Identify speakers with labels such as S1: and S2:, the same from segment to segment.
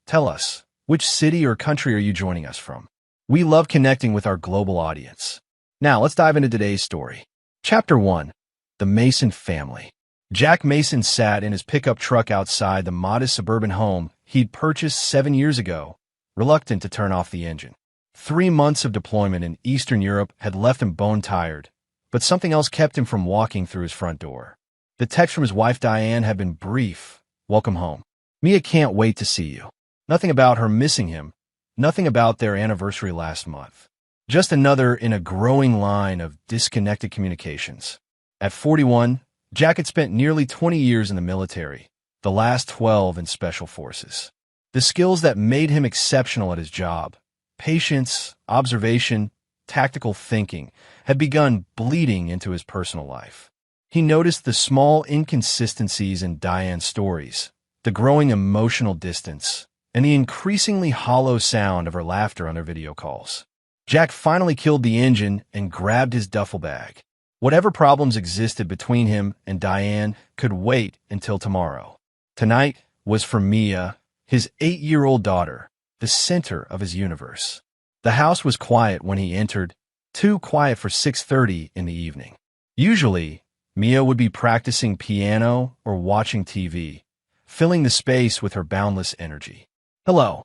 S1: Tell us, which city or country are you joining us from? We love connecting with our global audience. Now, let's dive into today's story. Chapter 1. The Mason Family. Jack Mason sat in his pickup truck outside the modest suburban home he'd purchased 7 years ago, reluctant to turn off the engine. 3 months of deployment in Eastern Europe had left him bone-tired, but something else kept him from walking through his front door. The text from his wife Diane had been brief. Welcome home. Mia can't wait to see you. Nothing about her missing him. Nothing about their anniversary last month. Just another in a growing line of disconnected communications. At 41, Jack had spent nearly 20 years in the military, the last 12 in Special Forces. The skills that made him exceptional at his job, patience, observation, tactical thinking, had begun bleeding into his personal life. He noticed the small inconsistencies in Diane's stories, the growing emotional distance, and the increasingly hollow sound of her laughter on their video calls. Jack finally killed the engine and grabbed his duffel bag. Whatever problems existed between him and Diane could wait until tomorrow. Tonight was for Mia, his 8-year-old daughter, the center of his universe. The house was quiet when he entered, too quiet for 6:30 in the evening. Usually, Mia would be practicing piano or watching TV, filling the space with her boundless energy. "Hello,"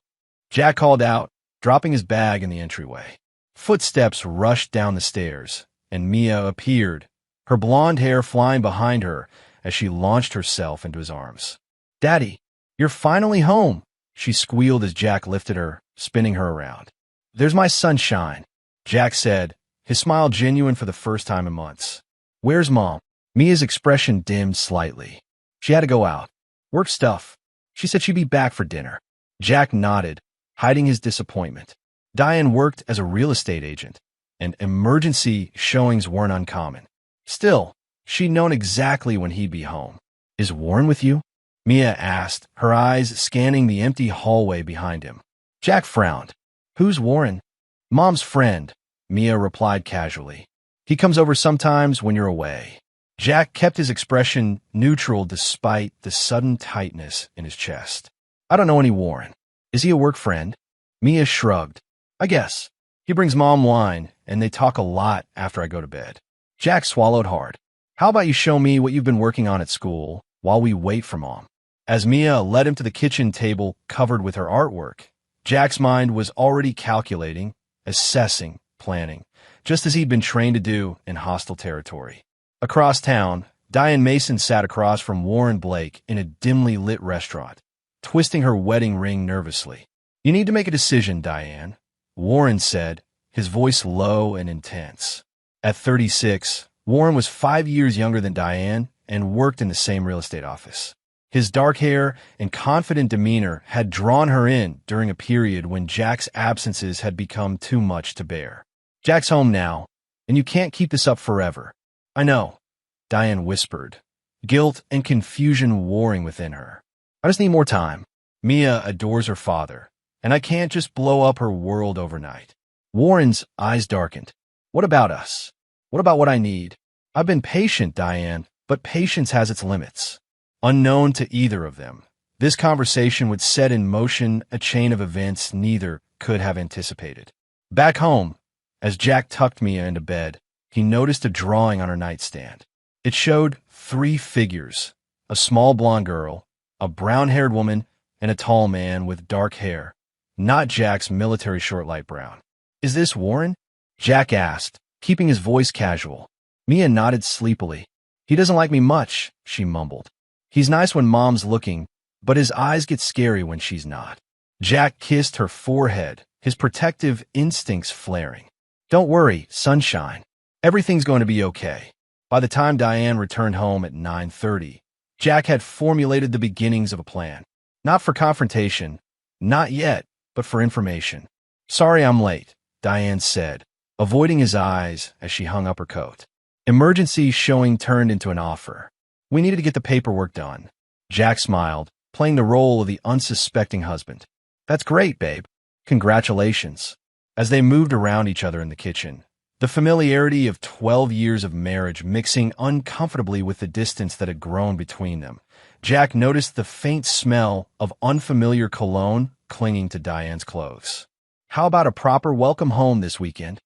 S1: Jack called out, dropping his bag in the entryway. Footsteps rushed down the stairs, and Mia appeared, her blonde hair flying behind her as she launched herself into his arms. "Daddy, you're finally home," she squealed as Jack lifted her, spinning her around. "There's my sunshine," Jack said, his smile genuine for the first time in months. "Where's Mom?" Mia's expression dimmed slightly. "She had to go out. Work stuff. She said she'd be back for dinner." Jack nodded, hiding his disappointment. Diane worked as a real estate agent, and emergency showings weren't uncommon. Still, she'd known exactly when he'd be home. "Is Warren with you?" Mia asked, her eyes scanning the empty hallway behind him. Jack frowned. "Who's Warren?" "Mom's friend," Mia replied casually. "He comes over sometimes when you're away." Jack kept his expression neutral despite the sudden tightness in his chest. "I don't know any Warren. Is he a work friend?" Mia shrugged. "I guess. He brings Mom wine, and they talk a lot after I go to bed." Jack swallowed hard. "How about you show me what you've been working on at school while we wait for Mom?" As Mia led him to the kitchen table covered with her artwork, Jack's mind was already calculating, assessing, planning, just as he'd been trained to do in hostile territory. Across town, Diane Mason sat across from Warren Blake in a dimly lit restaurant, twisting her wedding ring nervously. "You need to make a decision, Diane," Warren said, his voice low and intense. At 36, Warren was 5 years younger than Diane and worked in the same real estate office. His dark hair and confident demeanor had drawn her in during a period when Jack's absences had become too much to bear. "Jack's home now, and you can't keep this up forever." "I know," Diane whispered, guilt and confusion warring within her. "I just need more time. Mia adores her father, and I can't just blow up her world overnight." Warren's eyes darkened. "What about us? What about what I need?" "I've been patient, Diane, but patience has its limits." Unknown to either of them, this conversation would set in motion a chain of events neither could have anticipated. Back home, as Jack tucked Mia into bed, he noticed a drawing on her nightstand. It showed 3 figures, a small blonde girl, a brown-haired woman, and a tall man with dark hair, not Jack's military short light brown. "Is this Warren?" Jack asked, keeping his voice casual. Mia nodded sleepily. "He doesn't like me much," she mumbled. "He's nice when Mom's looking, but his eyes get scary when she's not." Jack kissed her forehead, his protective instincts flaring. "Don't worry, sunshine. Everything's going to be okay." By the time Diane returned home at 9:30, Jack had formulated the beginnings of a plan. Not for confrontation, not yet, but for information. "Sorry I'm late," Diane said, avoiding his eyes as she hung up her coat. Emergency showing turned into an offer. "We needed to get the paperwork done." Jack smiled, playing the role of the unsuspecting husband. "That's great, babe. Congratulations." As they moved around each other in the kitchen, the familiarity of 12 years of marriage mixing uncomfortably with the distance that had grown between them, Jack noticed the faint smell of unfamiliar cologne clinging to Diane's clothes. "How about a proper welcome home this weekend?"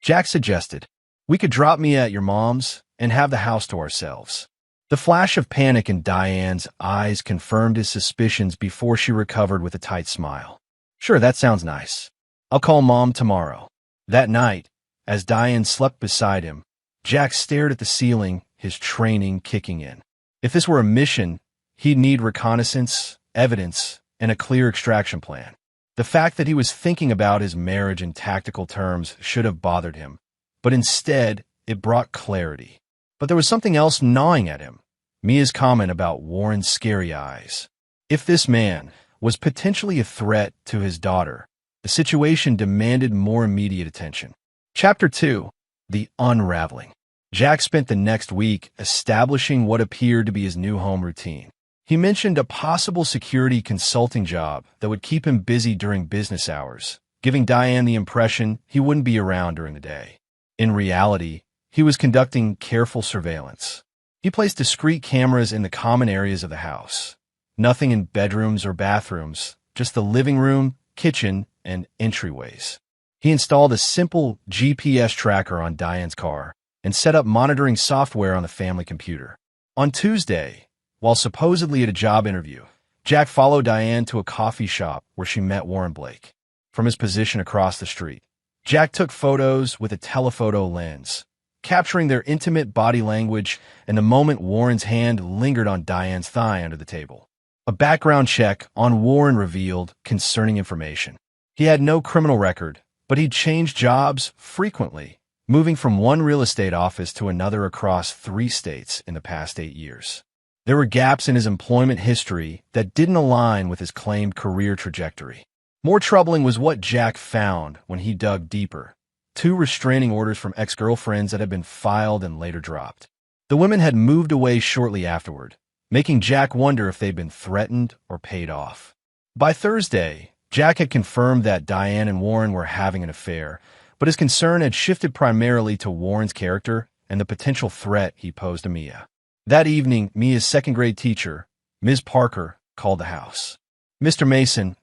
S1: Jack suggested. "We could drop Mia at your mom's and have the house to ourselves." The flash of panic in Diane's eyes confirmed his suspicions before she recovered with a tight smile. "Sure, that sounds nice. I'll call Mom tomorrow." That night, as Diane slept beside him, Jack stared at the ceiling, his training kicking in. If this were a mission, he'd need reconnaissance, evidence, and a clear extraction plan. The fact that he was thinking about his marriage in tactical terms should have bothered him, but instead, it brought clarity. But there was something else gnawing at him. Mia's comment about Warren's scary eyes. If this man was potentially a threat to his daughter, the situation demanded more immediate attention. Chapter 2. The Unraveling. Jack spent the next week establishing what appeared to be his new home routine. He mentioned a possible security consulting job that would keep him busy during business hours, giving Diane the impression he wouldn't be around during the day. In reality, he was conducting careful surveillance. He placed discrete cameras in the common areas of the house. Nothing in bedrooms or bathrooms, just the living room, kitchen, and entryways. He installed a simple GPS tracker on Diane's car and set up monitoring software on the family computer. On Tuesday, while supposedly at a job interview, Jack followed Diane to a coffee shop where she met Warren Blake. From his position across the street, Jack took photos with a telephoto lens, capturing their intimate body language and the moment Warren's hand lingered on Diane's thigh under the table. A background check on Warren revealed concerning information. He had no criminal record, but he'd changed jobs frequently, moving from one real estate office to another across 3 states in the past 8 years. There were gaps in his employment history that didn't align with his claimed career trajectory. More troubling was what Jack found when he dug deeper. 2 restraining orders from ex-girlfriends that had been filed and later dropped. The women had moved away shortly afterward, making Jack wonder if they'd been threatened or paid off. By Thursday, Jack had confirmed that Diane and Warren were having an affair, but his concern had shifted primarily to Warren's character and the potential threat he posed to Mia. That evening, Mia's second-grade teacher, Ms. Parker, called the house. "Mr. Mason,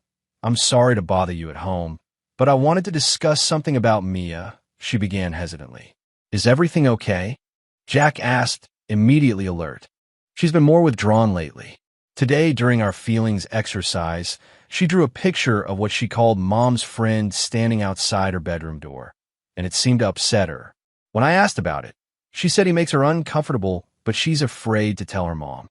S1: I'm sorry to bother you at home, but I wanted to discuss something about Mia," she began hesitantly. "Is everything okay?" Jack asked, immediately alert. "She's been more withdrawn lately. Today, during our feelings exercise, she drew a picture of what she called Mom's friend standing outside her bedroom door, and it seemed to upset her. When I asked about it, she said he makes her uncomfortable, but she's afraid to tell her mom."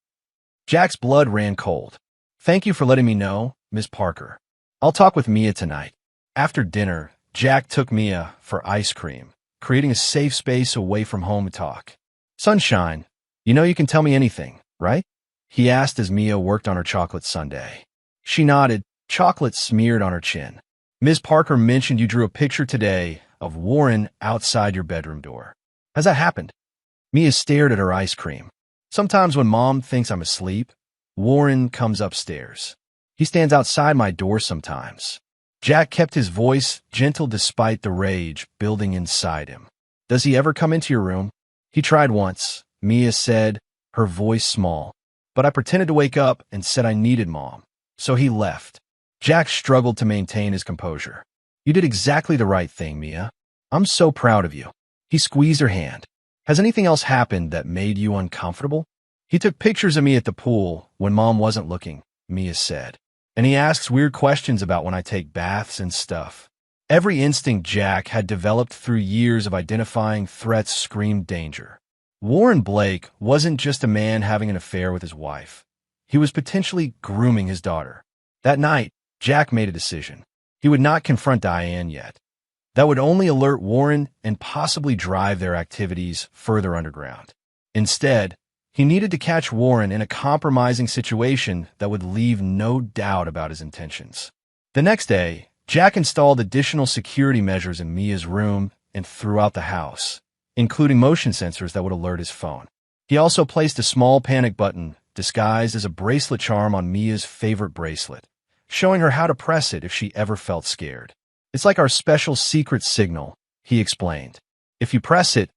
S1: Jack's blood ran cold. "Thank you for letting me know, Miss Parker. I'll talk with Mia tonight." After dinner, Jack took Mia for ice cream, creating a safe space away from home to talk. "Sunshine, you know you can tell me anything, right?" he asked as Mia worked on her chocolate sundae. She nodded, chocolate smeared on her chin. "Ms. Parker mentioned you drew a picture today of Warren outside your bedroom door. Has that happened?" Mia stared at her ice cream. "Sometimes when Mom thinks I'm asleep, Warren comes upstairs. He stands outside my door sometimes." Jack kept his voice gentle despite the rage building inside him. "Does he ever come into your room?" "He tried once," Mia said, her voice small. "But I pretended to wake up and said I needed Mom, so he left." Jack struggled to maintain his composure. "You did exactly the right thing, Mia. I'm so proud of you." He squeezed her hand. "Has anything else happened that made you uncomfortable?" "He took pictures of me at the pool when Mom wasn't looking," Mia said. "And he asks weird questions about when I take baths and stuff." Every instinct Jack had developed through years of identifying threats screamed danger. Warren Blake wasn't just a man having an affair with his wife. He was potentially grooming his daughter. That night, Jack made a decision. He would not confront Diane yet. That would only alert Warren and possibly drive their activities further underground. Instead, he needed to catch Warren in a compromising situation that would leave no doubt about his intentions. The next day, Jack installed additional security measures in Mia's room and throughout the house, including motion sensors that would alert his phone. He also placed a small panic button disguised as a bracelet charm on Mia's favorite bracelet, showing her how to press it if she ever felt scared. "It's like our special secret signal," he explained. "If you press it,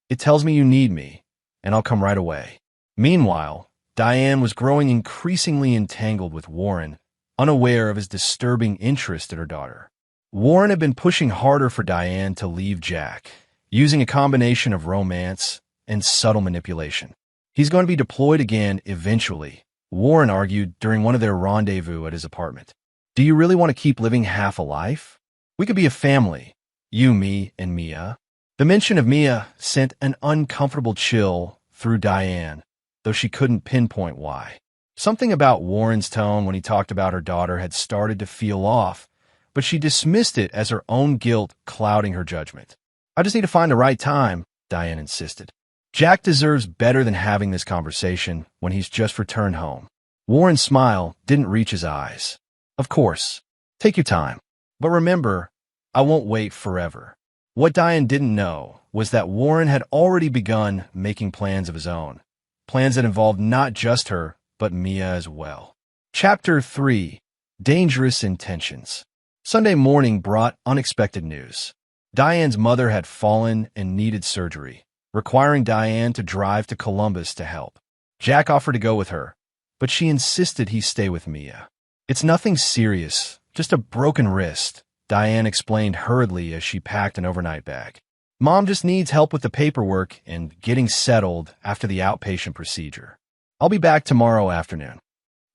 S1: it tells me you need me, and I'll come right away." Meanwhile, Diane was growing increasingly entangled with Warren, unaware of his disturbing interest in her daughter. Warren had been pushing harder for Diane to leave Jack, using a combination of romance and subtle manipulation. He's going to be deployed again eventually, Warren argued during one of their rendezvous at his apartment. Do you really want to keep living half a life? We could be a family, you, me, and Mia. The mention of Mia sent an uncomfortable chill through Diane, though she couldn't pinpoint why. Something about Warren's tone when he talked about her daughter had started to feel off, but she dismissed it as her own guilt clouding her judgment. I just need to find the right time, Diane insisted. Jack deserves better than having this conversation when he's just returned home. Warren's smile didn't reach his eyes. Of course, take your time. But remember, I won't wait forever. What Diane didn't know was that Warren had already begun making plans of his own. Plans that involved not just her, but Mia as well. Chapter 3. Dangerous Intentions. Sunday morning brought unexpected news. Diane's mother had fallen and needed surgery, requiring Diane to drive to Columbus to help. Jack offered to go with her, but she insisted he stay with Mia. It's nothing serious, just a broken wrist, Diane explained hurriedly as she packed an overnight bag. Mom just needs help with the paperwork and getting settled after the outpatient procedure. I'll be back tomorrow afternoon.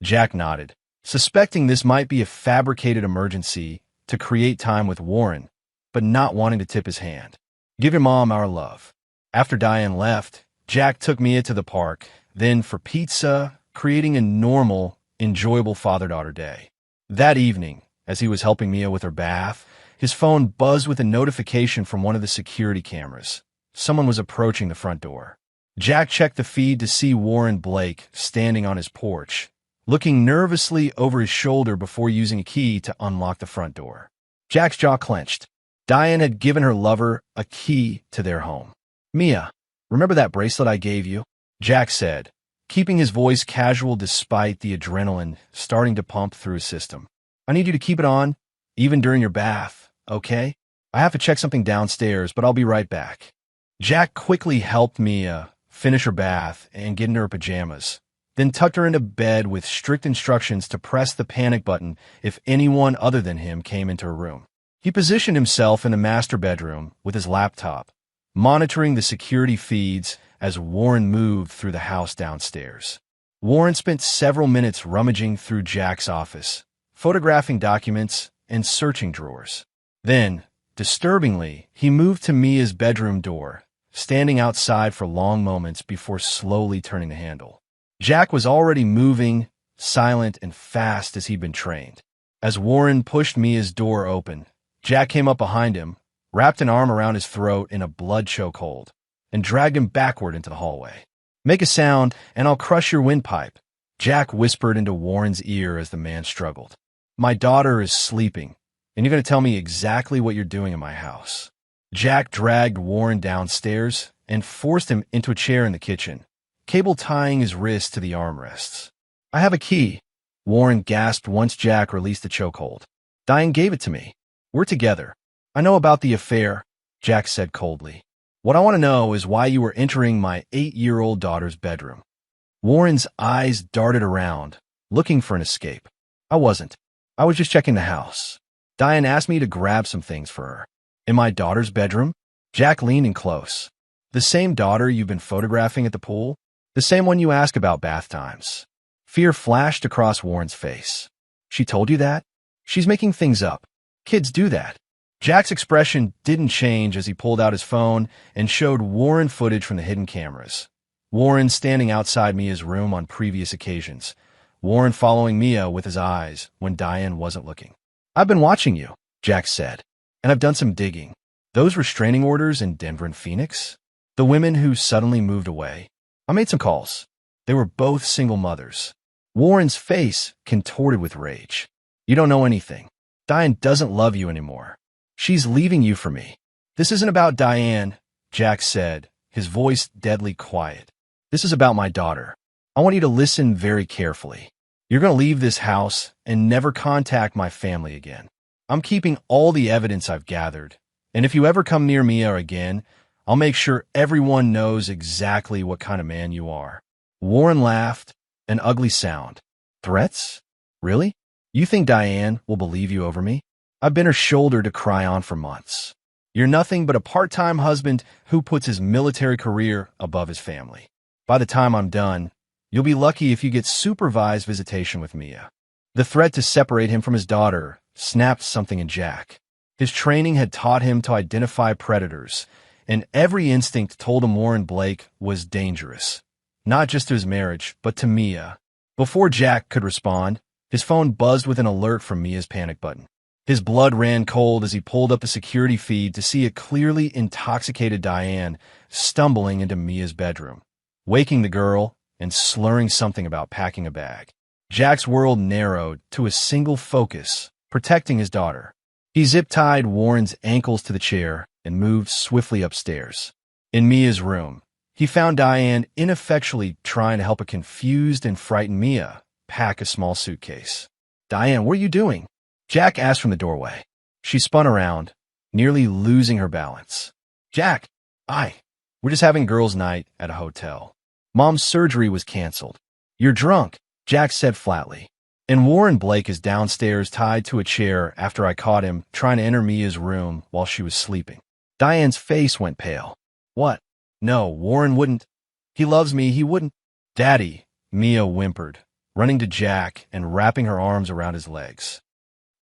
S1: Jack nodded, suspecting this might be a fabricated emergency to create time with Warren, but not wanting to tip his hand. Give your mom our love. After Diane left, Jack took Mia to the park, then for pizza, creating a normal, enjoyable father-daughter day. That evening, as he was helping Mia with her bath, his phone buzzed with a notification from one of the security cameras. Someone was approaching the front door. Jack checked the feed to see Warren Blake standing on his porch, looking nervously over his shoulder before using a key to unlock the front door. Jack's jaw clenched. Diane had given her lover a key to their home. Mia, remember that bracelet I gave you? Jack said, keeping his voice casual despite the adrenaline starting to pump through his system. I need you to keep it on, even during your bath, okay? I have to check something downstairs, but I'll be right back. Jack quickly helped Mia finish her bath and get into her pajamas, then tucked her into bed with strict instructions to press the panic button if anyone other than him came into her room. He positioned himself in the master bedroom with his laptop, monitoring the security feeds as Warren moved through the house downstairs. Warren spent several minutes rummaging through Jack's office, photographing documents and searching drawers. Then, disturbingly, he moved to Mia's bedroom door, standing outside for long moments before slowly turning the handle. Jack was already moving, silent and fast as he'd been trained. As Warren pushed Mia's door open, Jack came up behind him, wrapped an arm around his throat in a blood chokehold, and dragged him backward into the hallway. Make a sound, and I'll crush your windpipe, Jack whispered into Warren's ear as the man struggled. My daughter is sleeping, and you're going to tell me exactly what you're doing in my house. Jack dragged Warren downstairs and forced him into a chair in the kitchen, cable tying his wrist to the armrests. I have a key, Warren gasped once Jack released the chokehold. Diane gave it to me. We're together. I know about the affair, Jack said coldly. What I want to know is why you were entering my 8-year-old daughter's bedroom. Warren's eyes darted around, looking for an escape. I wasn't. I was just checking the house. Diane asked me to grab some things for her. In my daughter's bedroom? Jack leaned in close. The same daughter you've been photographing at the pool? The same one you ask about bath times. Fear flashed across Warren's face. She told you that? She's making things up. Kids do that. Jack's expression didn't change as he pulled out his phone and showed Warren footage from the hidden cameras. Warren standing outside Mia's room on previous occasions. Warren following Mia with his eyes when Diane wasn't looking. I've been watching you, Jack said, and I've done some digging. Those restraining orders in Denver and Phoenix? The women who suddenly moved away? I made some calls. They were both single mothers. Warren's face contorted with rage. You don't know anything. Diane doesn't love you anymore. She's leaving you for me. This isn't about Diane, Jack said, his voice deadly quiet. This is about my daughter. I want you to listen very carefully. You're going to leave this house and never contact my family again. I'm keeping all the evidence I've gathered, and if you ever come near Mia again, I'll make sure everyone knows exactly what kind of man you are. Warren laughed, an ugly sound. Threats? Really? You think Diane will believe you over me? I've been her shoulder to cry on for months. You're nothing but a part-time husband who puts his military career above his family. By the time I'm done, you'll be lucky if you get supervised visitation with Mia. The threat to separate him from his daughter snapped something in Jack. His training had taught him to identify predators, and every instinct told him Warren Blake was dangerous, not just to his marriage, but to Mia. Before Jack could respond, his phone buzzed with an alert from Mia's panic button. His blood ran cold as he pulled up the security feed to see a clearly intoxicated Diane stumbling into Mia's bedroom, waking the girl and slurring something about packing a bag. Jack's world narrowed to a single focus, protecting his daughter. He zip-tied Warren's ankles to the chair and moved swiftly upstairs. In Mia's room, he found Diane ineffectually trying to help a confused and frightened Mia pack a small suitcase. "Diane, what are you doing?" Jack asked from the doorway. She spun around, nearly losing her balance. "Jack, we're just having girls' night at a hotel. Mom's surgery was canceled." "You're drunk," Jack said flatly. "And Warren Blake is downstairs tied to a chair after I caught him trying to enter Mia's room while she was sleeping." Diane's face went pale. "What? No, Warren wouldn't. He loves me, he wouldn't." "Daddy," Mia whimpered, running to Jack and wrapping her arms around his legs.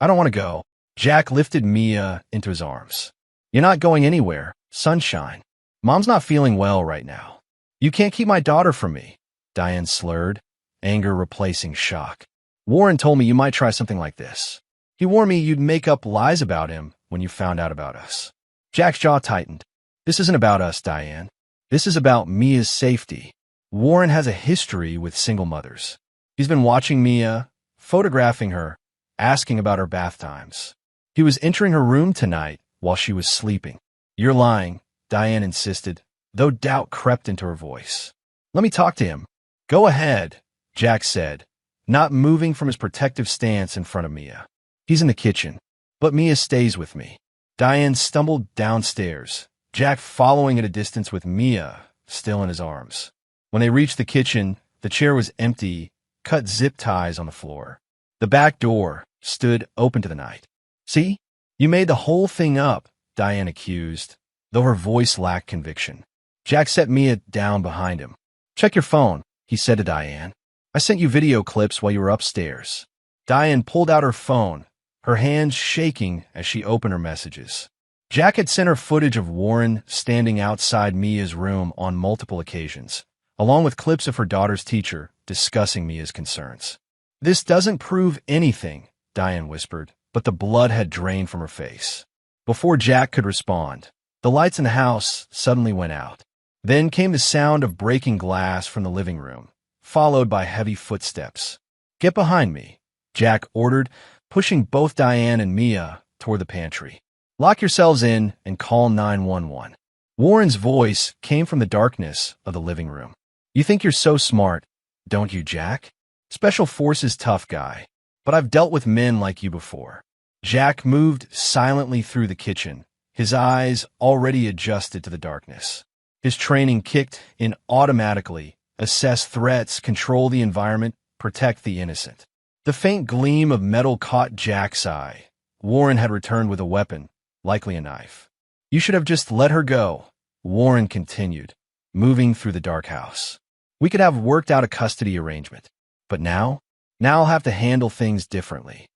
S1: "I don't want to go." Jack lifted Mia into his arms. "You're not going anywhere, sunshine. Mom's not feeling well right now. You can't keep my daughter from me," Diane slurred, anger replacing shock. "Warren told me you might try something like this. He warned me you'd make up lies about him when you found out about us." Jack's jaw tightened. "This isn't about us, Diane. This is about Mia's safety. Warren has a history with single mothers. He's been watching Mia, photographing her, asking about her bath times. He was entering her room tonight while she was sleeping." "You're lying," Diane insisted, though doubt crept into her voice. "Let me talk to him." "Go ahead," Jack said, not moving from his protective stance in front of Mia. "He's in the kitchen, but Mia stays with me." Diane stumbled downstairs, Jack following at a distance with Mia still in his arms. When they reached the kitchen, the chair was empty, cut zip ties on the floor. The back door stood open to the night. "See? You made the whole thing up," Diane accused, though her voice lacked conviction. Jack set Mia down behind him. "Check your phone," he said to Diane. "I sent you video clips while you were upstairs." Diane pulled out her phone, her hands shaking as she opened her messages. Jack had sent her footage of Warren standing outside Mia's room on multiple occasions, along with clips of her daughter's teacher discussing Mia's concerns. "This doesn't prove anything," Diane whispered, but the blood had drained from her face. Before Jack could respond, the lights in the house suddenly went out. Then came the sound of breaking glass from the living room, followed by heavy footsteps. "Get behind me," Jack ordered, pushing both Diane and Mia toward the pantry. "Lock yourselves in and call 911. Warren's voice came from the darkness of the living room. "You think you're so smart, don't you, Jack? Special Forces tough guy, but I've dealt with men like you before." Jack moved silently through the kitchen, his eyes already adjusted to the darkness. His training kicked in automatically: assess threats, control the environment, protect the innocent. The faint gleam of metal caught Jack's eye. Warren had returned with a weapon, likely a knife. "You should have just let her go," Warren continued, moving through the dark house. "We could have worked out a custody arrangement. But now I'll have to handle things differently."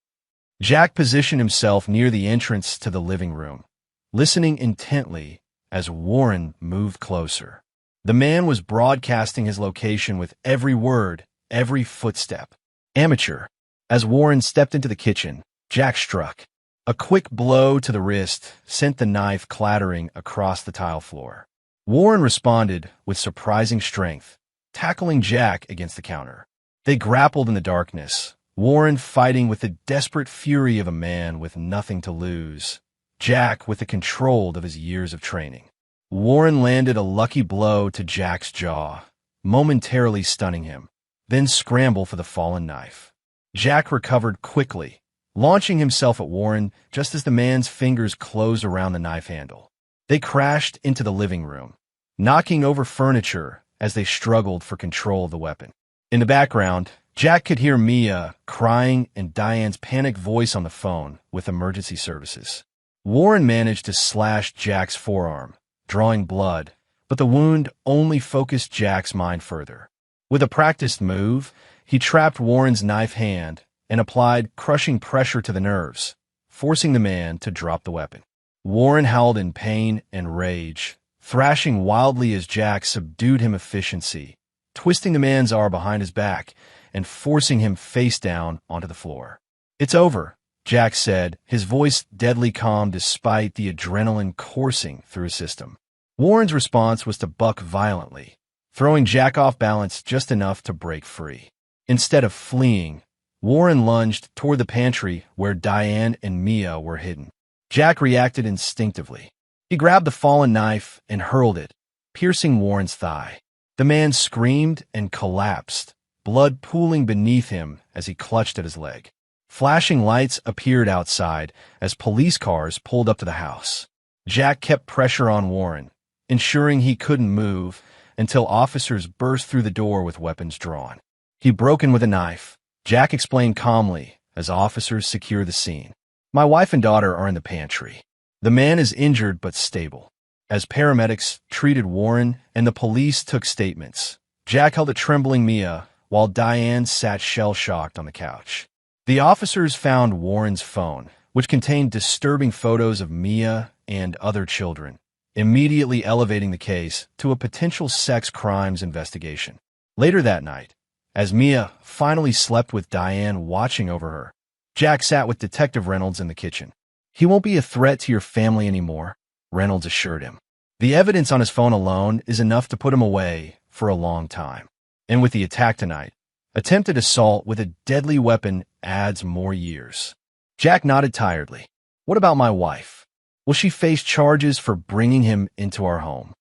S1: Jack positioned himself near the entrance to the living room, listening intently as Warren moved closer. The man was broadcasting his location with every word, every footstep. "Amateur." As Warren stepped into the kitchen, Jack struck. A quick blow to the wrist sent the knife clattering across the tile floor. Warren responded with surprising strength, tackling Jack against the counter. They grappled in the darkness, Warren fighting with the desperate fury of a man with nothing to lose, Jack with the control of his years of training. Warren landed a lucky blow to Jack's jaw, momentarily stunning him, then scrambled for the fallen knife. Jack recovered quickly, launching himself at Warren just as the man's fingers closed around the knife handle. They crashed into the living room, knocking over furniture as they struggled for control of the weapon. In the background, Jack could hear Mia crying and Diane's panicked voice on the phone with emergency services. Warren managed to slash Jack's forearm, drawing blood, but the wound only focused Jack's mind further. With a practiced move, he trapped Warren's knife hand and applied crushing pressure to the nerves, forcing the man to drop the weapon. Warren howled in pain and rage, thrashing wildly as Jack subdued him efficiency, twisting the man's arm behind his back and forcing him face down onto the floor. "It's over," Jack said, his voice deadly calm despite the adrenaline coursing through his system. Warren's response was to buck violently, throwing Jack off balance just enough to break free. Instead of fleeing, Warren lunged toward the pantry where Diane and Mia were hidden. Jack reacted instinctively. He grabbed the fallen knife and hurled it, piercing Warren's thigh. The man screamed and collapsed, blood pooling beneath him as he clutched at his leg. Flashing lights appeared outside as police cars pulled up to the house. Jack kept pressure on Warren, ensuring he couldn't move until officers burst through the door with weapons drawn. "He broke in with a knife," Jack explained calmly as officers secured the scene. "My wife and daughter are in the pantry. The man is injured but stable." As paramedics treated Warren and the police took statements, Jack held a trembling Mia while Diane sat shell-shocked on the couch. The officers found Warren's phone, which contained disturbing photos of Mia and other children, immediately elevating the case to a potential sex crimes investigation. Later that night, as Mia finally slept with Diane watching over her, Jack sat with Detective Reynolds in the kitchen. "He won't be a threat to your family anymore," Reynolds assured him. "The evidence on his phone alone is enough to put him away for a long time. And with the attack tonight, attempted assault with a deadly weapon adds more years." Jack nodded tiredly. "What about my wife? Will she face charges for bringing him into our home?"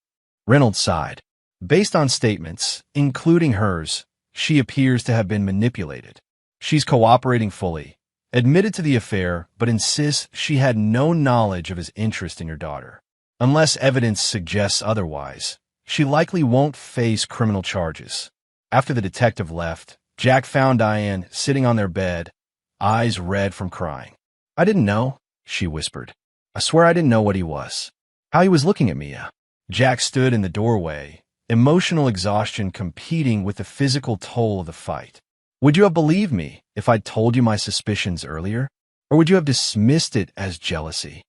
S1: Reynolds sighed. "Based on statements, including hers, she appears to have been manipulated. She's cooperating fully, admitted to the affair, but insists she had no knowledge of his interest in your daughter. Unless evidence suggests otherwise, she likely won't face criminal charges." After the detective left, Jack found Diane sitting on their bed, eyes red from crying. "I didn't know," she whispered. "I swear I didn't know what he was. How he was looking at Mia." Jack stood in the doorway, emotional exhaustion competing with the physical toll of the fight. "Would you have believed me if I'd told you my suspicions earlier? Or would you have dismissed it as jealousy?"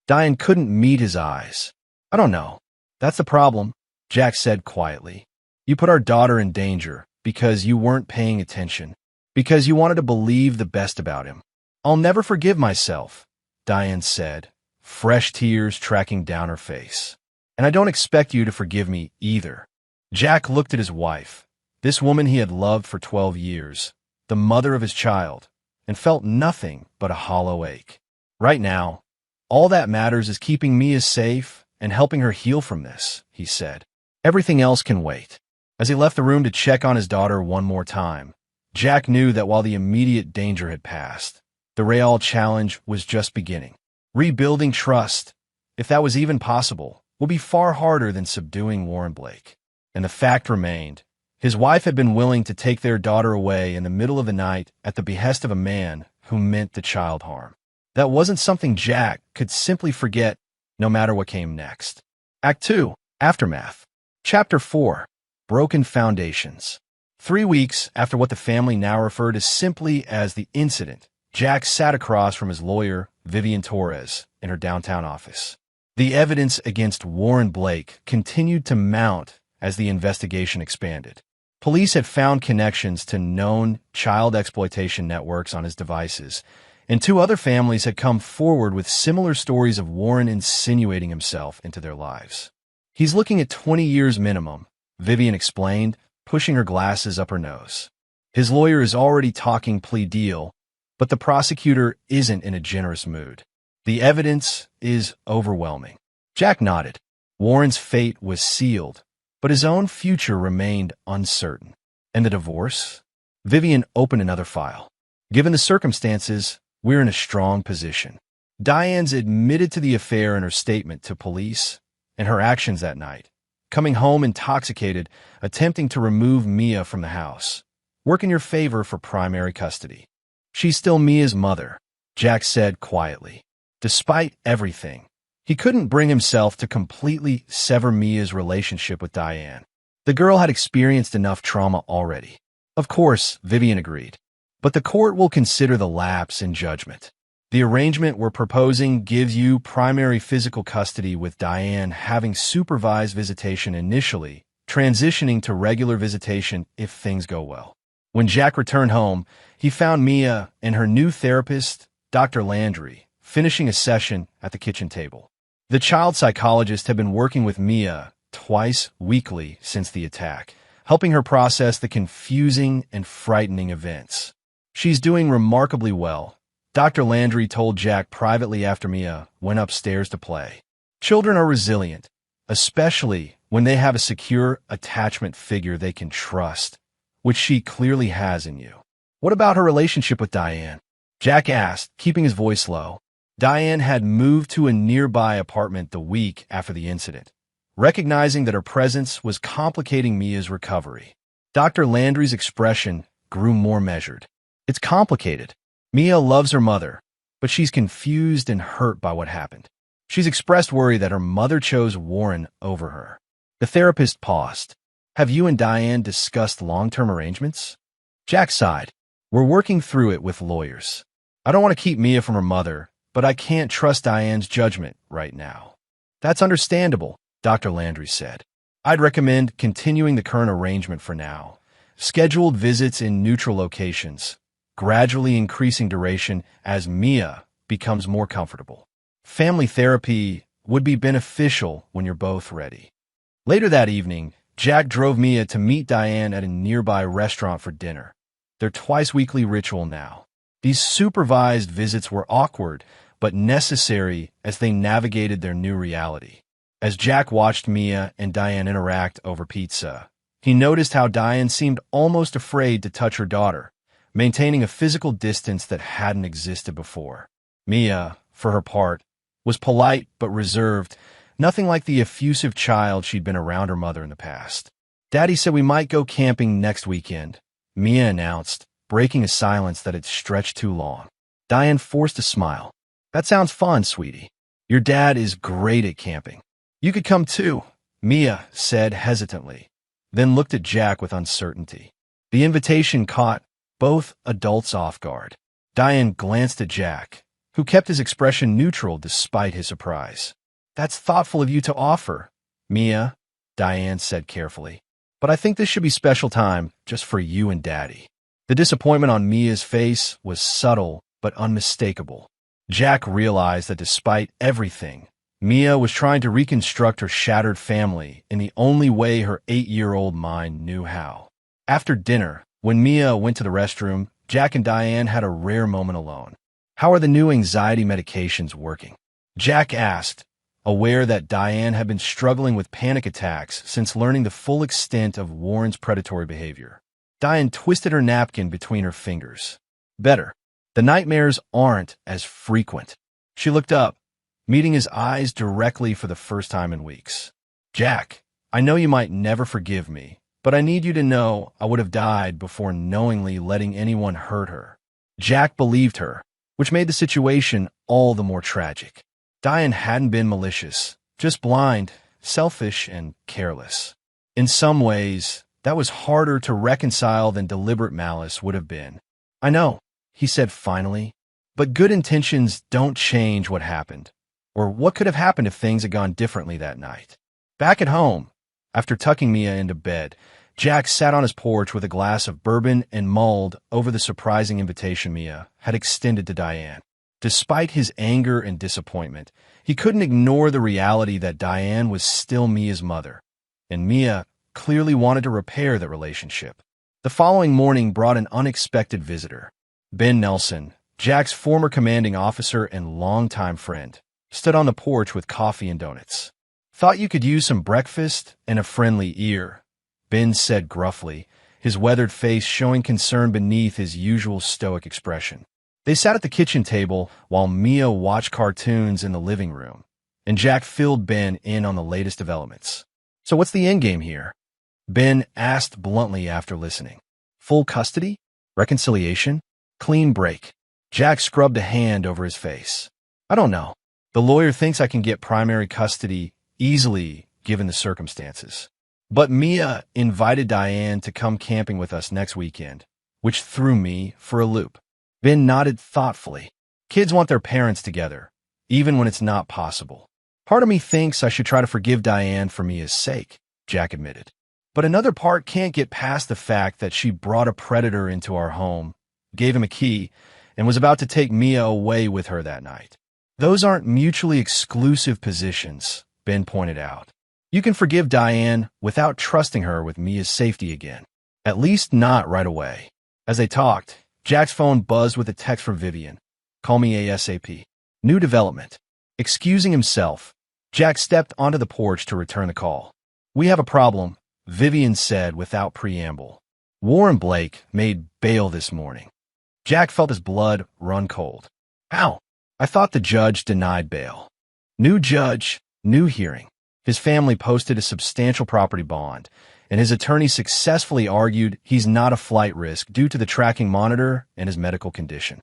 S1: Diane couldn't meet his eyes. "I don't know. That's the problem," Jack said quietly. "You put our daughter in danger because you weren't paying attention, because you wanted to believe the best about him." "I'll never forgive myself," Diane said, fresh tears tracking down her face. "And I don't expect you to forgive me either." Jack looked at his wife, this woman he had loved for 12 years, the mother of his child, and felt nothing but a hollow ache. "Right now, all that matters is keeping Mia safe and helping her heal from this," he said. "Everything else can wait." As he left the room to check on his daughter one more time, Jack knew that while the immediate danger had passed, the real challenge was just beginning. Rebuilding trust, if that was even possible, would be far harder than subduing Warren Blake. And the fact remained, his wife had been willing to take their daughter away in the middle of the night at the behest of a man who meant the child harm. That wasn't something Jack could simply forget, no matter what came next. Act 2, Aftermath. Chapter 4, Broken Foundations. 3 weeks after what the family now referred to simply as the incident, Jack sat across from his lawyer, Vivian Torres, in her downtown office. The evidence against Warren Blake continued to mount as the investigation expanded. Police had found connections to known child exploitation networks on his devices, and 2 other families had come forward with similar stories of Warren insinuating himself into their lives. "He's looking at 20 years minimum," Vivian explained, pushing her glasses up her nose. "His lawyer is already talking plea deal, but the prosecutor isn't in a generous mood. The evidence is overwhelming." Jack nodded. Warren's fate was sealed, but his own future remained uncertain. "And the divorce?" Vivian opened another file. "Given the circumstances, we're in a strong position. Diane's admitted to the affair in her statement to police and her actions that night, coming home intoxicated, attempting to remove Mia from the house. work in your favor for primary custody. She's still Mia's mother, Jack said quietly. Despite everything, he couldn't bring himself to completely sever Mia's relationship with Diane. The girl had experienced enough trauma already. Of course, Vivian agreed. But the court will consider the lapse in judgment. The arrangement we're proposing gives you primary physical custody with Diane having supervised visitation initially, transitioning to regular visitation if things go well. When Jack returned home, he found Mia and her new therapist, Dr. Landry, finishing a session at the kitchen table. The child psychologist had been working with Mia twice weekly since the attack, helping her process the confusing and frightening events. She's doing remarkably well, Dr. Landry told Jack privately after Mia went upstairs to play. Children are resilient, especially when they have a secure attachment figure they can trust, which she clearly has in you. What about her relationship with Diane? Jack asked, keeping his voice low. Diane had moved to a nearby apartment the week after the incident, recognizing that her presence was complicating Mia's recovery. Dr. Landry's expression grew more measured. It's complicated. Mia loves her mother, but she's confused and hurt by what happened. She's expressed worry that her mother chose Warren over her. The therapist paused. Have you and Diane discussed long-term arrangements? Jack sighed. We're working through it with lawyers. I don't want to keep Mia from her mother, but I can't trust Diane's judgment right now. That's understandable, Dr. Landry said. I'd recommend continuing the current arrangement for now. Scheduled visits in neutral locations, gradually increasing duration as Mia becomes more comfortable. Family therapy would be beneficial when you're both ready. Later that evening, Jack drove Mia to meet Diane at a nearby restaurant for dinner. Their twice-weekly ritual now. These supervised visits were awkward, but necessary as they navigated their new reality. As Jack watched Mia and Diane interact over pizza, he noticed how Diane seemed almost afraid to touch her daughter, maintaining a physical distance that hadn't existed before. Mia, for her part, was polite but reserved, nothing like the effusive child she'd been around her mother in the past. Daddy said we might go camping next weekend, Mia announced, breaking a silence that had stretched too long. Diane forced a smile. That sounds fun, sweetie. Your dad is great at camping. You could come too, Mia said hesitantly, then looked at Jack with uncertainty. The invitation caught both adults off guard. Diane glanced at Jack, who kept his expression neutral despite his surprise. That's thoughtful of you to offer, Mia, Diane said carefully. But I think this should be special time just for you and Daddy. The disappointment on Mia's face was subtle but unmistakable. Jack realized that despite everything, Mia was trying to reconstruct her shattered family in the only way her 8-year-old mind knew how. After dinner, when Mia went to the restroom, Jack and Diane had a rare moment alone. How are the new anxiety medications working? Jack asked, aware that Diane had been struggling with panic attacks since learning the full extent of Warren's predatory behavior. Diane twisted her napkin between her fingers. Better. The nightmares aren't as frequent. She looked up, meeting his eyes directly for the first time in weeks. Jack, I know you might never forgive me, but I need you to know I would have died before knowingly letting anyone hurt her. Jack believed her, which made the situation all the more tragic. Diane hadn't been malicious, just blind, selfish, and careless. In some ways, that was harder to reconcile than deliberate malice would have been. I know, he said finally, but good intentions don't change what happened, or what could have happened if things had gone differently that night. Back at home, after tucking Mia into bed, Jack sat on his porch with a glass of bourbon and mulled over the surprising invitation Mia had extended to Diane. Despite his anger and disappointment, he couldn't ignore the reality that Diane was still Mia's mother, and Mia clearly wanted to repair that relationship. The following morning brought an unexpected visitor. Ben Nelson, Jack's former commanding officer and longtime friend, stood on the porch with coffee and donuts. Thought you could use some breakfast and a friendly ear, Ben said gruffly, his weathered face showing concern beneath his usual stoic expression. They sat at the kitchen table while Mia watched cartoons in the living room, and Jack filled Ben in on the latest developments. So what's the endgame here? Ben asked bluntly after listening. Full custody? Reconciliation? Clean break. Jack scrubbed a hand over his face. I don't know. The lawyer thinks I can get primary custody easily given the circumstances. But Mia invited Diane to come camping with us next weekend, which threw me for a loop. Ben nodded thoughtfully. Kids want their parents together, even when it's not possible. Part of me thinks I should try to forgive Diane for Mia's sake, Jack admitted. But another part can't get past the fact that she brought a predator into our home, gave him a key, and was about to take Mia away with her that night. Those aren't mutually exclusive positions, Ben pointed out. You can forgive Diane without trusting her with Mia's safety again. At least not right away. As they talked, Jack's phone buzzed with a text from Vivian. Call me ASAP. New development. Excusing himself, Jack stepped onto the porch to return the call. We have a problem, Vivian said without preamble. Warren Blake made bail this morning. Jack felt his blood run cold. How? I thought the judge denied bail. New judge, new hearing. His family posted a substantial property bond, and his attorney successfully argued he's not a flight risk due to the tracking monitor and his medical condition.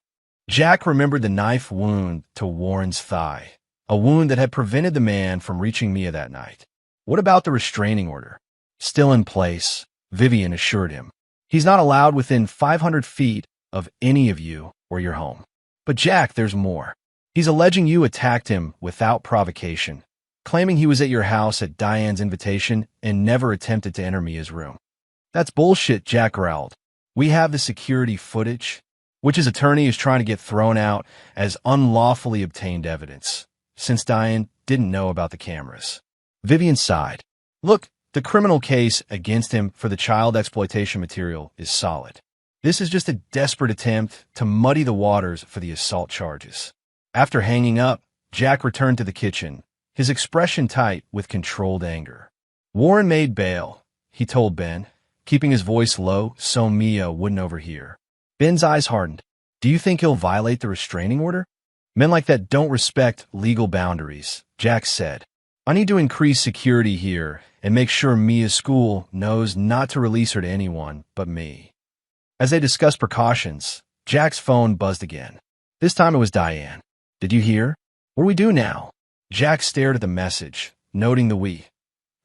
S1: Jack remembered the knife wound to Warren's thigh, a wound that had prevented the man from reaching Mia that night. What about the restraining order? Still in place, Vivian assured him. He's not allowed within 500 feet of any of you or your home. But Jack, there's more. He's alleging you attacked him without provocation, claiming he was at your house at Diane's invitation and never attempted to enter Mia's room. That's bullshit, Jack growled. We have the security footage, which his attorney is trying to get thrown out as unlawfully obtained evidence, since Diane didn't know about the cameras. Vivian sighed. Look, the criminal case against him for the child exploitation material is solid. This is just a desperate attempt to muddy the waters for the assault charges. After hanging up, Jack returned to the kitchen, his expression tight with controlled anger. Warren made bail, he told Ben, keeping his voice low so Mia wouldn't overhear. Ben's eyes hardened. Do you think he'll violate the restraining order? Men like that don't respect legal boundaries, Jack said. I need to increase security here and make sure Mia's school knows not to release her to anyone but me. As they discussed precautions, Jack's phone buzzed again. This time it was Diane. Did you hear? What do we do now? Jack stared at the message, noting the we.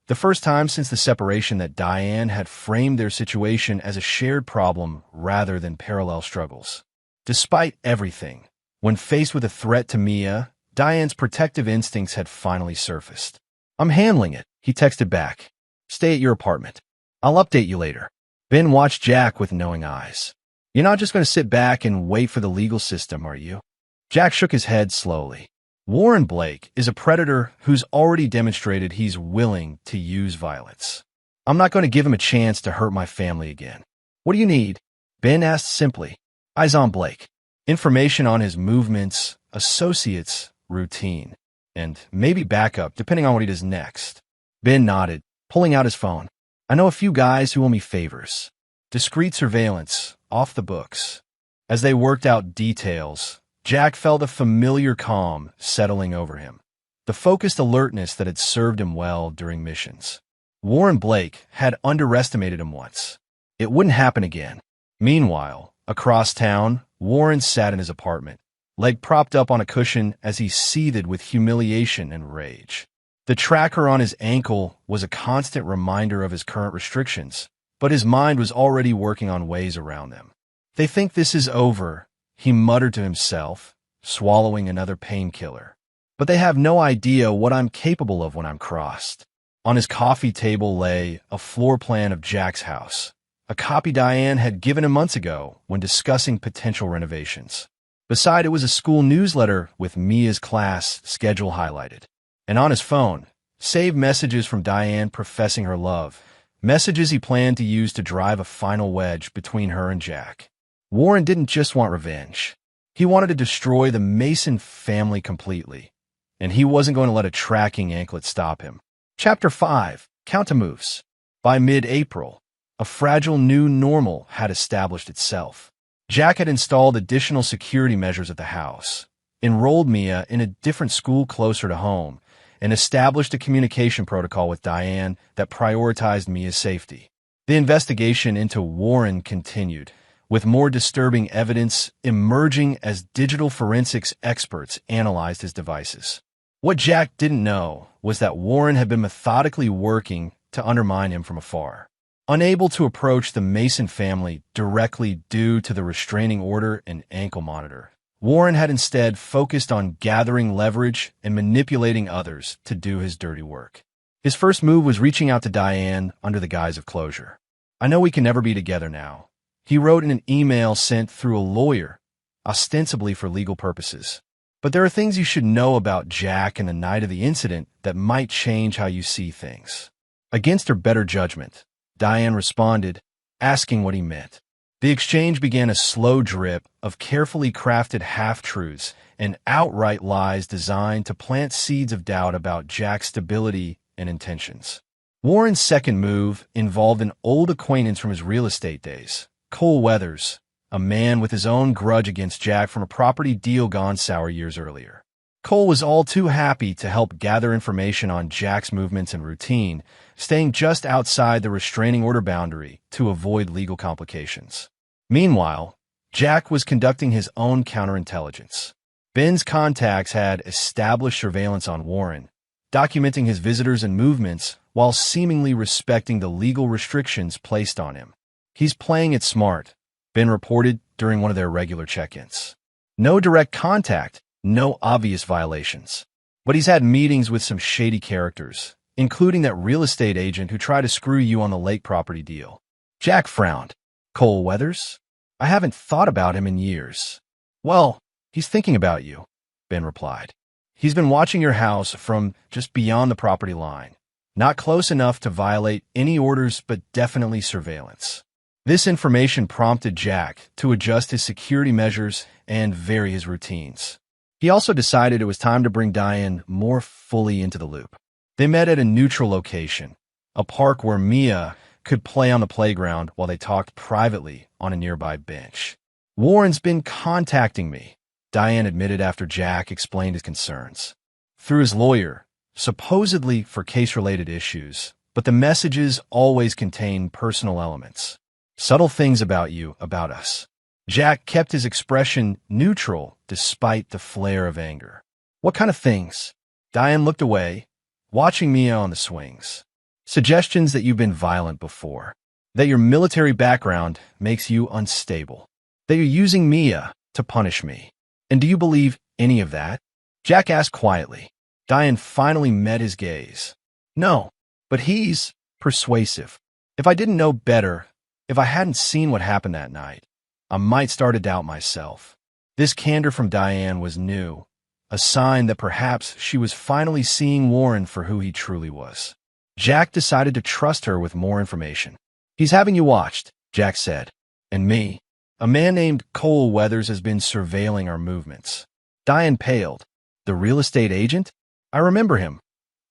S1: The first time since the separation that Diane had framed their situation as a shared problem rather than parallel struggles. Despite everything, when faced with a threat to Mia, Diane's protective instincts had finally surfaced. I'm handling it, he texted back. Stay at your apartment. I'll update you later. Ben watched Jack with knowing eyes. You're not just going to sit back and wait for the legal system, are you? Jack shook his head slowly. Warren Blake is a predator who's already demonstrated he's willing to use violence. I'm not going to give him a chance to hurt my family again. What do you need? Ben asked simply. Eyes on Blake. Information on his movements, associates, routine, and maybe backup depending on what he does next. Ben nodded, pulling out his phone. I know a few guys who owe me favors. Discreet surveillance, off the books. As they worked out details, Jack felt a familiar calm settling over him, the focused alertness that had served him well during missions. Warren Blake had underestimated him once. It wouldn't happen again. Meanwhile, across town, Warren sat in his apartment, leg propped up on a cushion as he seethed with humiliation and rage. The tracker on his ankle was a constant reminder of his current restrictions, but his mind was already working on ways around them. They think this is over, he muttered to himself, swallowing another painkiller. But they have no idea what I'm capable of when I'm crossed. On his coffee table lay a floor plan of Jack's house, a copy Diane had given him months ago when discussing potential renovations. Beside it was a school newsletter with Mia's class schedule highlighted. And on his phone, saved messages from Diane professing her love, messages he planned to use to drive a final wedge between her and Jack. Warren didn't just want revenge. He wanted to destroy the Mason family completely, and he wasn't going to let a tracking anklet stop him. Chapter 5, Countermoves. By mid-April, a fragile new normal had established itself. Jack had installed additional security measures at the house, enrolled Mia in a different school closer to home, and established a communication protocol with Diane that prioritized Mia's safety. The investigation into Warren continued, with more disturbing evidence emerging as digital forensics experts analyzed his devices. What Jack didn't know was that Warren had been methodically working to undermine him from afar. Unable to approach the Mason family directly due to the restraining order and ankle monitor, Warren had instead focused on gathering leverage and manipulating others to do his dirty work. His first move was reaching out to Diane under the guise of closure. "I know we can never be together now," he wrote in an email sent through a lawyer, ostensibly for legal purposes. "But there are things you should know about Jack and the night of the incident that might change how you see things." Against her better judgment, Diane responded, asking what he meant. The exchange began a slow drip of carefully crafted half-truths and outright lies designed to plant seeds of doubt about Jack's stability and intentions. Warren's second move involved an old acquaintance from his real estate days, Cole Weathers, a man with his own grudge against Jack from a property deal gone sour years earlier. Cole was all too happy to help gather information on Jack's movements and routine, staying just outside the restraining order boundary to avoid legal complications. Meanwhile, Jack was conducting his own counterintelligence. Ben's contacts had established surveillance on Warren, documenting his visitors and movements while seemingly respecting the legal restrictions placed on him. "He's playing it smart," Ben reported during one of their regular check-ins. "No direct contact, no obvious violations. But he's had meetings with some shady characters, including that real estate agent who tried to screw you on the lake property deal." Jack frowned. "Cole Weathers? I haven't thought about him in years." "Well, he's thinking about you," Ben replied. "He's been watching your house from just beyond the property line. Not close enough to violate any orders, but definitely surveillance." This information prompted Jack to adjust his security measures and vary his routines. He also decided it was time to bring Diane more fully into the loop. They met at a neutral location, a park where Mia could play on the playground while they talked privately on a nearby bench. "Warren's been contacting me," Diane admitted after Jack explained his concerns. "Through his lawyer, supposedly for case-related issues, but the messages always contain personal elements. Subtle things about you, about us." Jack kept his expression neutral despite the flare of anger. "What kind of things?" Diane looked away, watching Mia on the swings. "Suggestions that you've been violent before, that your military background makes you unstable, that you're using Mia to punish me. And do you believe any of that?" Jack asked quietly. Diane finally met his gaze. "No, but he's persuasive. If I didn't know better, if I hadn't seen what happened that night, I might start to doubt myself." This candor from Diane was new, a sign that perhaps she was finally seeing Warren for who he truly was. Jack decided to trust her with more information. "He's having you watched," Jack said. "And me. A man named Cole Weathers has been surveilling our movements." Diane paled. "The real estate agent? I remember him.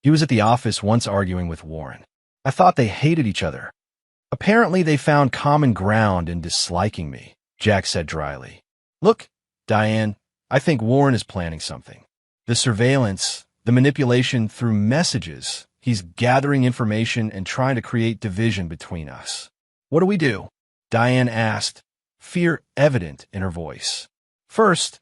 S1: He was at the office once arguing with Warren. I thought they hated each other. Apparently they found common ground in disliking me," Jack said dryly. "Look, Diane, I think Warren is planning something. The surveillance, the manipulation through messages, he's gathering information and trying to create division between us." "What do we do?" Diane asked, fear evident in her voice. "First,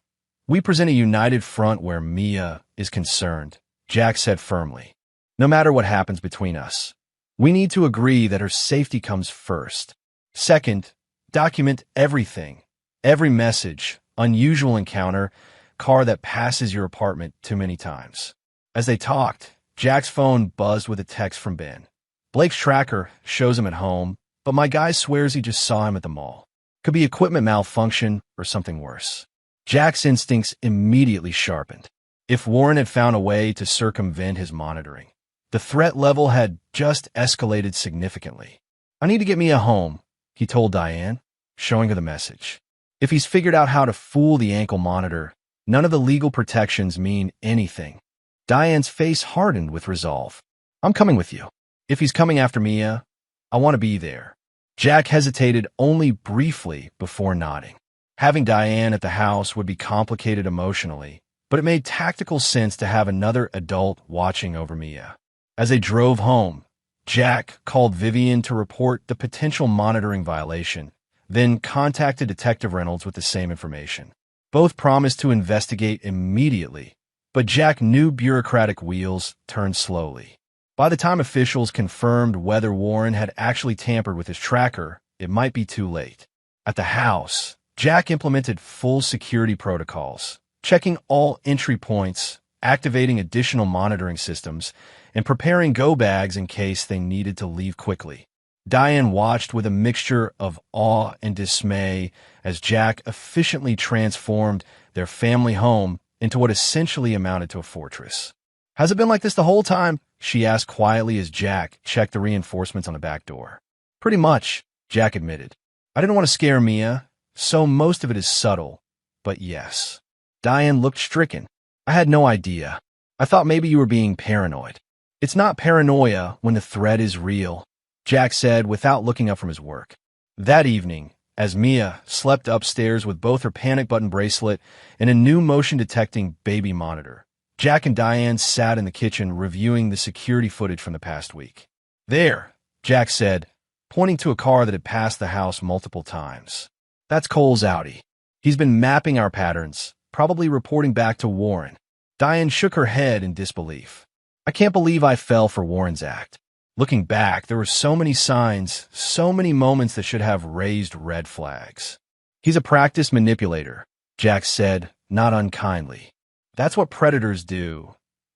S1: we present a united front where Mia is concerned," Jack said firmly. "No matter what happens between us, we need to agree that her safety comes first. Second, document everything, every message, unusual encounter, car that passes your apartment too many times." As they talked, Jack's phone buzzed with a text from Ben. "Blake's tracker shows him at home, but my guy swears he just saw him at the mall. Could be equipment malfunction or something worse." Jack's instincts immediately sharpened. If Warren had found a way to circumvent his monitoring, the threat level had just escalated significantly. "I need to get Mia home," he told Diane, showing her the message. "If he's figured out how to fool the ankle monitor, none of the legal protections mean anything." Diane's face hardened with resolve. "I'm coming with you. If he's coming after Mia, I want to be there." Jack hesitated only briefly before nodding. Having Diane at the house would be complicated emotionally, but it made tactical sense to have another adult watching over Mia. As they drove home, Jack called Vivian to report the potential monitoring violation, then contacted Detective Reynolds with the same information. Both promised to investigate immediately, but Jack knew bureaucratic wheels turned slowly. By the time officials confirmed whether Warren had actually tampered with his tracker, it might be too late. At the house, Jack implemented full security protocols, checking all entry points, activating additional monitoring systems, and preparing go bags in case they needed to leave quickly. Diane watched with a mixture of awe and dismay as Jack efficiently transformed their family home into what essentially amounted to a fortress. "Has it been like this the whole time?" she asked quietly as Jack checked the reinforcements on the back door. "Pretty much," Jack admitted. "I didn't want to scare Mia, so most of it is subtle, but yes." Diane looked stricken. "I had no idea. I thought maybe you were being paranoid." "It's not paranoia when the threat is real," Jack said without looking up from his work. That evening, as Mia slept upstairs with both her panic button bracelet and a new motion-detecting baby monitor, Jack and Diane sat in the kitchen reviewing the security footage from the past week. "There," Jack said, pointing to a car that had passed the house multiple times. "That's Cole's Audi. He's been mapping our patterns, probably reporting back to Warren." Diane shook her head in disbelief. "I can't believe I fell for Warren's act. Looking back, there were so many signs, so many moments that should have raised red flags." "He's a practiced manipulator," Jack said, not unkindly. "That's what predators do.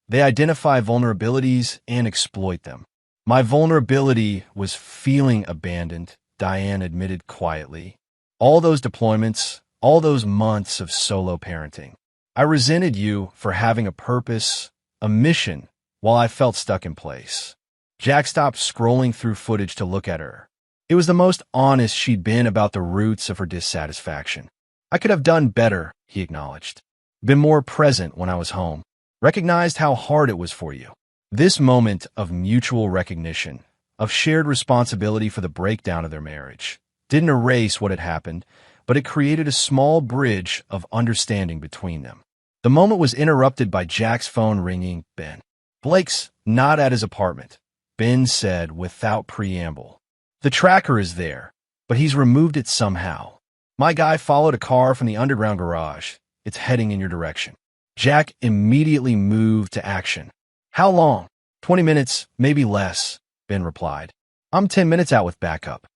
S1: They identify vulnerabilities and exploit them." "My vulnerability was feeling abandoned," Diane admitted quietly. "All those deployments, all those months of solo parenting. I resented you for having a purpose, a mission, while I felt stuck in place." Jack stopped scrolling through footage to look at her. It was the most honest she'd been about the roots of her dissatisfaction. "I could have done better," he acknowledged. "Been more present when I was home. Recognized how hard it was for you." This moment of mutual recognition, of shared responsibility for the breakdown of their marriage, didn't erase what had happened, but it created a small bridge of understanding between them. The moment was interrupted by Jack's phone ringing. "Ben. Blake's not at his apartment," Ben said without preamble. "The tracker is there, but he's removed it somehow. My guy followed a car from the underground garage. It's heading in your direction." Jack immediately moved to action. "How long?" 20 minutes, maybe less," Ben replied. "I'm 10 minutes out with backup."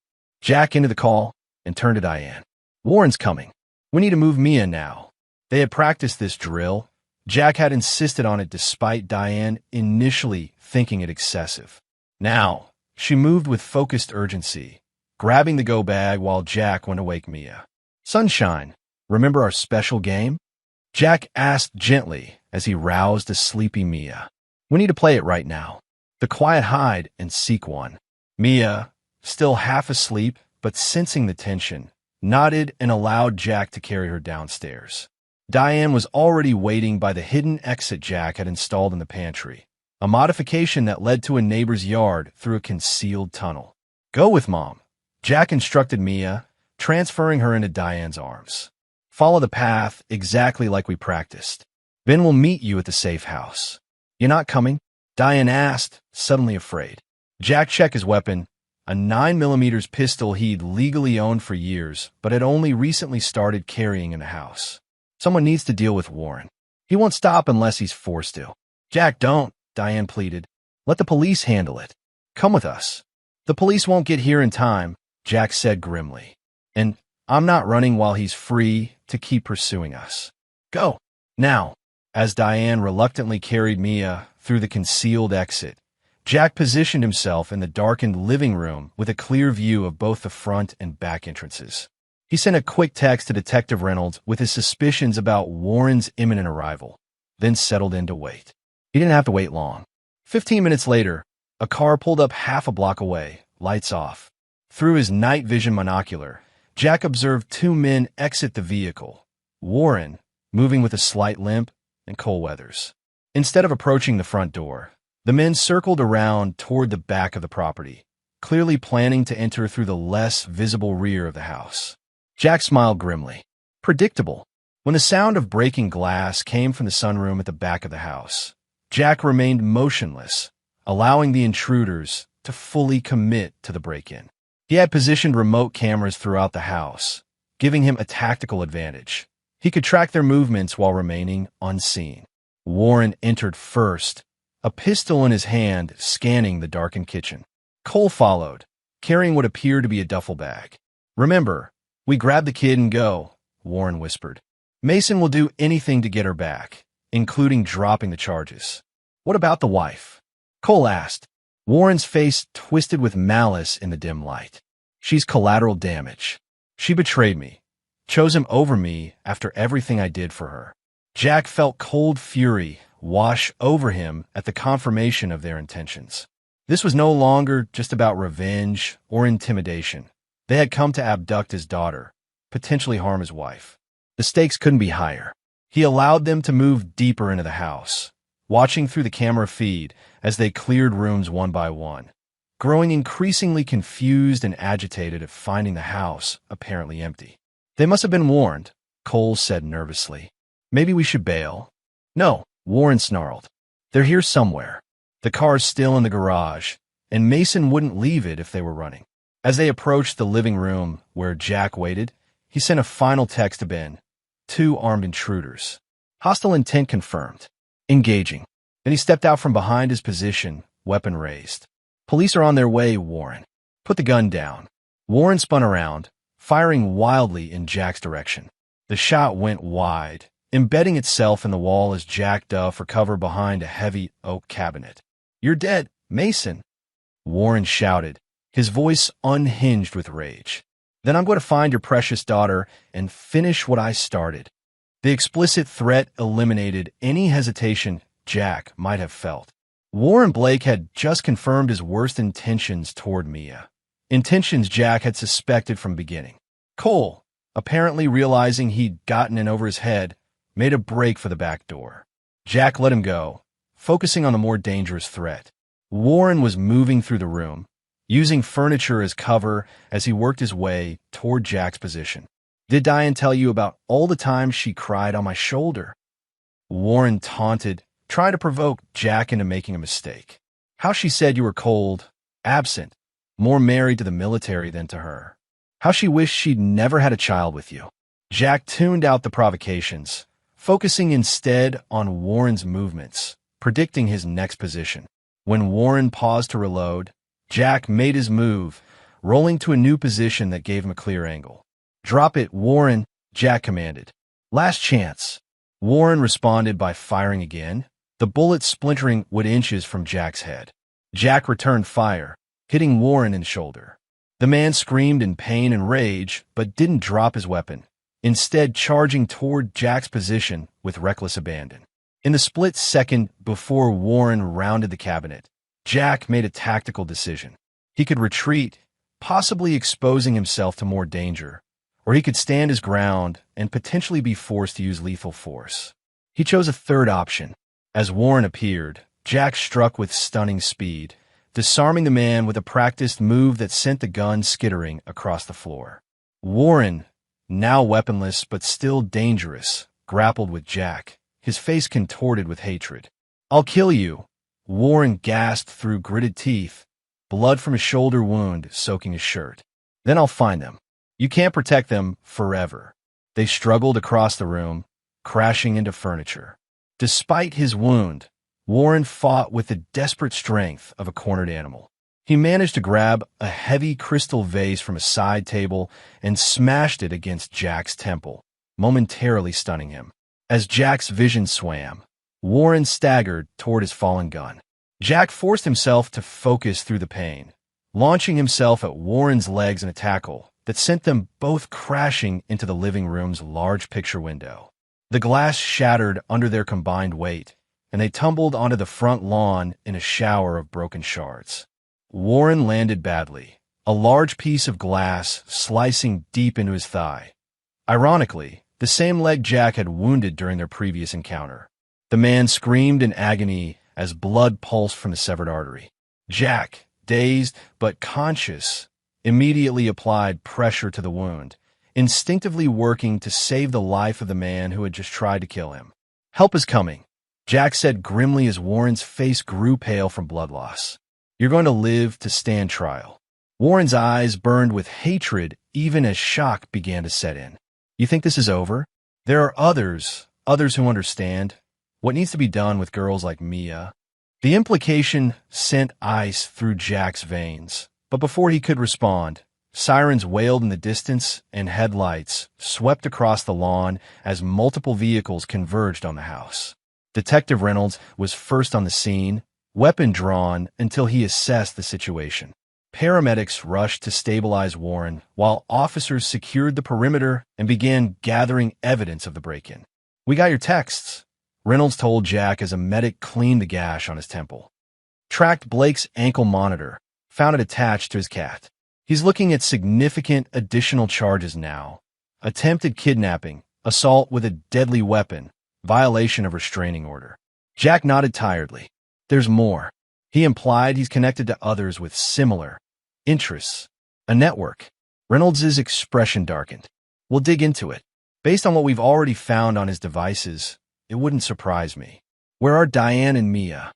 S1: Jack ended the call and turned to Diane. "Warren's coming. We need to move Mia now." They had practiced this drill. Jack had insisted on it despite Diane initially thinking it excessive. Now, she moved with focused urgency, grabbing the go bag while Jack went to wake Mia. "Sunshine, remember our special game?" Jack asked gently as he roused a sleepy Mia. "We need to play it right now. The quiet hide and seek one." Mia, still half asleep but sensing the tension, nodded and allowed Jack to carry her downstairs. Diane was already waiting by the hidden exit Jack had installed in the pantry, a modification that led to a neighbor's yard through a concealed tunnel. "Go with Mom," Jack instructed Mia, transferring her into Diane's arms. "Follow the path exactly like we practiced. Ben will meet you at the safe house." "You're not coming?" Diane asked, suddenly afraid. Jack checked his weapon, a 9mm pistol he'd legally owned for years, but had only recently started carrying in the house. "Someone needs to deal with Warren. He won't stop unless he's forced to." "Jack, don't," Diane pleaded. "Let the police handle it. Come with us." "The police won't get here in time," Jack said grimly. "And I'm not running while he's free to keep pursuing us. Go, now." As Diane reluctantly carried Mia through the concealed exit, Jack positioned himself in the darkened living room with a clear view of both the front and back entrances. He sent a quick text to Detective Reynolds with his suspicions about Warren's imminent arrival, then settled in to wait. He didn't have to wait long. 15 minutes later, a car pulled up half a block away, lights off. Through his night vision monocular, Jack observed two men exit the vehicle. Warren, moving with a slight limp, and Cole Weathers. Instead of approaching the front door, the men circled around toward the back of the property, clearly planning to enter through the less visible rear of the house. Jack smiled grimly. Predictable. When the sound of breaking glass came from the sunroom at the back of the house, Jack remained motionless, allowing the intruders to fully commit to the break-in. He had positioned remote cameras throughout the house, giving him a tactical advantage. He could track their movements while remaining unseen. Warren entered first, a pistol in his hand, scanning the darkened kitchen. Cole followed, carrying what appeared to be a duffel bag. "Remember, we grab the kid and go," Warren whispered. "Mason will do anything to get her back, including dropping the charges." "What about the wife?" Cole asked. Warren's face twisted with malice in the dim light. "She's collateral damage. She betrayed me, chose him over me after everything I did for her." Jack felt cold fury wash over him at the confirmation of their intentions. This was no longer just about revenge or intimidation. They had come to abduct his daughter, potentially harm his wife. The stakes couldn't be higher. He allowed them to move deeper into the house, watching through the camera feed as they cleared rooms one by one, growing increasingly confused and agitated at finding the house apparently empty. "They must have been warned," Cole said nervously. "Maybe we should bail." "No," Warren snarled. "They're here somewhere. The car's still in the garage, and Mason wouldn't leave it if they were running." As they approached the living room where Jack waited, he sent a final text to Ben. "Two armed intruders. Hostile intent confirmed. Engaging." Then he stepped out from behind his position, weapon raised. "Police are on their way, Warren. Put the gun down." Warren spun around, firing wildly in Jack's direction. The shot went wide, embedding itself in the wall as Jack dove for cover behind a heavy oak cabinet. "You're dead, Mason," Warren shouted, his voice unhinged with rage. "Then I'm going to find your precious daughter and finish what I started." The explicit threat eliminated any hesitation Jack might have felt. Warren Blake had just confirmed his worst intentions toward Mia, intentions Jack had suspected from beginning. Cole, apparently realizing he'd gotten in over his head, made a break for the back door. Jack let him go, focusing on the more dangerous threat. Warren was moving through the room, using furniture as cover as he worked his way toward Jack's position. "Did Diane tell you about all the times she cried on my shoulder?" Warren taunted, trying to provoke Jack into making a mistake. "How she said you were cold, absent, more married to the military than to her. How she wished she'd never had a child with you." Jack tuned out the provocations, focusing instead on Warren's movements, predicting his next position. When Warren paused to reload, Jack made his move, rolling to a new position that gave him a clear angle. "Drop it, Warren," Jack commanded. "Last chance." Warren responded by firing again, the bullet splintering wood inches from Jack's head. Jack returned fire, hitting Warren in the shoulder. The man screamed in pain and rage, but didn't drop his weapon, instead charging toward Jack's position with reckless abandon. In the split second before Warren rounded the cabinet, Jack made a tactical decision. He could retreat, possibly exposing himself to more danger, or he could stand his ground and potentially be forced to use lethal force. He chose a third option. As Warren appeared, Jack struck with stunning speed, disarming the man with a practiced move that sent the gun skittering across the floor. Warren, now weaponless but still dangerous, grappled with Jack, his face contorted with hatred. "I'll kill you," Warren gasped through gritted teeth, blood from his shoulder wound soaking his shirt. "Then I'll find them. You can't protect them forever." They struggled across the room, crashing into furniture. Despite his wound, Warren fought with the desperate strength of a cornered animal. He managed to grab a heavy crystal vase from a side table and smashed it against Jack's temple, momentarily stunning him. As Jack's vision swam, Warren staggered toward his fallen gun. Jack forced himself to focus through the pain, launching himself at Warren's legs in a tackle that sent them both crashing into the living room's large picture window. The glass shattered under their combined weight, and they tumbled onto the front lawn in a shower of broken shards. Warren landed badly, a large piece of glass slicing deep into his thigh. Ironically, the same leg Jack had wounded during their previous encounter. The man screamed in agony as blood pulsed from the severed artery. Jack, dazed but conscious, immediately applied pressure to the wound, instinctively working to save the life of the man who had just tried to kill him. "Help is coming," Jack said grimly as Warren's face grew pale from blood loss. You're going to live to stand trial. Warren's eyes burned with hatred even as shock began to set in. You think this is over? There are others who understand what needs to be done with girls like Mia. The implication sent ice through Jack's veins, but before he could respond, sirens wailed in the distance and headlights swept across the lawn as multiple vehicles converged on the house. Detective Reynolds was first on the scene, weapon drawn until he assessed the situation. Paramedics rushed to stabilize Warren while officers secured the perimeter and began gathering evidence of the break-in. "We got your texts," Reynolds told Jack as a medic cleaned the gash on his temple. Tracked Blake's ankle monitor, found it attached to his cat. He's looking at significant additional charges now. Attempted kidnapping, assault with a deadly weapon, violation of restraining order. Jack nodded tiredly. There's more. He implied he's connected to others with similar interests. A network. Reynolds' expression darkened. We'll dig into it. Based on what we've already found on his devices, it wouldn't surprise me. Where are Diane and Mia?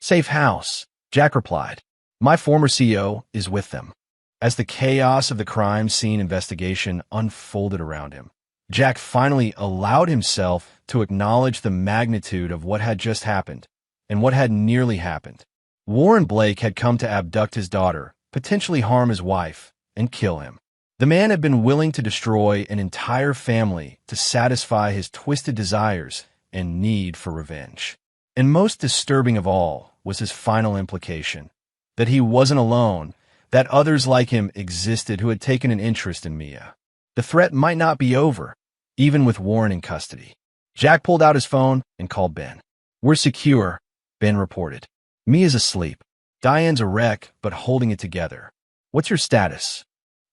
S1: Safe house, Jack replied. My former CO is with them. As the chaos of the crime scene investigation unfolded around him, Jack finally allowed himself to acknowledge the magnitude of what had just happened and what had nearly happened. Warren Blake had come to abduct his daughter, potentially harm his wife, and kill him. The man had been willing to destroy an entire family to satisfy his twisted desires and need for revenge. And most disturbing of all was his final implication, that he wasn't alone, that others like him existed who had taken an interest in Mia. The threat might not be over, even with Warren in custody. Jack pulled out his phone and called Ben. We're secure, Ben reported. Mia's asleep. Diane's a wreck, but holding it together. What's your status?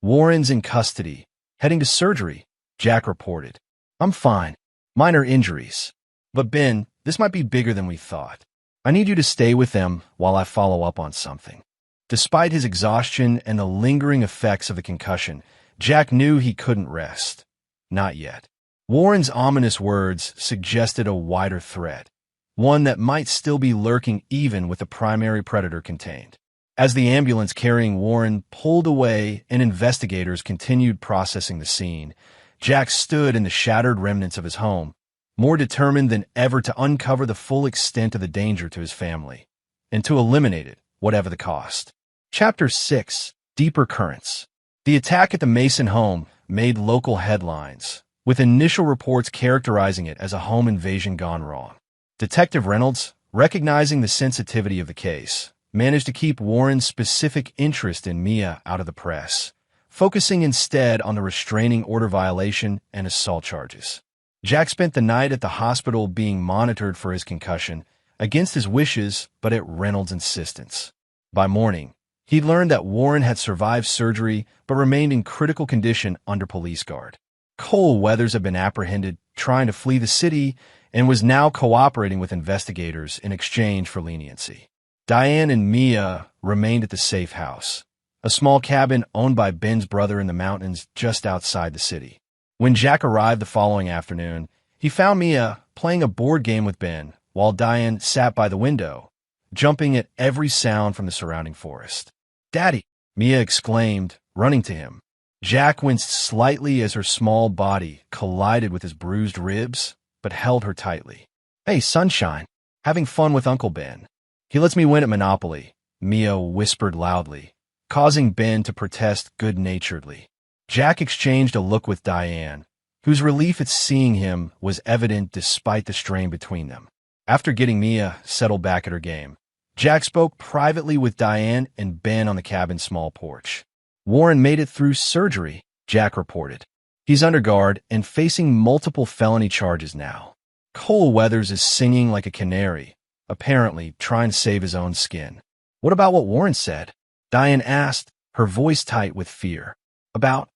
S1: Warren's in custody, heading to surgery, Jack reported. I'm fine. Minor injuries. But Ben, this might be bigger than we thought. I need you to stay with them while I follow up on something. Despite his exhaustion and the lingering effects of the concussion, Jack knew he couldn't rest. Not yet. Warren's ominous words suggested a wider threat, one that might still be lurking even with the primary predator contained. As the ambulance carrying Warren pulled away and investigators continued processing the scene, Jack stood in the shattered remnants of his home, more determined than ever to uncover the full extent of the danger to his family, and to eliminate it, whatever the cost. Chapter 6. Deeper Currents. The attack at the Mason home made local headlines, with initial reports characterizing it as a home invasion gone wrong. Detective Reynolds, recognizing the sensitivity of the case, managed to keep Warren's specific interest in Mia out of the press, focusing instead on the restraining order violation and assault charges. Jack spent the night at the hospital being monitored for his concussion, against his wishes but at Reynolds' insistence. By morning, he learned that Warren had survived surgery but remained in critical condition under police guard. Cole Weathers had been apprehended trying to flee the city and was now cooperating with investigators in exchange for leniency. Diane and Mia remained at the safe house, a small cabin owned by Ben's brother in the mountains just outside the city. When Jack arrived the following afternoon, he found Mia playing a board game with Ben while Diane sat by the window, jumping at every sound from the surrounding forest. "Daddy!" Mia exclaimed, running to him. Jack winced slightly as her small body collided with his bruised ribs, but held her tightly. "Hey, sunshine, having fun with Uncle Ben. He lets me win at Monopoly," Mia whispered loudly, causing Ben to protest good-naturedly. Jack exchanged a look with Diane, whose relief at seeing him was evident despite the strain between them. After getting Mia settled back at her game, Jack spoke privately with Diane and Ben on the cabin's small porch. Warren made it through surgery, Jack reported. He's under guard and facing multiple felony charges now. Cole Weathers is singing like a canary, apparently trying to save his own skin. What about what Warren said? Diane asked, her voice tight with fear. About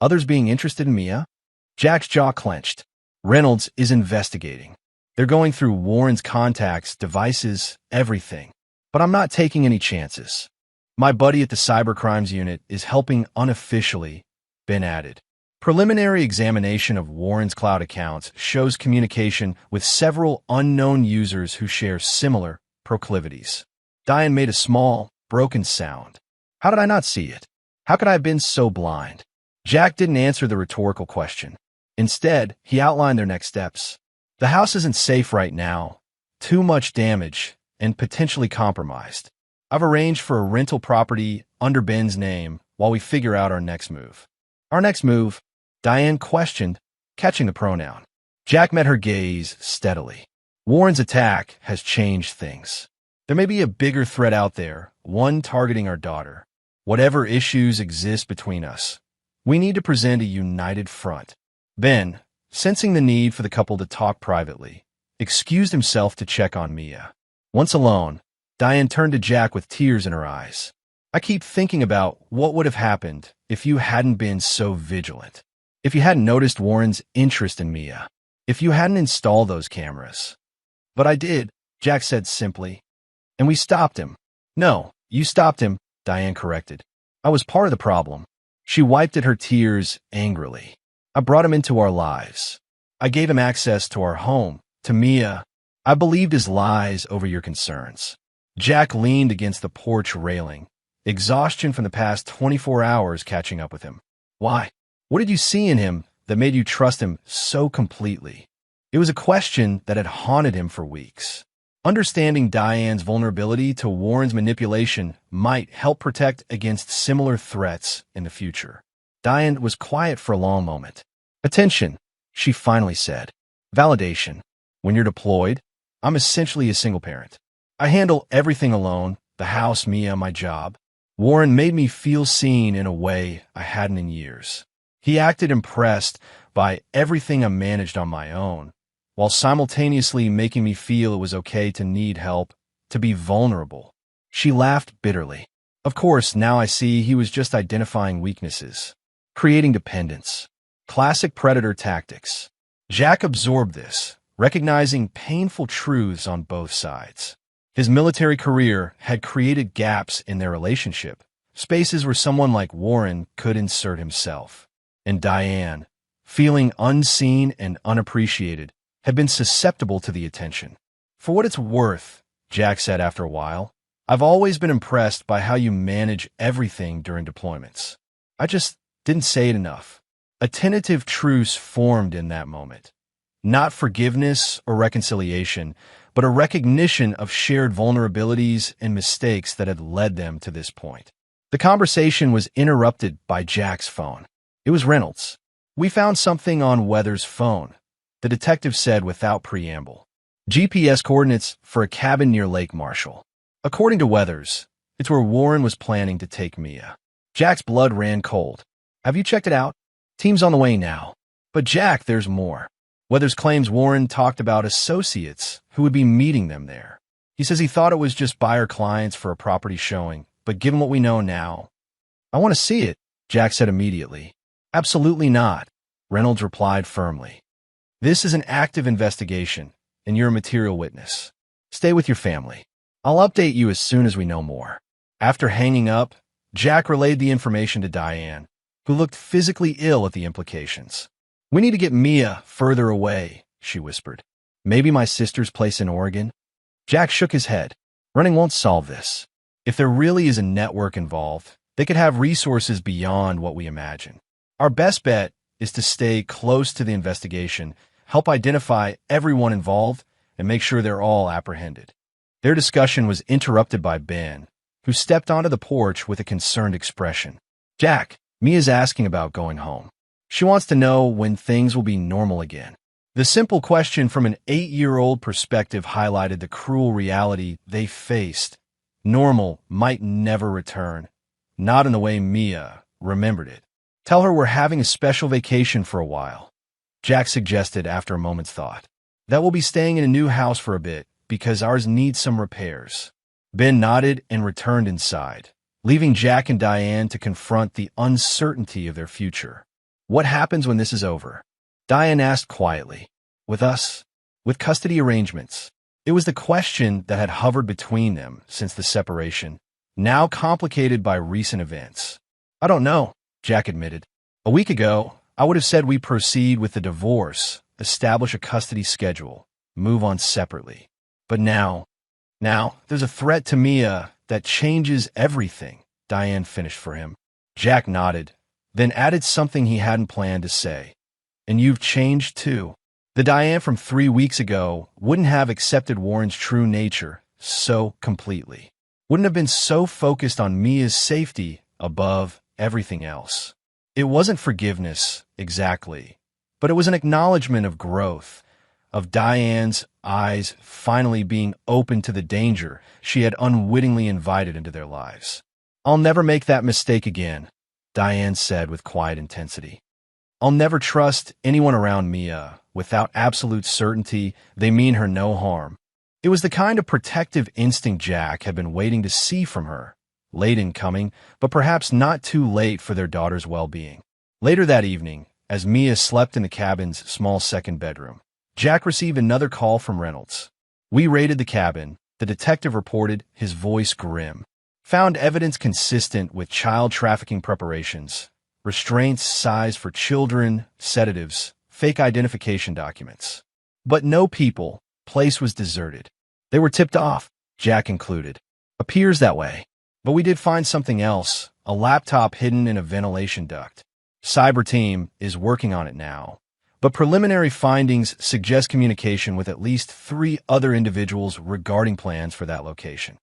S1: others being interested in Mia? Jack's jaw clenched. Reynolds is investigating. They're going through Warren's contacts, devices, everything. But I'm not taking any chances. My buddy at the cybercrimes unit is helping unofficially, Ben added. Preliminary examination of Warren's cloud accounts shows communication with several unknown users who share similar proclivities. Diane made a small, broken sound. How did I not see it? How could I have been so blind? Jack didn't answer the rhetorical question. Instead, he outlined their next steps. The house isn't safe right now. Too much damage and potentially compromised. I've arranged for a rental property under Ben's name while we figure out our next move. Our next move? Diane questioned, catching the pronoun. Jack met her gaze steadily. Warren's attack has changed things. There may be a bigger threat out there, one targeting our daughter. Whatever issues exist between us, we need to present a united front. Ben, sensing the need for the couple to talk privately, excused himself to check on Mia. Once alone, Diane turned to Jack with tears in her eyes. I keep thinking about what would have happened if you hadn't been so vigilant. If you hadn't noticed Warren's interest in Mia. If you hadn't installed those cameras. But I did, Jack said simply. And we stopped him. No, you stopped him, Diane corrected. I was part of the problem. She wiped at her tears angrily. I brought him into our lives. I gave him access to our home, to Mia. I believed his lies over your concerns. Jack leaned against the porch railing, exhaustion from the past 24 hours catching up with him. Why? What did you see in him that made you trust him so completely? It was a question that had haunted him for weeks. Understanding Diane's vulnerability to Warren's manipulation might help protect against similar threats in the future. Diane was quiet for a long moment. Attention, she finally said. Validation. When you're deployed, I'm essentially a single parent. I handle everything alone, the house, Mia, my job. Warren made me feel seen in a way I hadn't in years. He acted impressed by everything I managed on my own, while simultaneously making me feel it was okay to need help, to be vulnerable. She laughed bitterly. Of course, now I see he was just identifying weaknesses, creating dependence. Classic predator tactics. Jack absorbed this, recognizing painful truths on both sides. His military career had created gaps in their relationship, spaces where someone like Warren could insert himself. And Diane, feeling unseen and unappreciated, had been susceptible to the attention. For what it's worth, Jack said after a while, I've always been impressed by how you manage everything during deployments. I just didn't say it enough. A tentative truce formed in that moment. Not forgiveness or reconciliation, but a recognition of shared vulnerabilities and mistakes that had led them to this point. The conversation was interrupted by Jack's phone. It was Reynolds. We found something on Weathers' phone, the detective said without preamble. GPS coordinates for a cabin near Lake Marshall. According to Weathers, it's where Warren was planning to take Mia. Jack's blood ran cold. Have you checked it out? Team's on the way now. But Jack, there's more. Weathers claims Warren talked about associates who would be meeting them there. He says he thought it was just buyer clients for a property showing, but given what we know now, I want to see it, Jack said immediately. Absolutely not, Reynolds replied firmly. This is an active investigation, and you're a material witness. Stay with your family. I'll update you as soon as we know more. After hanging up, Jack relayed the information to Diane, who looked physically ill at the implications. We need to get Mia further away, she whispered. Maybe my sister's place in Oregon? Jack shook his head. Running won't solve this. If there really is a network involved, they could have resources beyond what we imagine. Our best bet is to stay close to the investigation, help identify everyone involved, and make sure they're all apprehended. Their discussion was interrupted by Ben, who stepped onto the porch with a concerned expression. Jack, Mia's asking about going home. She wants to know when things will be normal again. The simple question from an 8-year-old perspective highlighted the cruel reality they faced. Normal might never return, not in the way Mia remembered it. Tell her we're having a special vacation for a while, Jack suggested after a moment's thought. That we'll be staying in a new house for a bit because ours needs some repairs. Ben nodded and returned inside, leaving Jack and Diane to confront the uncertainty of their future. What happens when this is over? Diane asked quietly. With us? With custody arrangements? It was the question that had hovered between them since the separation, now complicated by recent events. I don't know, Jack admitted. A week ago, I would have said we proceed with the divorce, establish a custody schedule, move on separately. But now there's a threat to Mia that changes everything, Diane finished for him. Jack nodded, then added something he hadn't planned to say. And you've changed too. The Diane from 3 weeks ago wouldn't have accepted Warren's true nature so completely. Wouldn't have been so focused on Mia's safety above everything else. It wasn't forgiveness, exactly, but it was an acknowledgement of growth, of Diane's eyes finally being open to the danger she had unwittingly invited into their lives. I'll never make that mistake again, Diane said with quiet intensity. I'll never trust anyone around Mia without absolute certainty they mean her no harm. It was the kind of protective instinct Jack had been waiting to see from her. Late in coming, but perhaps not too late for their daughter's well-being. Later that evening, as Mia slept in the cabin's small second bedroom, Jack received another call from Reynolds. We raided the cabin, the detective reported, his voice grim. Found evidence consistent with child trafficking preparations, restraints sized for children, sedatives, fake identification documents. But no people, place was deserted. They were tipped off, Jack included. Appears that way. But we did find something else, a laptop hidden in a ventilation duct. Cyber team is working on it now. But preliminary findings suggest communication with at least 3 other individuals regarding plans for that location.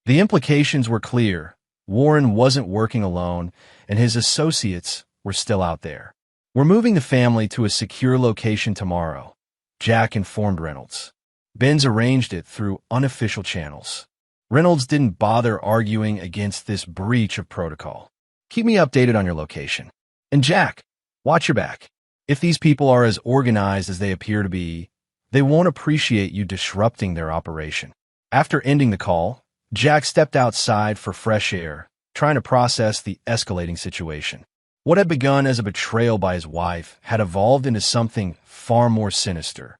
S1: The implications were clear. Warren wasn't working alone, and his associates were still out there. We're moving the family to a secure location tomorrow, Jack informed Reynolds. Ben's arranged it through unofficial channels. Reynolds didn't bother arguing against this breach of protocol. Keep me updated on your location. And Jack, watch your back. If these people are as organized as they appear to be, they won't appreciate you disrupting their operation. After ending the call, Jack stepped outside for fresh air, trying to process the escalating situation. What had begun as a betrayal by his wife had evolved into something far more sinister,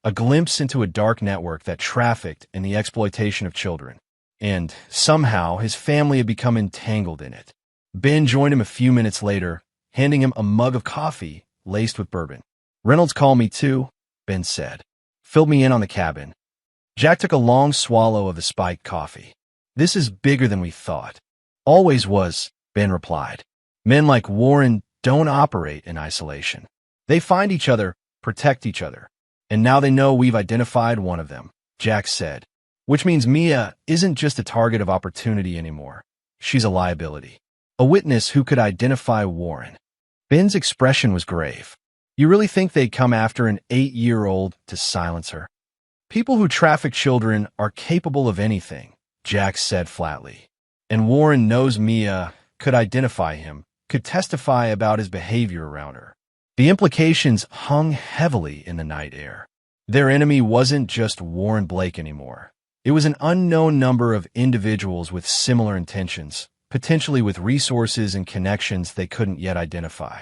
S1: a glimpse into a dark network that trafficked in the exploitation of children. And, somehow, his family had become entangled in it. Ben joined him a few minutes later, handing him a mug of coffee laced with bourbon. Reynolds called me too, Ben said. Filled me in on the cabin. Jack took a long swallow of the spiked coffee. This is bigger than we thought. Always was, Ben replied. Men like Warren don't operate in isolation. They find each other, protect each other. And now they know we've identified one of them, Jack said. Which means Mia isn't just a target of opportunity anymore. She's a liability. A witness who could identify Warren. Ben's expression was grave. You really think they'd come after an 8-year-old to silence her? People who traffic children are capable of anything, Jack said flatly. And Warren knows Mia could identify him, could testify about his behavior around her. The implications hung heavily in the night air. Their enemy wasn't just Warren Blake anymore. It was an unknown number of individuals with similar intentions, potentially with resources and connections they couldn't yet identify.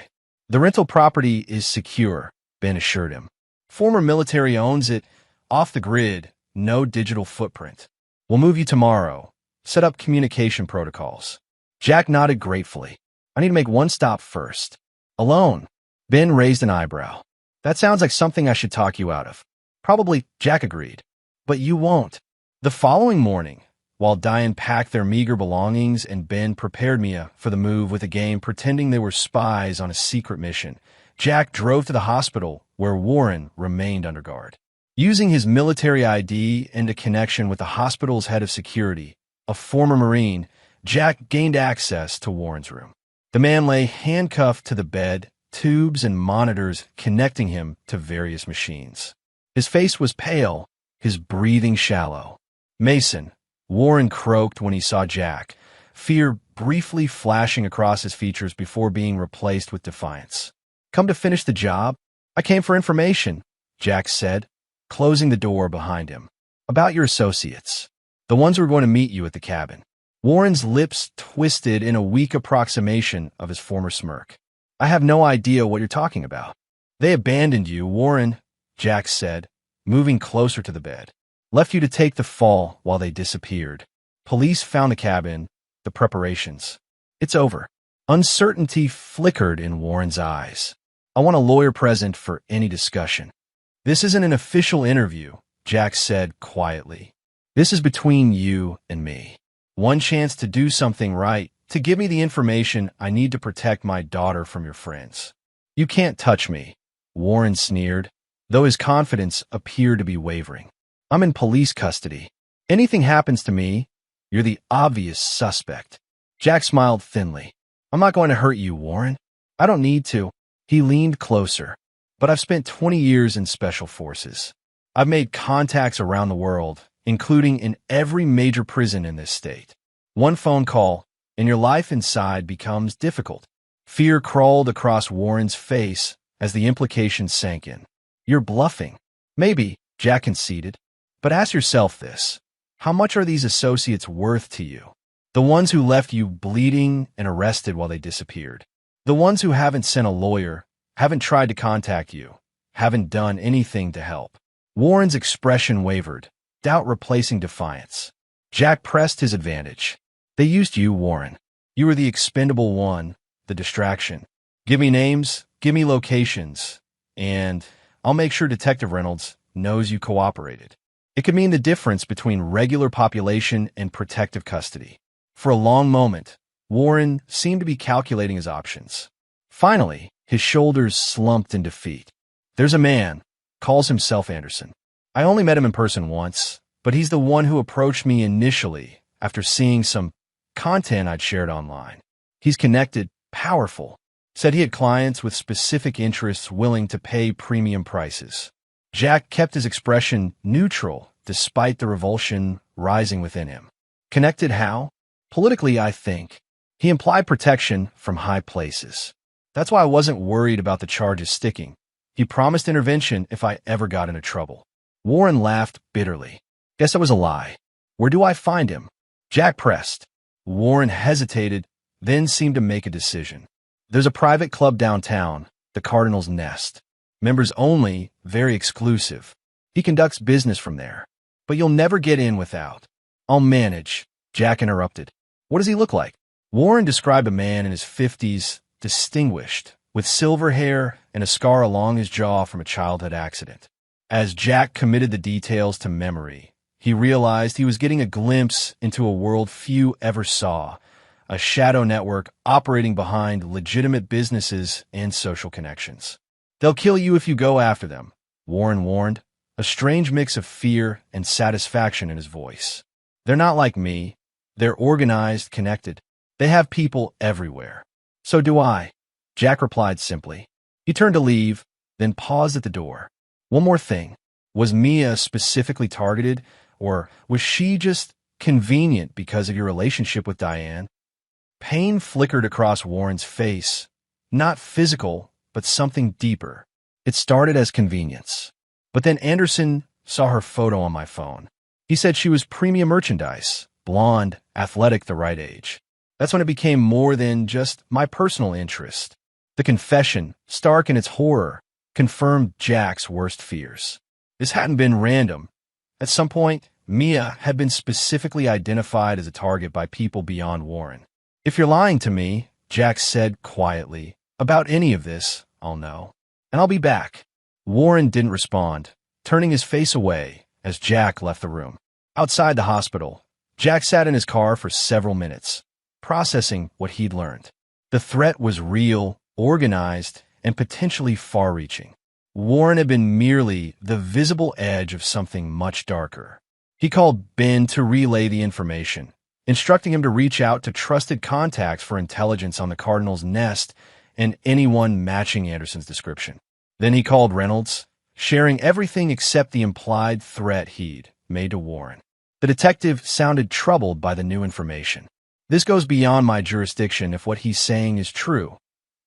S1: The rental property is secure, Ben assured him. Former military owns it, off the grid, no digital footprint. We'll move you tomorrow. Set up communication protocols. Jack nodded gratefully. I need to make one stop first. Alone. Ben raised an eyebrow. That sounds like something I should talk you out of. Probably, Jack agreed. But you won't. The following morning, while Diane packed their meager belongings and Ben prepared Mia for the move with a game pretending they were spies on a secret mission, Jack drove to the hospital where Warren remained under guard. Using his military ID and a connection with the hospital's head of security, a former Marine, Jack gained access to Warren's room. The man lay handcuffed to the bed, tubes and monitors connecting him to various machines. His face was pale, his breathing shallow. Mason, Warren croaked when he saw Jack, fear briefly flashing across his features before being replaced with defiance. Come to finish the job? I came for information, Jack said, closing the door behind him. About your associates. The ones who were going to meet you at the cabin. Warren's lips twisted in a weak approximation of his former smirk. I have no idea what you're talking about. They abandoned you, Warren, Jack said, moving closer to the bed. Left you to take the fall while they disappeared. Police found the cabin, the preparations. It's over. Uncertainty flickered in Warren's eyes. I want a lawyer present for any discussion. This isn't an official interview, Jack said quietly. This is between you and me. One chance to do something right, to give me the information I need to protect my daughter from your friends. You can't touch me, Warren sneered, though his confidence appeared to be wavering. I'm in police custody. Anything happens to me, you're the obvious suspect. Jack smiled thinly. I'm not going to hurt you, Warren. I don't need to. He leaned closer. But I've spent 20 years in special forces. I've made contacts around the world, including in every major prison in this state. One phone call, and your life inside becomes difficult. Fear crawled across Warren's face as the implication sank in. You're bluffing. Maybe, Jack conceded. But ask yourself this. How much are these associates worth to you? The ones who left you bleeding and arrested while they disappeared. The ones who haven't sent a lawyer, haven't tried to contact you, haven't done anything to help. Warren's expression wavered, doubt replacing defiance. Jack pressed his advantage. They used you, Warren. You were the expendable one, the distraction. Give me names, give me locations, and I'll make sure Detective Reynolds knows you cooperated. It could mean the difference between regular population and protective custody. For a long moment, Warren seemed to be calculating his options. Finally, his shoulders slumped in defeat. There's a man, calls himself Anderson. I only met him in person once, but he's the one who approached me initially after seeing some content I'd shared online. He's connected, powerful, said he had clients with specific interests willing to pay premium prices. Jack kept his expression neutral despite the revulsion rising within him. Connected how? Politically, I think. He implied protection from high places. That's why I wasn't worried about the charges sticking. He promised intervention if I ever got into trouble. Warren laughed bitterly. Guess that was a lie. Where do I find him? Jack pressed. Warren hesitated, then seemed to make a decision. There's a private club downtown, the Cardinal's Nest. Members only, very exclusive. He conducts business from there. But you'll never get in without. I'll manage, Jack interrupted. What does he look like? Warren described a man in his 50s, distinguished, with silver hair and a scar along his jaw from a childhood accident. As Jack committed the details to memory, he realized he was getting a glimpse into a world few ever saw, a shadow network operating behind legitimate businesses and social connections. They'll kill you if you go after them, Warren warned, a strange mix of fear and satisfaction in his voice. They're not like me. They're organized, connected. They have people everywhere. So do I, Jack replied simply. He turned to leave, then paused at the door. One more thing. Was Mia specifically targeted, or was she just convenient because of your relationship with Diane? Pain flickered across Warren's face. Not physical, but something deeper. It started as convenience. But then Anderson saw her photo on my phone. He said she was premium merchandise, blonde, athletic, the right age. That's when it became more than just my personal interest. The confession, stark in its horror, confirmed Jack's worst fears. This hadn't been random. At some point, Mia had been specifically identified as a target by people beyond Warren. If you're lying to me, Jack said quietly, about any of this, I'll know. And I'll be back. Warren didn't respond, turning his face away as Jack left the room. Outside the hospital, Jack sat in his car for several minutes, processing what he'd learned. The threat was real, organized, and potentially far-reaching. Warren had been merely the visible edge of something much darker. He called Ben to relay the information, instructing him to reach out to trusted contacts for intelligence on the Cardinal's Nest and anyone matching Anderson's description. Then he called Reynolds, sharing everything except the implied threat he'd made to Warren. The detective sounded troubled by the new information. This goes beyond my jurisdiction if what he's saying is true,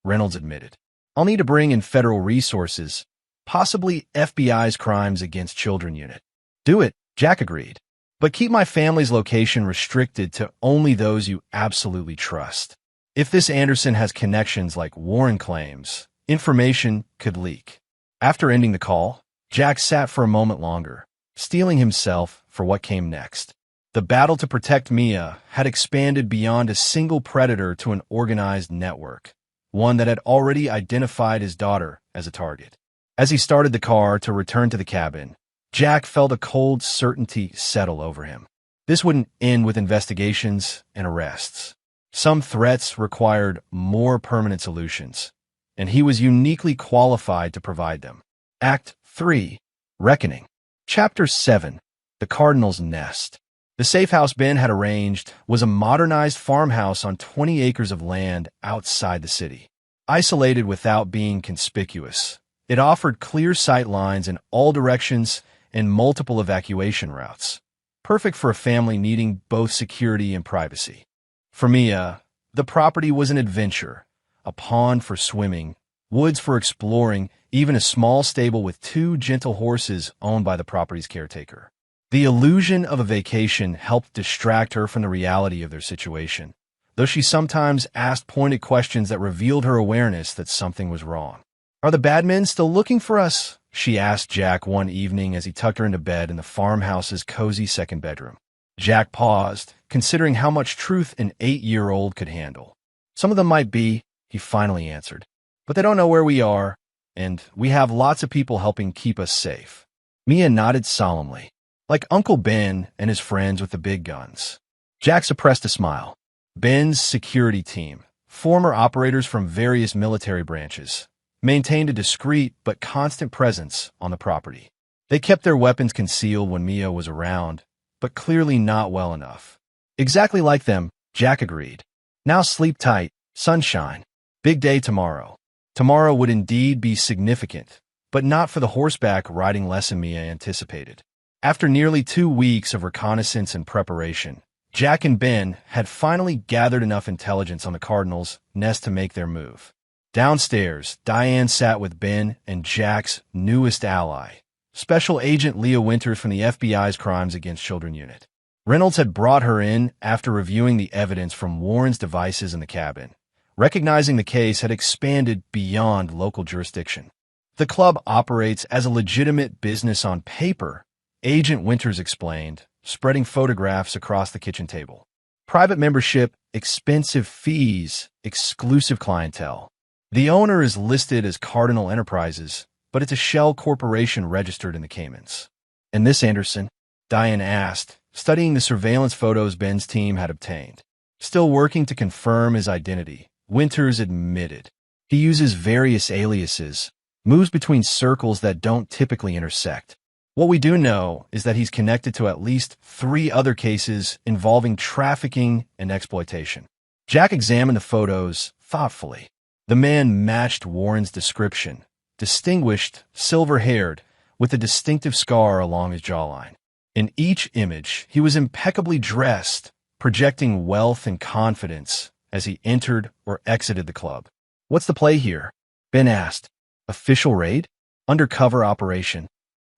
S1: Reynolds admitted. I'll need to bring in federal resources, possibly FBI's Crimes Against Children unit. Do it, Jack agreed. But keep my family's location restricted to only those you absolutely trust. If this Anderson has connections like Warren claims, information could leak. After ending the call, Jack sat for a moment longer, steeling himself for what came next. The battle to protect Mia had expanded beyond a single predator to an organized network, one that had already identified his daughter as a target. As he started the car to return to the cabin, Jack felt a cold certainty settle over him. This wouldn't end with investigations and arrests. Some threats required more permanent solutions, and he was uniquely qualified to provide them. Act 3. Reckoning. Chapter 7. The Cardinal's Nest. The safe house Ben had arranged was a modernized farmhouse on 20 acres of land outside the city. Isolated without being conspicuous, it offered clear sight lines in all directions and multiple evacuation routes, perfect for a family needing both security and privacy. For Mia, the property was an adventure, a pond for swimming, woods for exploring, even a small stable with 2 gentle horses owned by the property's caretaker. The illusion of a vacation helped distract her from the reality of their situation, though she sometimes asked pointed questions that revealed her awareness that something was wrong. "Are the bad men still looking for us?" she asked Jack one evening as he tucked her into bed in the farmhouse's cozy second bedroom. Jack paused, considering how much truth an 8-year-old could handle. "Some of them might be," he finally answered, "but they don't know where we are, and we have lots of people helping keep us safe." Mia nodded solemnly. Like Uncle Ben and his friends with the big guns. Jack suppressed a smile. Ben's security team, former operators from various military branches, maintained a discreet but constant presence on the property. They kept their weapons concealed when Mia was around, but clearly not well enough. "Exactly like them," Jack agreed. "Now sleep tight, sunshine. Big day tomorrow." Tomorrow would indeed be significant, but not for the horseback riding lesson Mia anticipated. After nearly 2 weeks of reconnaissance and preparation, Jack and Ben had finally gathered enough intelligence on the Cardinals' nest to make their move. Downstairs, Diane sat with Ben and Jack's newest ally, Special Agent Leah Winters from the FBI's Crimes Against Children Unit. Reynolds had brought her in after reviewing the evidence from Warren's devices in the cabin, recognizing the case had expanded beyond local jurisdiction. "The club operates as a legitimate business on paper," Agent Winters explained, spreading photographs across the kitchen table. "Private membership, expensive fees, exclusive clientele. The owner is listed as Cardinal Enterprises, but it's a shell corporation registered in the Caymans." "And this Anderson?" Diane asked, studying the surveillance photos Ben's team had obtained. "Still working to confirm his identity," Winters admitted. "He uses various aliases, moves between circles that don't typically intersect. What we do know is that he's connected to at least 3 other cases involving trafficking and exploitation." Jack examined the photos thoughtfully. The man matched Warren's description, distinguished, silver-haired, with a distinctive scar along his jawline. In each image, he was impeccably dressed, projecting wealth and confidence as he entered or exited the club. "What's the play here?" Ben asked. "Official raid? Undercover operation?"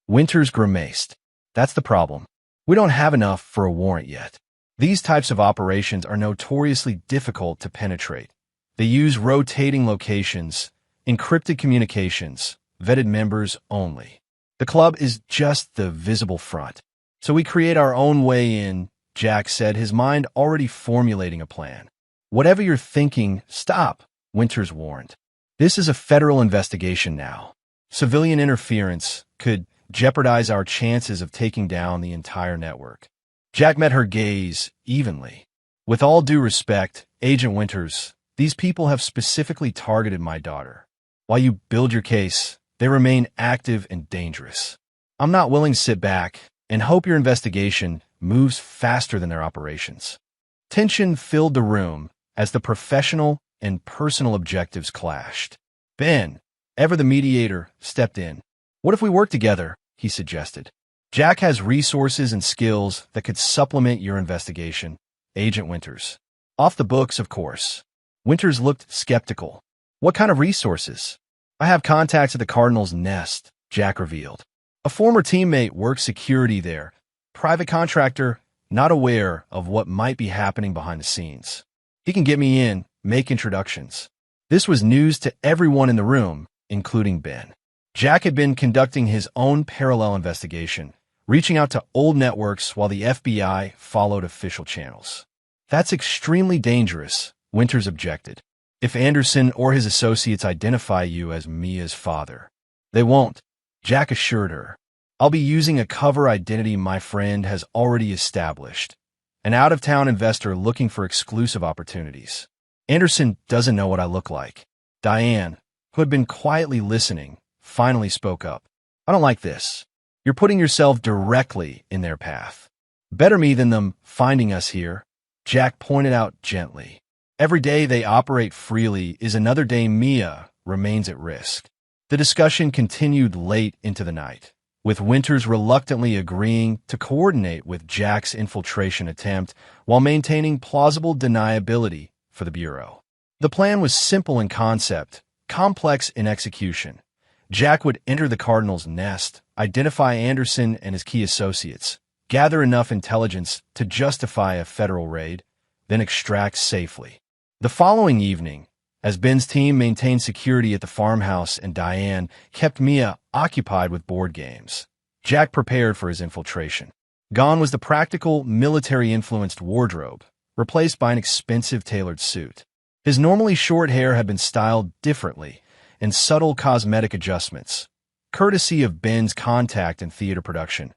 S1: Winters grimaced. "That's the problem. We don't have enough for a warrant yet. These types of operations are notoriously difficult to penetrate. They use rotating locations, encrypted communications, vetted members only. The club is just the visible front. So we create our own way in," Jack said, his mind already formulating a plan. "Whatever you're thinking, stop," Winters warned. "This is a federal investigation now. Civilian interference could jeopardize our chances of taking down the entire network." Jack met her gaze evenly. "With all due respect, Agent Winters, these people have specifically targeted my daughter. While you build your case, they remain active and dangerous. I'm not willing to sit back and hope your investigation moves faster than their operations." Tension filled the room as the professional and personal objectives clashed. Ben, ever the mediator, stepped in. "What if we work together?" he suggested. "Jack has resources and skills that could supplement your investigation, Agent Winters. Off the books, of course." Winters looked skeptical. "What kind of resources?" "I have contacts at the Cardinal's Nest," Jack revealed. "A former teammate works security there. Private contractor, not aware of what might be happening behind the scenes. He can get me in, make introductions." This was news to everyone in the room, including Ben. Jack had been conducting his own parallel investigation, reaching out to old networks while the FBI followed official channels. "That's extremely dangerous," Winters objected. "If Anderson or his associates identify you as Mia's father." "They won't," Jack assured her. "I'll be using a cover identity my friend has already established, an out-of-town investor looking for exclusive opportunities. Anderson doesn't know what I look like. Diane, who had been quietly listening, finally spoke up. I don't like this. You're putting yourself directly in their path. Better me than them finding us here, Jack pointed out gently. Every day they operate freely is another day Mia remains at risk. The discussion continued late into the night, with Winters reluctantly agreeing to coordinate with Jack's infiltration attempt while maintaining plausible deniability for the Bureau. The plan was simple in concept, complex in execution. Jack would enter the Cardinals' nest, identify Anderson and his key associates, gather enough intelligence to justify a federal raid, then extract safely. The following evening, as Ben's team maintained security at the farmhouse and Diane kept Mia occupied with board games, Jack prepared for his infiltration. Gone was the practical, military-influenced wardrobe, replaced by an expensive tailored suit. His normally short hair had been styled differently, and subtle cosmetic adjustments, courtesy of Ben's contact and theater production,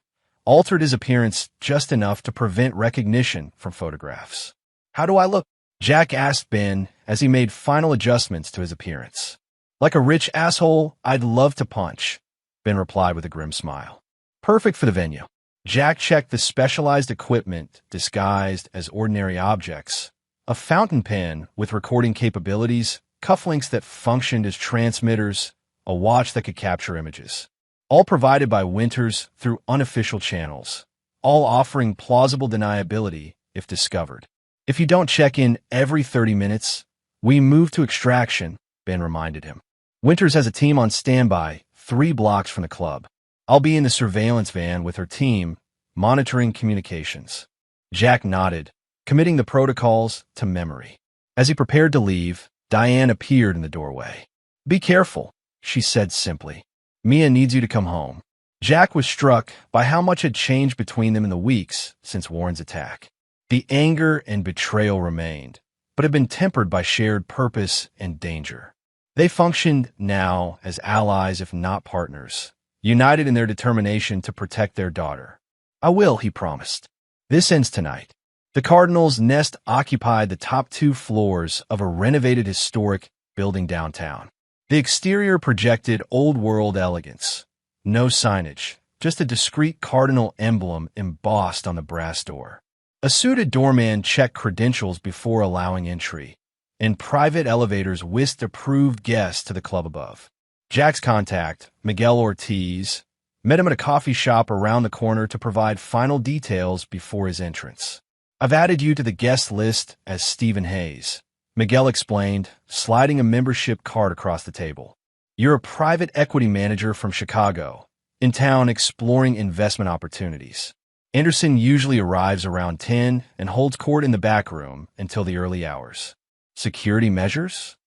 S1: altered his appearance just enough to prevent recognition from photographs. How do I look? Jack asked Ben as he made final adjustments to his appearance. Like a rich asshole I'd love to punch, Ben replied with a grim smile. Perfect for the venue. Jack checked the specialized equipment disguised as ordinary objects, a fountain pen with recording capabilities, cufflinks that functioned as transmitters, a watch that could capture images. All provided by Winters through unofficial channels, all offering plausible deniability if discovered. If you don't check in every 30 minutes, we move to extraction, Ben reminded him. Winters has a team on standby 3 blocks from the club. I'll be in the surveillance van with her team, monitoring communications. Jack nodded, committing the protocols to memory. As he prepared to leave, Diane appeared in the doorway. Be careful, she said simply. Mia needs you to come home. Jack was struck by how much had changed between them in the weeks since Warren's attack. The anger and betrayal remained, but had been tempered by shared purpose and danger. They functioned now as allies if not partners, united in their determination to protect their daughter. I will, he promised. This ends tonight. The Cardinals' nest occupied the top 2 floors of a renovated historic building downtown. The exterior projected old-world elegance. No signage, just a discreet cardinal emblem embossed on the brass door. A suited doorman checked credentials before allowing entry, and private elevators whisked approved guests to the club above. Jack's contact, Miguel Ortiz, met him at a coffee shop around the corner to provide final details before his entrance. I've added you to the guest list as Stephen Hayes, Miguel explained, sliding a membership card across the table. You're a private equity manager from Chicago, in town exploring investment opportunities. Anderson usually arrives around 10 and holds court in the back room until the early hours. Security measures?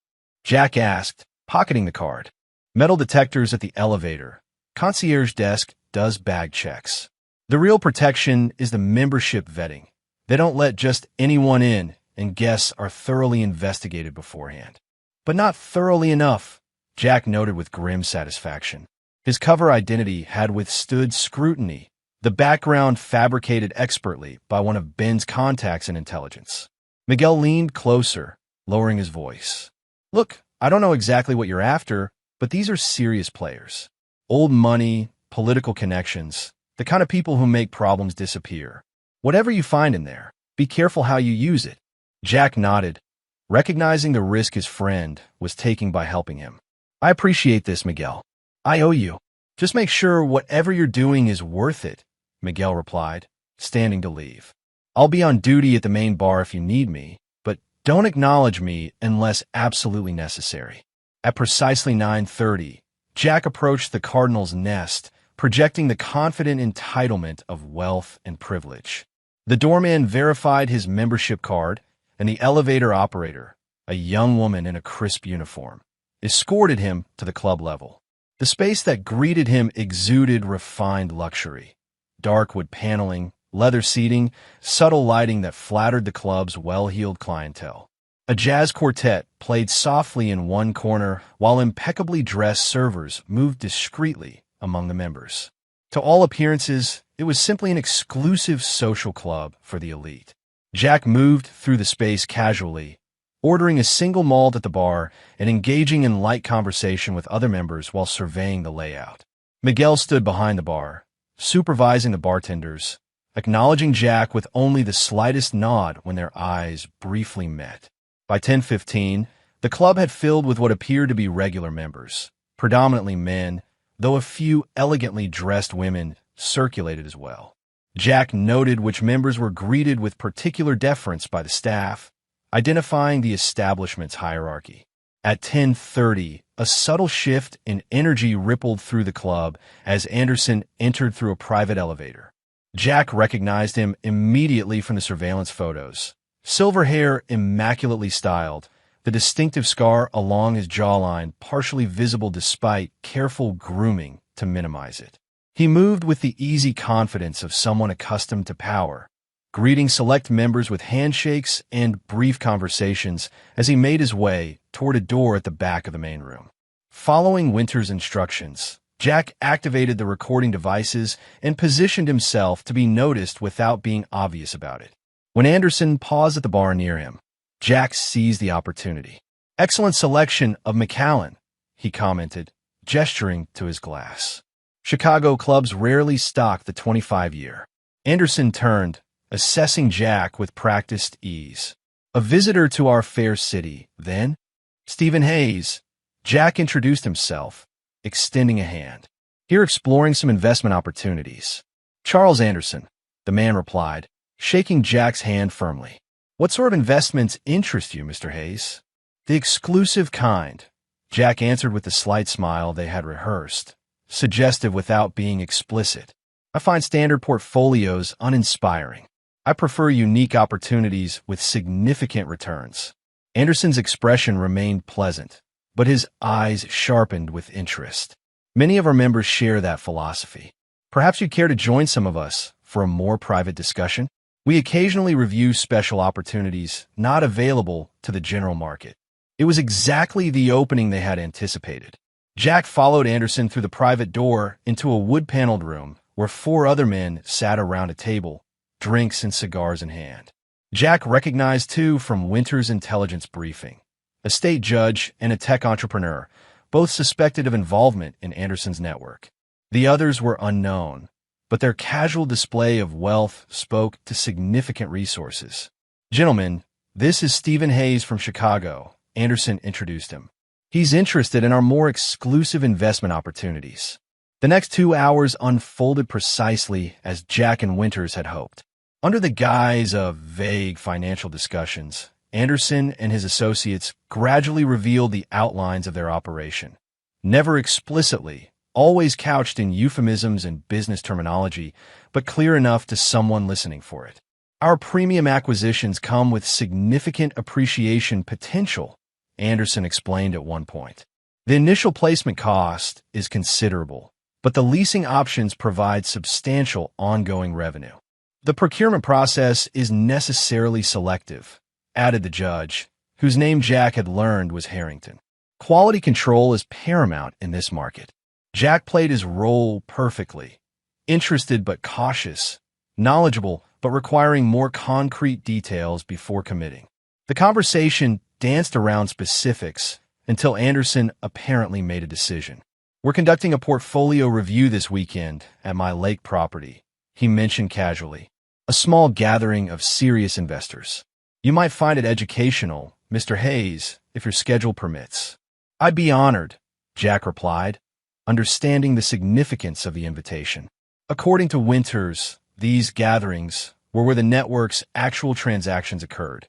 S1: Jack asked, pocketing the card. Metal detectors at the elevator. Concierge desk does bag checks. The real protection is the membership vetting. They don't let just anyone in, and guests are thoroughly investigated beforehand. But not thoroughly enough, Jack noted with grim satisfaction. His cover identity had withstood scrutiny, the background fabricated expertly by one of Ben's contacts in intelligence. Miguel leaned closer, lowering his voice. Look, I don't know exactly what you're after, but these are serious players. Old money, political connections, the kind of people who make problems disappear. Whatever you find in there, be careful how you use it. Jack nodded, recognizing the risk his friend was taking by helping him. I appreciate this, Miguel. I owe you. Just make sure whatever you're doing is worth it, Miguel replied, standing to leave. I'll be on duty at the main bar if you need me, but don't acknowledge me unless absolutely necessary. At precisely 9:30, Jack approached the Cardinals' nest, projecting the confident entitlement of wealth and privilege. The doorman verified his membership card, and the elevator operator, a young woman in a crisp uniform, escorted him to the club level. The space that greeted him exuded refined luxury. Dark wood paneling, leather seating, subtle lighting that flattered the club's well-heeled clientele. A jazz quartet played softly in one corner while impeccably dressed servers moved discreetly among the members. To all appearances, it was simply an exclusive social club for the elite. Jack moved through the space casually, ordering a single malt at the bar and engaging in light conversation with other members while surveying the layout. Miguel stood behind the bar, supervising the bartenders, acknowledging Jack with only the slightest nod when their eyes briefly met. By 10:15, the club had filled with what appeared to be regular members, predominantly men, though a few elegantly dressed women circulated as well. Jack noted which members were greeted with particular deference by the staff, identifying the establishment's hierarchy. At 10:30, a subtle shift in energy rippled through the club as Anderson entered through a private elevator. Jack recognized him immediately from the surveillance photos. Silver hair immaculately styled, the distinctive scar along his jawline partially visible despite careful grooming to minimize it. He moved with the easy confidence of someone accustomed to power, greeting select members with handshakes and brief conversations as he made his way toward a door at the back of the main room. Following Winter's instructions, Jack activated the recording devices and positioned himself to be noticed without being obvious about it. When Anderson paused at the bar near him, Jack seized the opportunity. "Excellent selection of Macallan," he commented, gesturing to his glass. Chicago clubs rarely stock the 25-year. Anderson turned, assessing Jack with practiced ease. "A visitor to our fair city, then?" "Stephen Hayes." Jack introduced himself, extending a hand. "Here exploring some investment opportunities." "Charles Anderson," the man replied, shaking Jack's hand firmly. "What sort of investments interest you, Mr. Hayes?" "The exclusive kind," Jack answered with the slight smile they had rehearsed, suggestive without being explicit. "I find standard portfolios uninspiring. I prefer unique opportunities with significant returns." Anderson's expression remained pleasant, but his eyes sharpened with interest. "Many of our members share that philosophy. Perhaps you'd care to join some of us for a more private discussion? We occasionally review special opportunities not available to the general market." It was exactly the opening they had anticipated. Jack followed Anderson through the private door into a wood-paneled room where 4 other men sat around a table, drinks and cigars in hand. Jack recognized 2 from Winter's intelligence briefing, a state judge and a tech entrepreneur, both suspected of involvement in Anderson's network. The others were unknown, but their casual display of wealth spoke to significant resources. "Gentlemen, this is Stephen Hayes from Chicago," Anderson introduced him. "He's interested in our more exclusive investment opportunities." The next 2 hours unfolded precisely as Jack and Winters had hoped. Under the guise of vague financial discussions, Anderson and his associates gradually revealed the outlines of their operation. Never explicitly, always couched in euphemisms and business terminology, but clear enough to someone listening for it. "Our premium acquisitions come with significant appreciation potential," Anderson explained at one point. "The initial placement cost is considerable, but the leasing options provide substantial ongoing revenue. The procurement process is necessarily selective," added the judge, whose name Jack had learned was Harrington. "Quality control is paramount in this market." Jack played his role perfectly, interested but cautious, knowledgeable but requiring more concrete details before committing. The conversation danced around specifics until Anderson apparently made a decision. "We're conducting a portfolio review this weekend at my lake property," he mentioned casually. "A small gathering of serious investors. You might find it educational, Mr. Hayes, if your schedule permits." "I'd be honored," Jack replied, understanding the significance of the invitation. According to Winters, these gatherings were where the network's actual transactions occurred,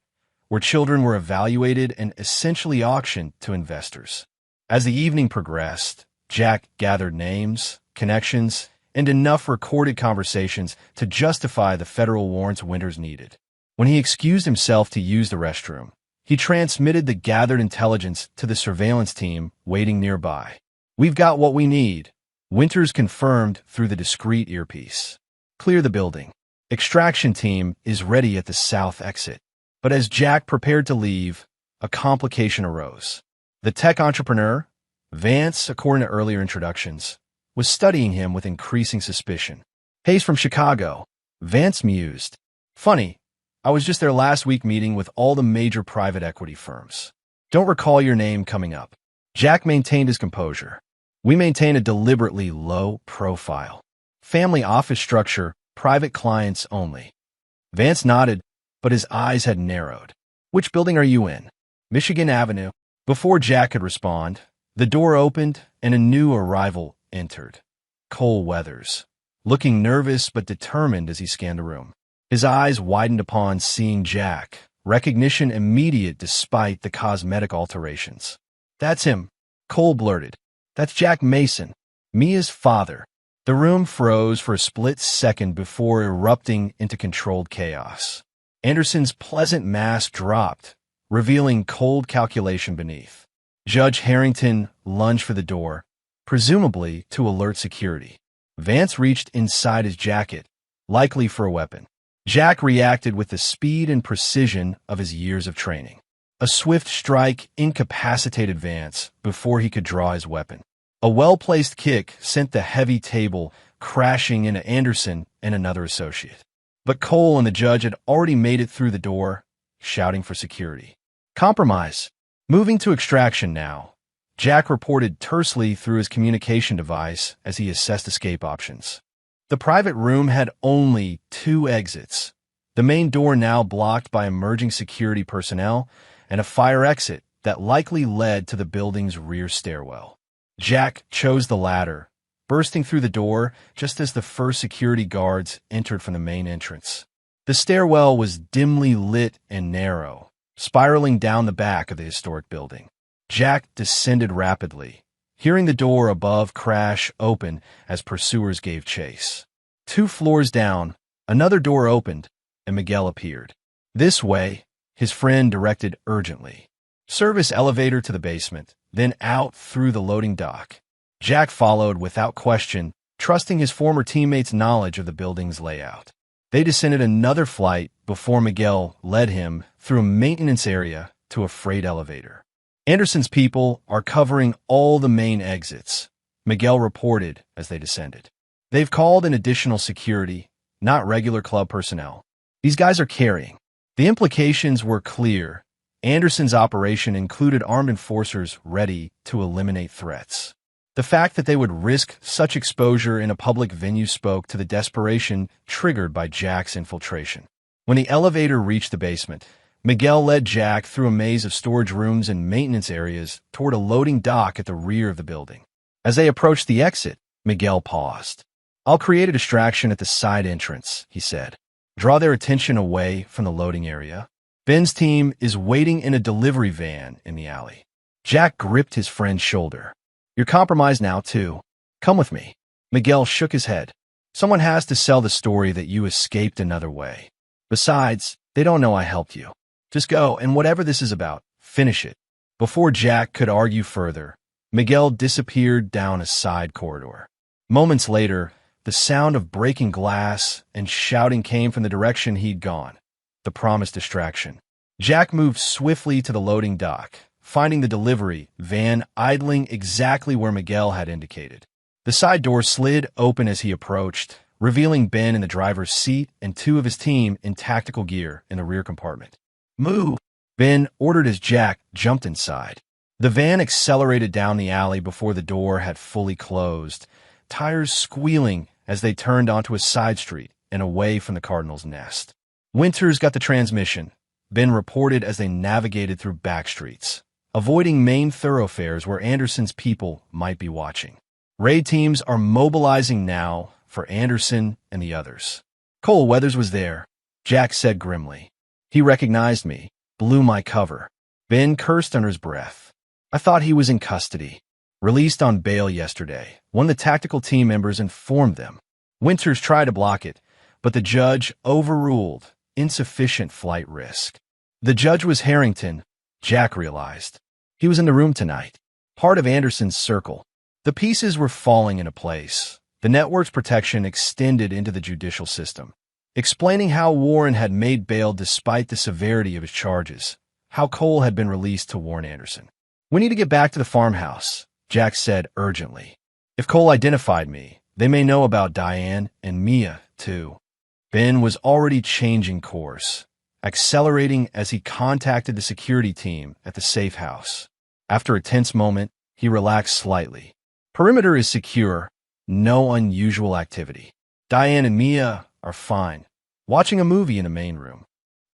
S1: where children were evaluated and essentially auctioned to investors. As the evening progressed, Jack gathered names, connections, and enough recorded conversations to justify the federal warrants Winters needed. When he excused himself to use the restroom, he transmitted the gathered intelligence to the surveillance team waiting nearby. "We've got what we need," Winters confirmed through the discreet earpiece. "Clear the building. Extraction team is ready at the south exit." But as Jack prepared to leave, a complication arose. The tech entrepreneur, Vance, according to earlier introductions, was studying him with increasing suspicion. "Hayes from Chicago," Vance mused. "Funny, I was just there last week meeting with all the major private equity firms. Don't recall your name coming up. Jack maintained his composure. We maintain a deliberately low profile. Family office structure, private clients only. Vance nodded, but his eyes had narrowed. Which building are you in? Michigan Avenue. Before Jack could respond, the door opened and a new arrival entered. Cole Weathers, looking nervous but determined as he scanned the room. His eyes widened upon seeing Jack, recognition immediate despite the cosmetic alterations. That's him, Cole blurted. That's Jack Mason, Mia's father. The room froze for a split second before erupting into controlled chaos. Anderson's pleasant mask dropped, revealing cold calculation beneath. Judge Harrington lunged for the door, presumably to alert security. Vance reached inside his jacket, likely for a weapon. Jack reacted with the speed and precision of his years of training. A swift strike incapacitated Vance before he could draw his weapon. A well-placed kick sent the heavy table crashing into Anderson and another associate. But Cole and the judge had already made it through the door, shouting for security. Compromise. Moving to extraction now. Jack reported tersely through his communication device as he assessed escape options. The private room had only 2 exits. The main door now blocked by emerging security personnel and a fire exit that likely led to the building's rear stairwell. Jack chose the latter, bursting through the door just as the first security guards entered from the main entrance. The stairwell was dimly lit and narrow, spiraling down the back of the historic building. Jack descended rapidly, hearing the door above crash open as pursuers gave chase. 2 floors down, another door opened, and Miguel appeared. This way, his friend directed urgently. Service elevator to the basement, then out through the loading dock. Jack followed without question, trusting his former teammates' knowledge of the building's layout. They descended another flight before Miguel led him through a maintenance area to a freight elevator. Anderson's people are covering all the main exits, Miguel reported as they descended. They've called in additional security, not regular club personnel. These guys are carrying. The implications were clear. Anderson's operation included armed enforcers ready to eliminate threats. The fact that they would risk such exposure in a public venue spoke to the desperation triggered by Jack's infiltration. When the elevator reached the basement, Miguel led Jack through a maze of storage rooms and maintenance areas toward a loading dock at the rear of the building. As they approached the exit, Miguel paused. I'll create a distraction at the side entrance, he said. Draw their attention away from the loading area. Ben's team is waiting in a delivery van in the alley. Jack gripped his friend's shoulder. You're compromised now, too. Come with me. Miguel shook his head. Someone has to sell the story that you escaped another way. Besides, they don't know I helped you. Just go, and whatever this is about, finish it. Before Jack could argue further, Miguel disappeared down a side corridor. Moments later, the sound of breaking glass and shouting came from the direction he'd gone. The promised distraction. Jack moved swiftly to the loading dock, finding the delivery van idling exactly where Miguel had indicated. The side door slid open as he approached, revealing Ben in the driver's seat and 2 of his team in tactical gear in the rear compartment. Move! Ben ordered as Jack jumped inside. The van accelerated down the alley before the door had fully closed, tires squealing as they turned onto a side street and away from the Cardinals' nest. Winters got the transmission, Ben reported as they navigated through back streets, avoiding main thoroughfares where Anderson's people might be watching. Raid teams are mobilizing now for Anderson and the others. Cole Weathers was there, Jack said grimly. He recognized me, blew my cover. Ben cursed under his breath. I thought he was in custody. Released on bail yesterday. One of the tactical team members informed them. Winters tried to block it, but the judge overruled insufficient flight risk. The judge was Harrington, Jack realized. He was in the room tonight, part of Anderson's circle. The pieces were falling into place. The network's protection extended into the judicial system, explaining how Warren had made bail despite the severity of his charges, how Cole had been released to warn Anderson. We need to get back to the farmhouse, Jack said urgently. If Cole identified me, they may know about Diane and Mia, too. Ben was already changing course. accelerating as he contacted the security team at the safe house. After a tense moment, he relaxed slightly. Perimeter is secure, no unusual activity. Diane and Mia are fine, watching a movie in the main room.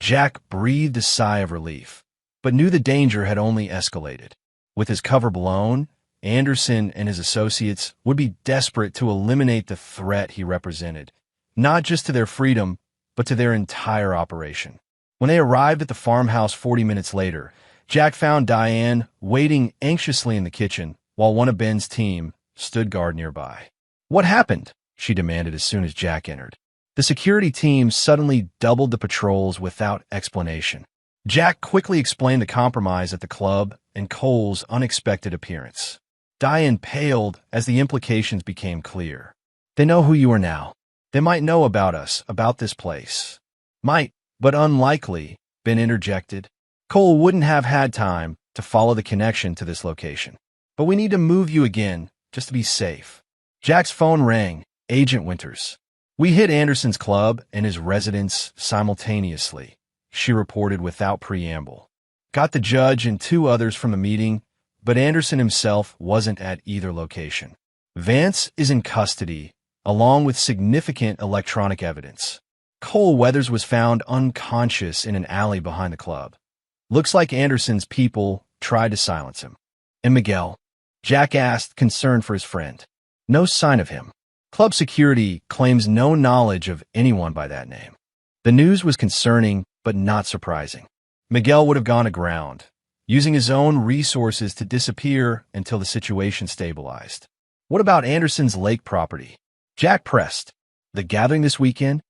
S1: Jack breathed a sigh of relief, but knew the danger had only escalated. With his cover blown, Anderson and his associates would be desperate to eliminate the threat he represented, not just to their freedom, but to their entire operation. When they arrived at the farmhouse 40 minutes later, Jack found Diane waiting anxiously in the kitchen while one of Ben's team stood guard nearby. "What happened?" she demanded as soon as Jack entered. The security team suddenly doubled the patrols without explanation. Jack quickly explained the compromise at the club and Cole's unexpected appearance. Diane paled as the implications became clear. "They know who you are now. They might know about us, about this place." "Might, but unlikely," Ben interjected. "Cole wouldn't have had time to follow the connection to this location. But we need to move you again, just to be safe." Jack's phone rang. "Agent Winters. We hit Anderson's club and his residence simultaneously," she reported without preamble. "Got the judge and 2 others from the meeting, but Anderson himself wasn't at either location. Vance is in custody, along with significant electronic evidence. Cole Weathers was found unconscious in an alley behind the club. Looks like Anderson's people tried to silence him." "And Miguel?" Jack asked, concerned for his friend. "No sign of him. Club security claims no knowledge of anyone by that name." The news was concerning, but not surprising. Miguel would have gone aground, using his own resources to disappear until the situation stabilized. "What about Anderson's lake property?" Jack pressed. "The gathering this weekend?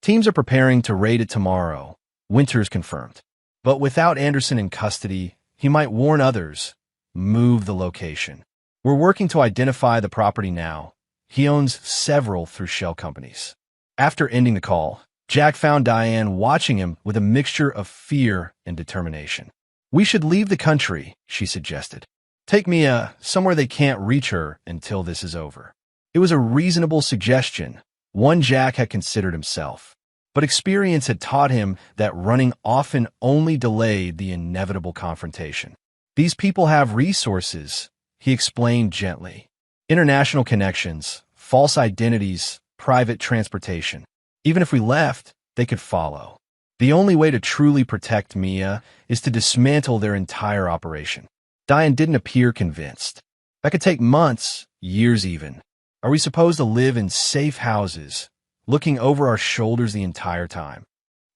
S1: Teams are preparing to raid it tomorrow," Winters confirmed. "But without Anderson in custody, he might warn others, move the location. We're working to identify the property now. He owns several through shell companies." After ending the call, Jack found Diane watching him with a mixture of fear and determination. "We should leave the country," she suggested. "Take Mia somewhere they can't reach her until this is over." It was a reasonable suggestion, one Jack had considered himself. But experience had taught him that running often only delayed the inevitable confrontation. "These people have resources," he explained gently. "International connections, false identities, private transportation. Even if we left, they could follow. The only way to truly protect Mia is to dismantle their entire operation." Diane didn't appear convinced. "That could take months, years even. Are we supposed to live in safe houses, looking over our shoulders the entire time?"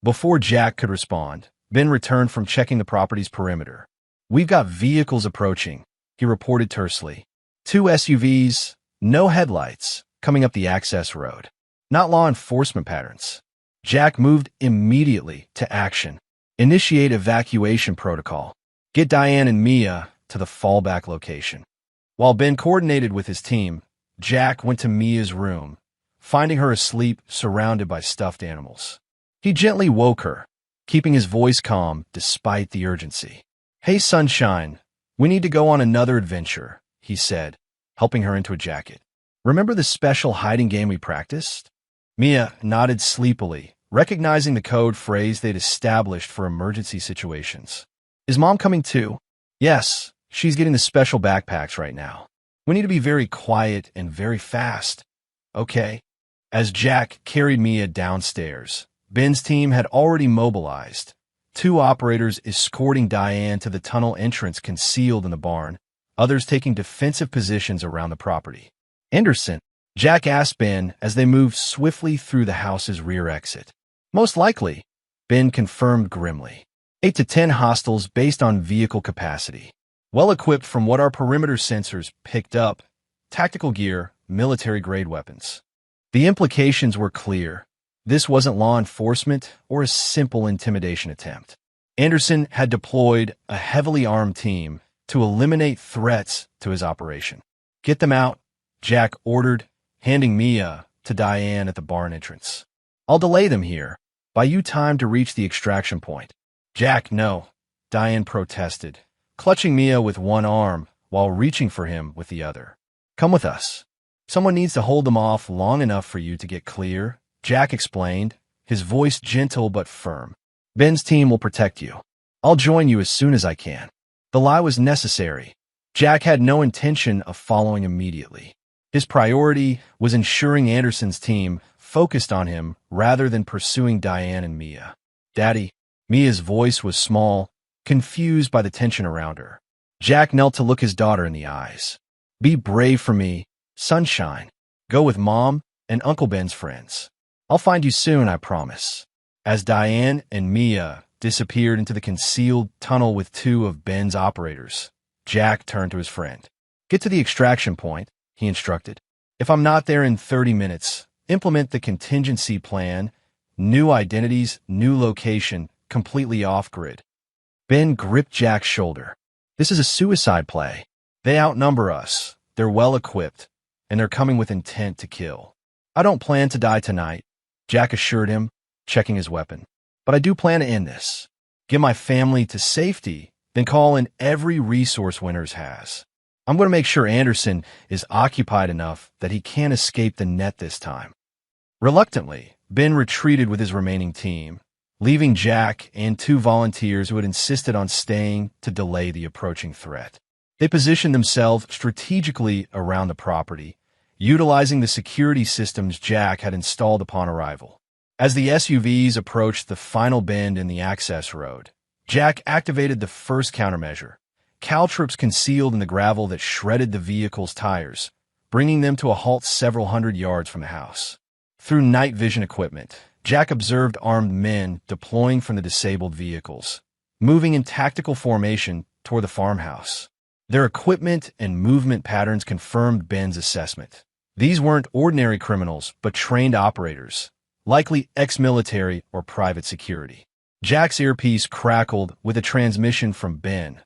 S1: Before Jack could respond, Ben returned from checking the property's perimeter. "We've got vehicles approaching," he reported tersely. 2 SUVs, no headlights, coming up the access road. Not law enforcement patterns. Jack moved immediately to action. "Initiate evacuation protocol. Get Diane and Mia to the fallback location." While Ben coordinated with his team, Jack went to Mia's room, finding her asleep surrounded by stuffed animals. He gently woke her, keeping his voice calm despite the urgency. "Hey, sunshine, we need to go on another adventure," he said, helping her into a jacket. "Remember the special hiding game we practiced?" Mia nodded sleepily, recognizing the code phrase they'd established for emergency situations. "Is Mom coming too?" "Yes, she's getting the special backpacks right now. We need to be very quiet and very fast." "Okay." As Jack carried Mia downstairs, Ben's team had already mobilized. 2 operators escorting Diane to the tunnel entrance concealed in the barn, others taking defensive positions around the property. "Anderson?" Jack asked Ben as they moved swiftly through the house's rear exit. "Most likely," Ben confirmed grimly. 8 to 10 hostiles based on vehicle capacity. Well-equipped from what our perimeter sensors picked up, tactical gear, military-grade weapons. The implications were clear. This wasn't law enforcement or a simple intimidation attempt. Anderson had deployed a heavily armed team to eliminate threats to his operation. "Get them out," Jack ordered, handing Mia to Diane at the barn entrance. "I'll delay them here. Buy you time to reach the extraction point." "Jack, no," Diane protested, clutching Mia with one arm while reaching for him with the other. "Come with us. Someone needs to hold them off long enough for you to get clear," Jack explained, his voice gentle but firm. Ben's team will protect you. I'll join you as soon as I can. The lie was necessary. Jack had no intention of following immediately. His priority was ensuring Anderson's team focused on him rather than pursuing Diane and Mia. Daddy. Mia's voice was small, confused by the tension around her. Jack knelt to look his daughter in the eyes. Be brave for me, sunshine. Go with Mom and Uncle Ben's friends. I'll find you soon, I promise. As Diane and Mia disappeared into the concealed tunnel with two of Ben's operators, Jack turned to his friend. Get to the extraction point, he instructed. If I'm not there in 30 minutes, implement the contingency plan, new identities, new location, completely off-grid. Ben gripped Jack's shoulder. This is a suicide play. They outnumber us, they're well-equipped, and they're coming with intent to kill. I don't plan to die tonight, Jack assured him, checking his weapon. But I do plan to end this. Get my family to safety, then call in every resource Winters has. I'm going to make sure Anderson is occupied enough that he can't escape the net this time. Reluctantly, Ben retreated with his remaining team, leaving Jack and two volunteers who had insisted on staying to delay the approaching threat. They positioned themselves strategically around the property, utilizing the security systems Jack had installed upon arrival. As the SUVs approached the final bend in the access road, Jack activated the first countermeasure, caltrops concealed in the gravel that shredded the vehicle's tires, bringing them to a halt several hundred yards from the house. Through night vision equipment, Jack observed armed men deploying from the disabled vehicles, moving in tactical formation toward the farmhouse. Their equipment and movement patterns confirmed Ben's assessment. These weren't ordinary criminals, but trained operators, likely ex-military or private security. Jack's earpiece crackled with a transmission from Ben.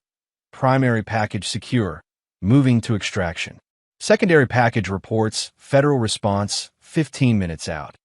S1: Primary package secure, moving to extraction. Secondary package reports, federal response, 15 minutes out.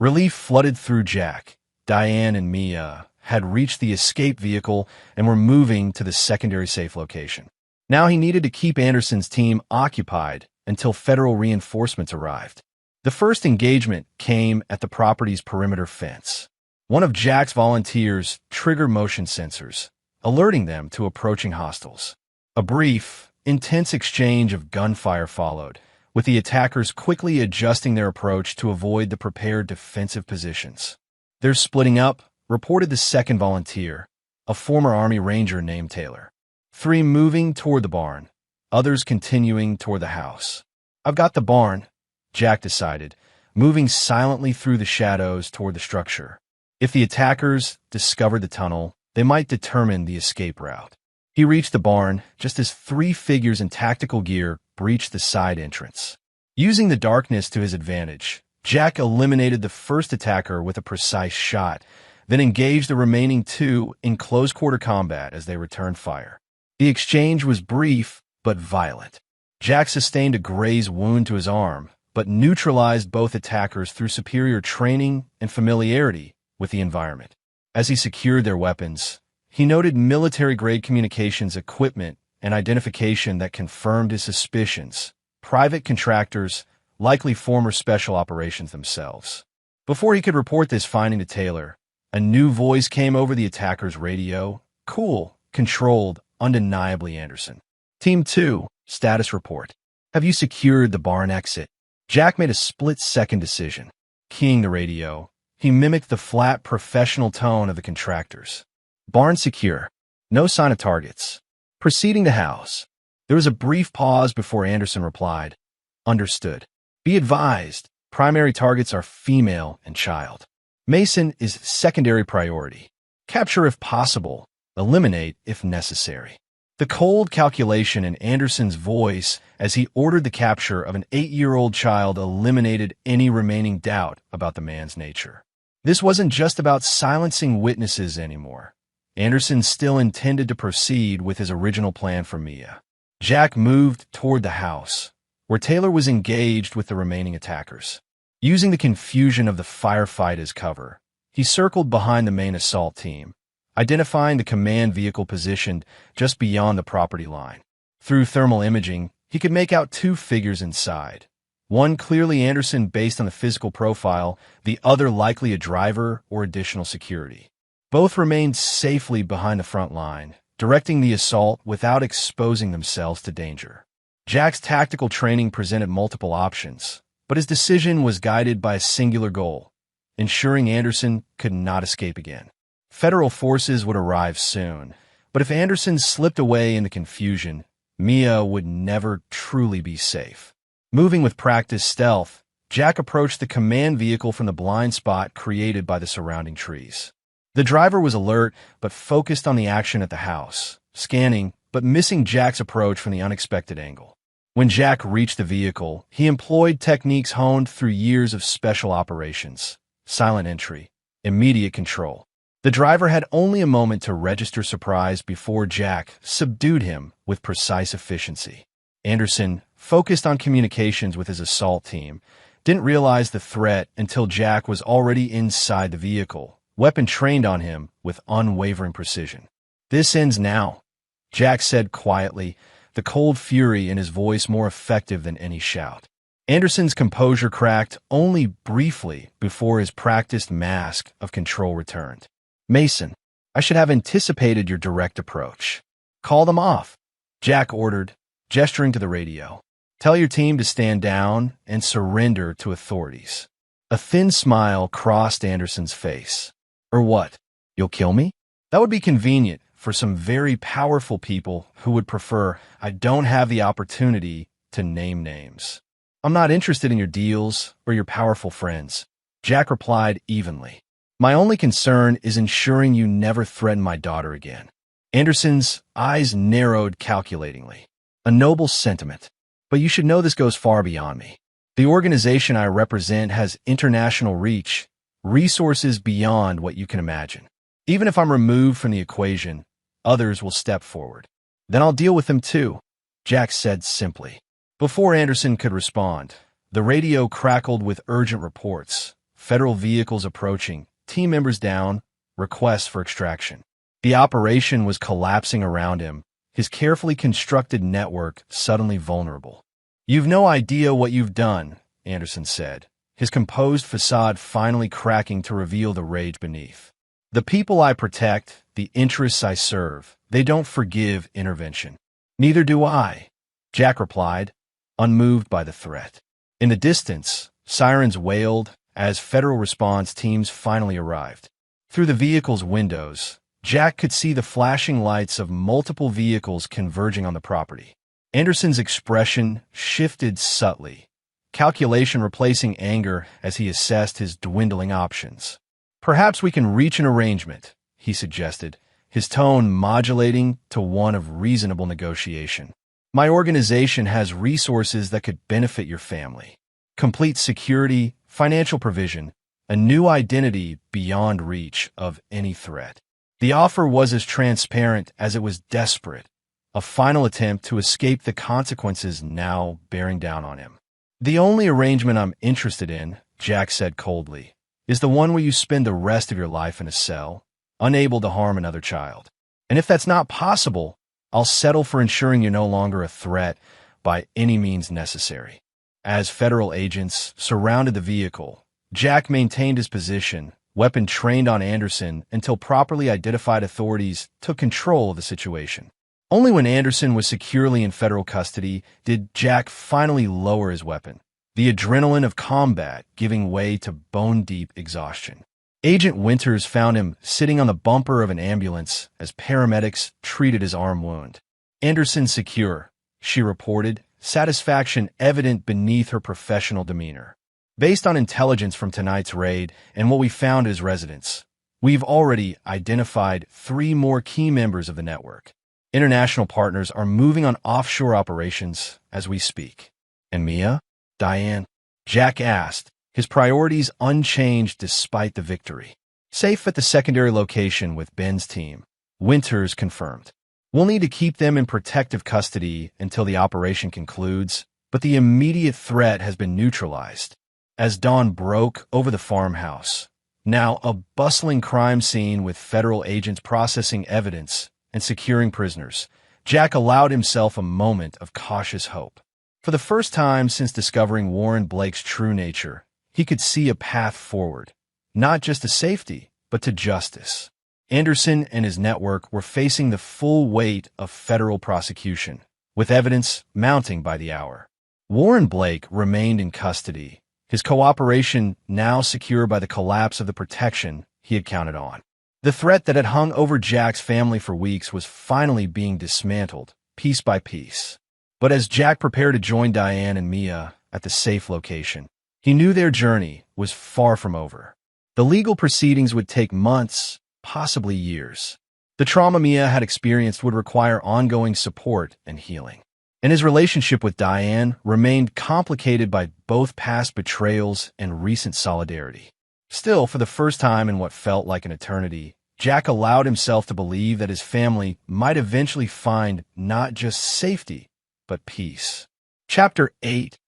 S1: Relief flooded through Jack. Diane and Mia had reached the escape vehicle and were moving to the secondary safe location. Now he needed to keep Anderson's team occupied until federal reinforcements arrived. The first engagement came at the property's perimeter fence. One of Jack's volunteers triggered motion sensors, alerting them to approaching hostiles. A brief, intense exchange of gunfire followed, with the attackers quickly adjusting their approach to avoid the prepared defensive positions. They're splitting up, reported the second volunteer, a former Army Ranger named Taylor. 3 moving toward the barn, others continuing toward the house. I've got the barn, Jack decided, moving silently through the shadows toward the structure. If the attackers discovered the tunnel, they might determine the escape route. He reached the barn just as 3 figures in tactical gear breached the side entrance. Using the darkness to his advantage, Jack eliminated the first attacker with a precise shot, then engaged the remaining 2 in close-quarter combat as they returned fire. The exchange was brief but violent. Jack sustained a graze wound to his arm, but neutralized both attackers through superior training and familiarity with the environment. As he secured their weapons, he noted military-grade communications equipment and identification that confirmed his suspicions. Private contractors, likely former special operations themselves. Before he could report this finding to Taylor, a new voice came over the attacker's radio. Cool, controlled, undeniably Anderson. Team 2, status report. Have you secured the barn exit? Jack made a split-second decision. Keying the radio, he mimicked the flat, professional tone of the contractors. Barn secure. No sign of targets. Proceeding to house. There was a brief pause before Anderson replied. Understood. Be advised, primary targets are female and child. Mason is secondary priority. Capture if possible. Eliminate if necessary. The cold calculation in Anderson's voice as he ordered the capture of an 8-year-old child eliminated any remaining doubt about the man's nature. This wasn't just about silencing witnesses anymore. Anderson still intended to proceed with his original plan for Mia. Jack moved toward the house, where Taylor was engaged with the remaining attackers. Using the confusion of the firefight as cover, he circled behind the main assault team, identifying the command vehicle positioned just beyond the property line. Through thermal imaging, he could make out 2 figures inside. One clearly Anderson based on the physical profile, the other likely a driver or additional security. Both remained safely behind the front line, directing the assault without exposing themselves to danger. Jack's tactical training presented multiple options, but his decision was guided by a singular goal: ensuring Anderson could not escape again. Federal forces would arrive soon, but if Anderson slipped away in the confusion, Mia would never truly be safe. Moving with practiced stealth, Jack approached the command vehicle from the blind spot created by the surrounding trees. The driver was alert but focused on the action at the house, scanning but missing Jack's approach from the unexpected angle. When Jack reached the vehicle, he employed techniques honed through years of special operations: silent entry, immediate control. The driver had only a moment to register surprise before Jack subdued him with precise efficiency. Anderson, focused on communications with his assault team, didn't realize the threat until Jack was already inside the vehicle, weapon trained on him with unwavering precision. "This ends now," Jack said quietly, the cold fury in his voice more effective than any shout. Anderson's composure cracked only briefly before his practiced mask of control returned. "Mason, I should have anticipated your direct approach. Call them off," Jack ordered, gesturing to the radio. "Tell your team to stand down and surrender to authorities." A thin smile crossed Anderson's face. "Or what? You'll kill me?" "That would be convenient for some very powerful people who would prefer I don't have the opportunity to name names." "I'm not interested in your deals or your powerful friends," Jack replied evenly. "My only concern is ensuring you never threaten my daughter again." Anderson's eyes narrowed calculatingly. "A noble sentiment. But you should know this goes far beyond me. The organization I represent has international reach, resources beyond what you can imagine. Even if I'm removed from the equation, others will step forward. Then I'll deal with them too," Jack said simply. Before Anderson could respond, the radio crackled with urgent reports: federal vehicles approaching, team members down, requests for extraction. The operation was collapsing around him, his carefully constructed network suddenly vulnerable. "You've no idea what you've done," Anderson said, his composed facade finally cracking to reveal the rage beneath. "The people I protect, the interests I serve, they don't forgive intervention." "Neither do I," Jack replied, unmoved by the threat. In the distance, sirens wailed as federal response teams finally arrived. Through the vehicle's windows, Jack could see the flashing lights of multiple vehicles converging on the property. Anderson's expression shifted subtly, calculation replacing anger as he assessed his dwindling options. "Perhaps we can reach an arrangement," he suggested, his tone modulating to one of reasonable negotiation. "My organization has resources that could benefit your family. Complete security, financial provision, a new identity beyond reach of any threat." The offer was as transparent as it was desperate, a final attempt to escape the consequences now bearing down on him. "The only arrangement I'm interested in," Jack said coldly, "is the one where you spend the rest of your life in a cell, unable to harm another child. And if that's not possible, I'll settle for ensuring you're no longer a threat by any means necessary." As federal agents surrounded the vehicle, Jack maintained his position, weapon trained on Anderson, until properly identified authorities took control of the situation. Only when Anderson was securely in federal custody did Jack finally lower his weapon, the adrenaline of combat giving way to bone-deep exhaustion. Agent Winters found him sitting on the bumper of an ambulance as paramedics treated his arm wound. "Anderson secure," she reported, satisfaction evident beneath her professional demeanor. "Based on intelligence from tonight's raid and what we found at his residence, we've already identified 3 more key members of the network. International partners are moving on offshore operations as we speak." "And Mia? Diane?" Jack asked, his priorities unchanged despite the victory. "Safe at the secondary location with Ben's team," Winters confirmed. "We'll need to keep them in protective custody until the operation concludes, but the immediate threat has been neutralized." As dawn broke over the farmhouse, now a bustling crime scene with federal agents processing evidence and securing prisoners, Jack allowed himself a moment of cautious hope. For the first time since discovering Warren Blake's true nature, he could see a path forward, not just to safety, but to justice. Anderson and his network were facing the full weight of federal prosecution, with evidence mounting by the hour. Warren Blake remained in custody, his cooperation now secure by the collapse of the protection he had counted on. The threat that had hung over Jack's family for weeks was finally being dismantled, piece by piece. But as Jack prepared to join Diane and Mia at the safe location, he knew their journey was far from over. The legal proceedings would take months, possibly years. The trauma Mia had experienced would require ongoing support and healing. And his relationship with Diane remained complicated by both past betrayals and recent solidarity. Still, for the first time in what felt like an eternity, Jack allowed himself to believe that his family might eventually find not just safety, but peace. Chapter 8.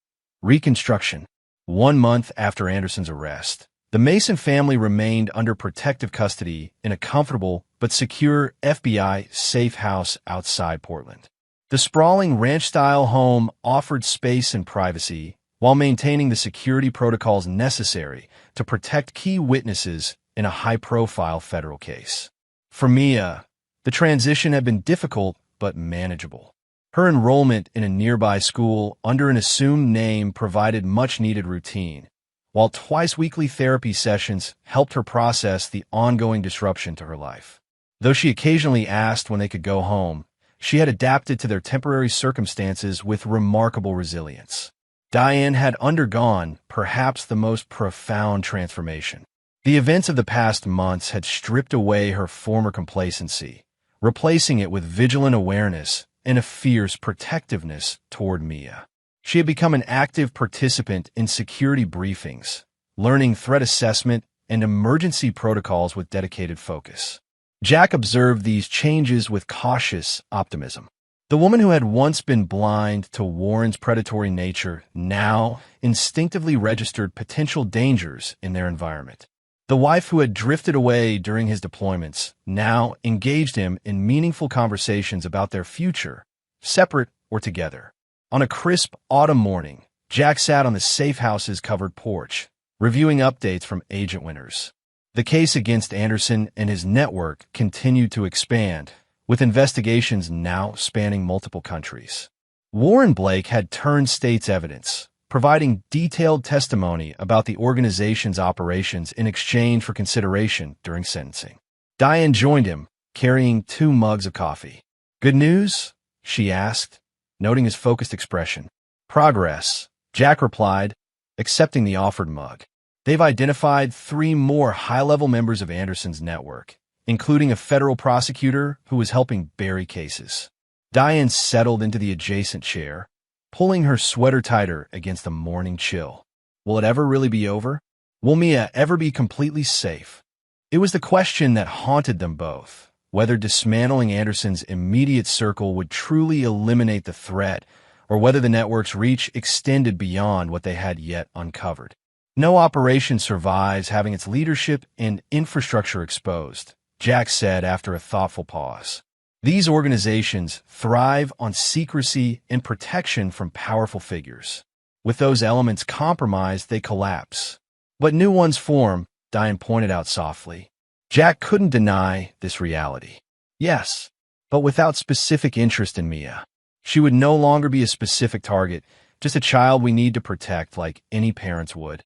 S1: Reconstruction. 1 month after Anderson's arrest, the Mason family remained under protective custody in a comfortable but secure FBI safe house outside Portland. The sprawling ranch-style home offered space and privacy while maintaining the security protocols necessary to protect key witnesses in a high-profile federal case. For Mia, the transition had been difficult but manageable. Her enrollment in a nearby school under an assumed name provided much-needed routine, while twice-weekly therapy sessions helped her process the ongoing disruption to her life. Though she occasionally asked when they could go home, she had adapted to their temporary circumstances with remarkable resilience. Diane had undergone perhaps the most profound transformation. The events of the past months had stripped away her former complacency, replacing it with vigilant awareness and a fierce protectiveness toward Mia. She had become an active participant in security briefings, learning threat assessment and emergency protocols with dedicated focus. Jack observed these changes with cautious optimism. The woman who had once been blind to Warren's predatory nature now instinctively registered potential dangers in their environment. The wife who had drifted away during his deployments now engaged him in meaningful conversations about their future, separate or together. On a crisp autumn morning, Jack sat on the safe house's covered porch, reviewing updates from Agent Winters. The case against Anderson and his network continued to expand, with investigations now spanning multiple countries. Warren Blake had turned state's evidence, providing detailed testimony about the organization's operations in exchange for consideration during sentencing. Diane joined him, carrying 2 mugs of coffee. "Good news?" she asked, noting his focused expression. "Progress," Jack replied, accepting the offered mug. They've identified 3 more high-level members of Anderson's network, including a federal prosecutor who was helping bury cases. Diane settled into the adjacent chair, pulling her sweater tighter against the morning chill. Will it ever really be over? Will Mia ever be completely safe? It was the question that haunted them both, whether dismantling Anderson's immediate circle would truly eliminate the threat, or whether the network's reach extended beyond what they had yet uncovered. No operation survives having its leadership and infrastructure exposed, Jack said after a thoughtful pause. These organizations thrive on secrecy and protection from powerful figures. With those elements compromised, they collapse. But new ones form, Diane pointed out softly. Jack couldn't deny this reality. Yes, but without specific interest in Mia. She would no longer be a specific target, just a child we need to protect like any parents would.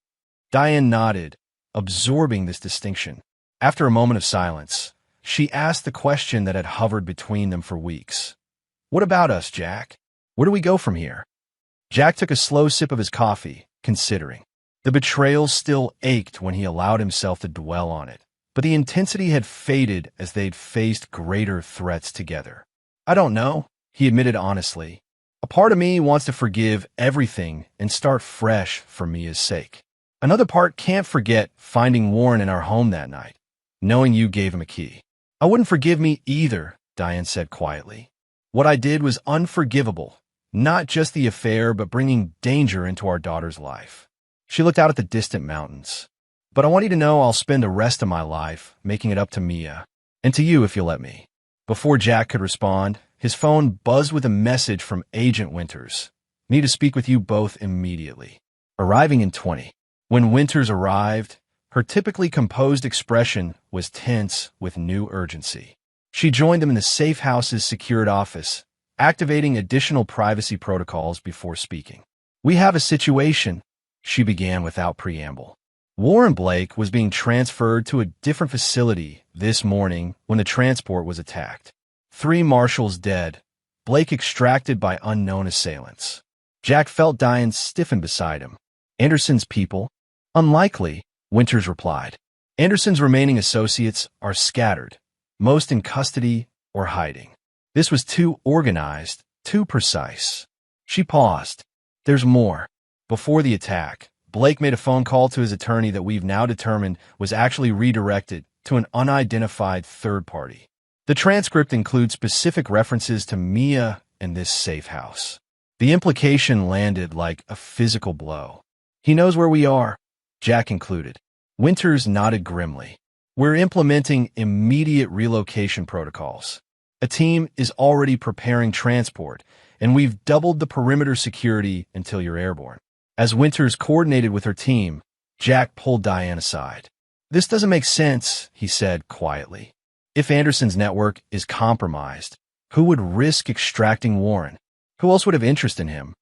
S1: Diane nodded, absorbing this distinction. After a moment of silence, she asked the question that had hovered between them for weeks. "What about us, Jack? Where do we go from here?" Jack took a slow sip of his coffee, considering. The betrayal still ached when he allowed himself to dwell on it, but the intensity had faded as they'd faced greater threats together. "I don't know," he admitted honestly. "A part of me wants to forgive everything and start fresh for Mia's sake. Another part can't forget finding Warren in our home that night, knowing you gave him a key. I wouldn't forgive me either," Diane said quietly. "What I did was unforgivable, not just the affair, but bringing danger into our daughter's life." She looked out at the distant mountains. "But I want you to know I'll spend the rest of my life making it up to Mia, and to you if you'll let me." Before Jack could respond, his phone buzzed with a message from Agent Winters. "Need to speak with you both immediately." Arriving in 20. When Winters arrived, Her typically composed expression was tense with new urgency. She joined them in the safe house's secured office, activating additional privacy protocols before speaking. "We have a situation," she began without preamble. Warren Blake was being transferred to a different facility this morning when the transport was attacked. 3 marshals dead, Blake extracted by unknown assailants. Jack felt Diane stiffen beside him. "Anderson's people?" "Unlikely," Winters replied. "Anderson's remaining associates are scattered, most in custody or hiding." This was too organized, too precise. She paused. "There's more." Before the attack, Blake made a phone call to his attorney that we've now determined was actually redirected to an unidentified third party. The transcript includes specific references to Mia and this safe house. The implication landed like a physical blow. "He knows where we are," Jack concluded. Winters nodded grimly. "We're implementing immediate relocation protocols. A team is already preparing transport, and we've doubled the perimeter security until you're airborne." As Winters coordinated with her team, Jack pulled Diane aside. "This doesn't make sense," he said quietly. "If Anderson's network is compromised, who would risk extracting Warren? Who else would have interest in him?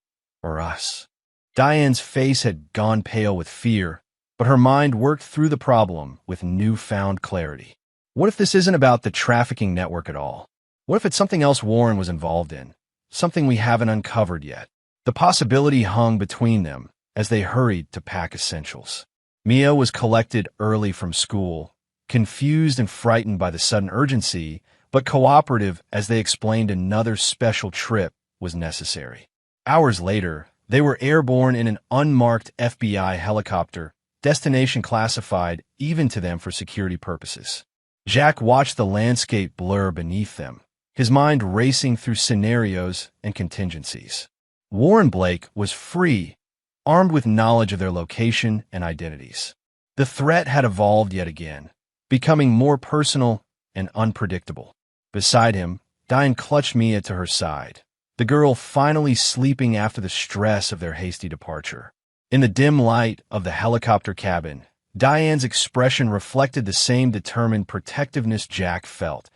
S1: Or us?" Diane's face had gone pale with fear, but her mind worked through the problem with newfound clarity. What if this isn't about the trafficking network at all? What if it's something else Warren was involved in? Something we haven't uncovered yet? The possibility hung between them as they hurried to pack essentials. Mia was collected early from school, confused and frightened by the sudden urgency, but cooperative as they explained another special trip was necessary. Hours later, they were airborne in an unmarked FBI helicopter, destination classified even to them for security purposes. Jack watched the landscape blur beneath them, his mind racing through scenarios and contingencies. Warren Blake was free, armed with knowledge of their location and identities. The threat had evolved yet again, becoming more personal and unpredictable. Beside him, Diane clutched Mia to her side, the girl finally sleeping after the stress of their hasty departure. In the dim light of the helicopter cabin, Diane's expression reflected the same determined protectiveness Jack felt,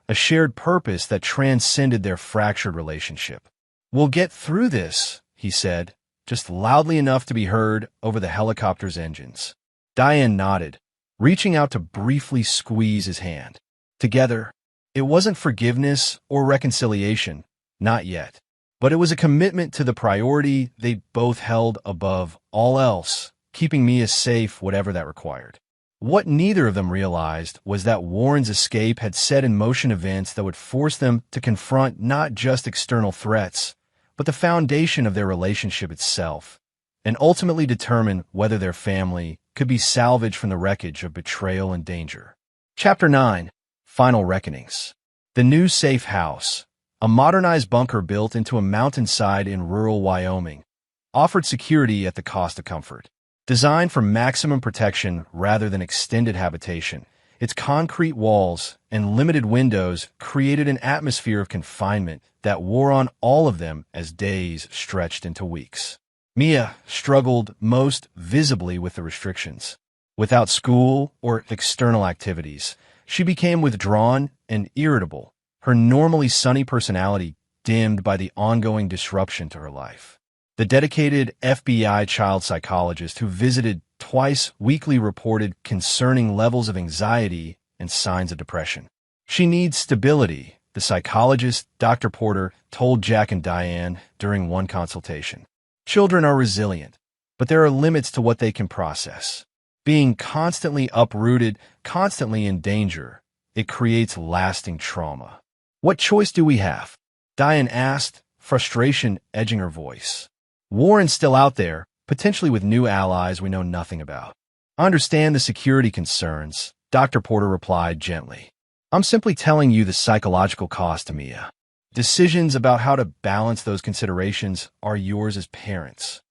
S1: a shared purpose that transcended their fractured relationship. "We'll get through this," he said, just loudly enough to be heard over the helicopter's engines. Diane nodded, reaching out to briefly squeeze his hand. Together, it wasn't forgiveness or reconciliation, not yet, but it was a commitment to the priority they both held above all else, keeping Mia safe whatever that required. What neither of them realized was that Warren's escape had set in motion events that would force them to confront not just external threats, but the foundation of their relationship itself, and ultimately determine whether their family could be salvaged from the wreckage of betrayal and danger. Chapter 9. Final Reckonings. The new safe house, a modernized bunker built into a mountainside in rural Wyoming, offered security at the cost of comfort. Designed for maximum protection rather than extended habitation, its concrete walls and limited windows created an atmosphere of confinement that wore on all of them as days stretched into weeks. Mia struggled most visibly with the restrictions. Without school or external activities, she became withdrawn and irritable, her normally sunny personality dimmed by the ongoing disruption to her life. The dedicated FBI child psychologist who visited twice weekly reported concerning levels of anxiety and signs of depression. "She needs stability," the psychologist, Dr. Porter, told Jack and Diane during one consultation. "Children are resilient, but there are limits to what they can process. Being constantly uprooted, constantly in danger, it creates lasting trauma." "What choice do we have?" Diane asked, frustration edging her voice. "Warren's still out there, potentially with new allies we know nothing about." "I understand the security concerns," Dr. Porter replied gently. "I'm simply telling you the psychological cost to Mia. Decisions about how to balance those considerations are yours as parents."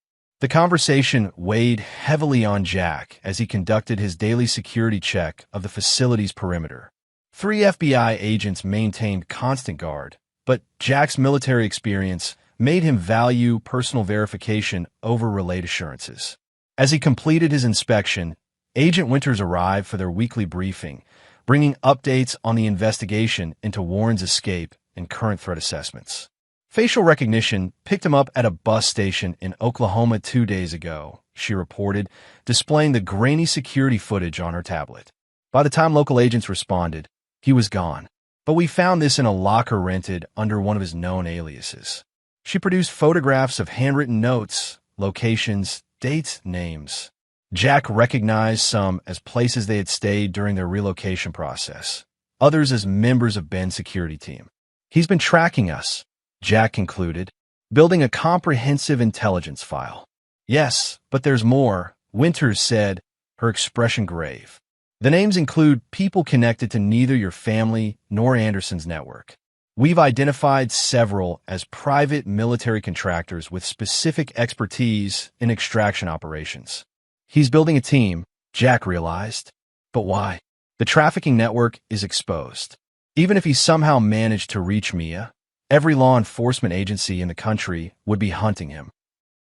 S1: The conversation weighed heavily on Jack as he conducted his daily security check of the facility's perimeter. 3 FBI agents maintained constant guard, but Jack's military experience made him value personal verification over relayed assurances. As he completed his inspection, Agent Winters arrived for their weekly briefing, bringing updates on the investigation into Warren's escape and current threat assessments. Facial recognition picked him up at a bus station in Oklahoma 2 days ago, she reported, displaying the grainy security footage on her tablet. By the time local agents responded, he was gone. But we found this in a locker rented under one of his known aliases. She produced photographs of handwritten notes, locations, dates, names. Jack recognized some as places they had stayed during their relocation process, others as members of Ben's security team. He's been tracking us, Jack concluded, building a comprehensive intelligence file. Yes, but there's more, Winters said, her expression grave. The names include people connected to neither your family nor Anderson's network. We've identified several as private military contractors with specific expertise in extraction operations. He's building a team, Jack realized. But why? The trafficking network is exposed. Even if he somehow managed to reach Mia, every law enforcement agency in the country would be hunting him.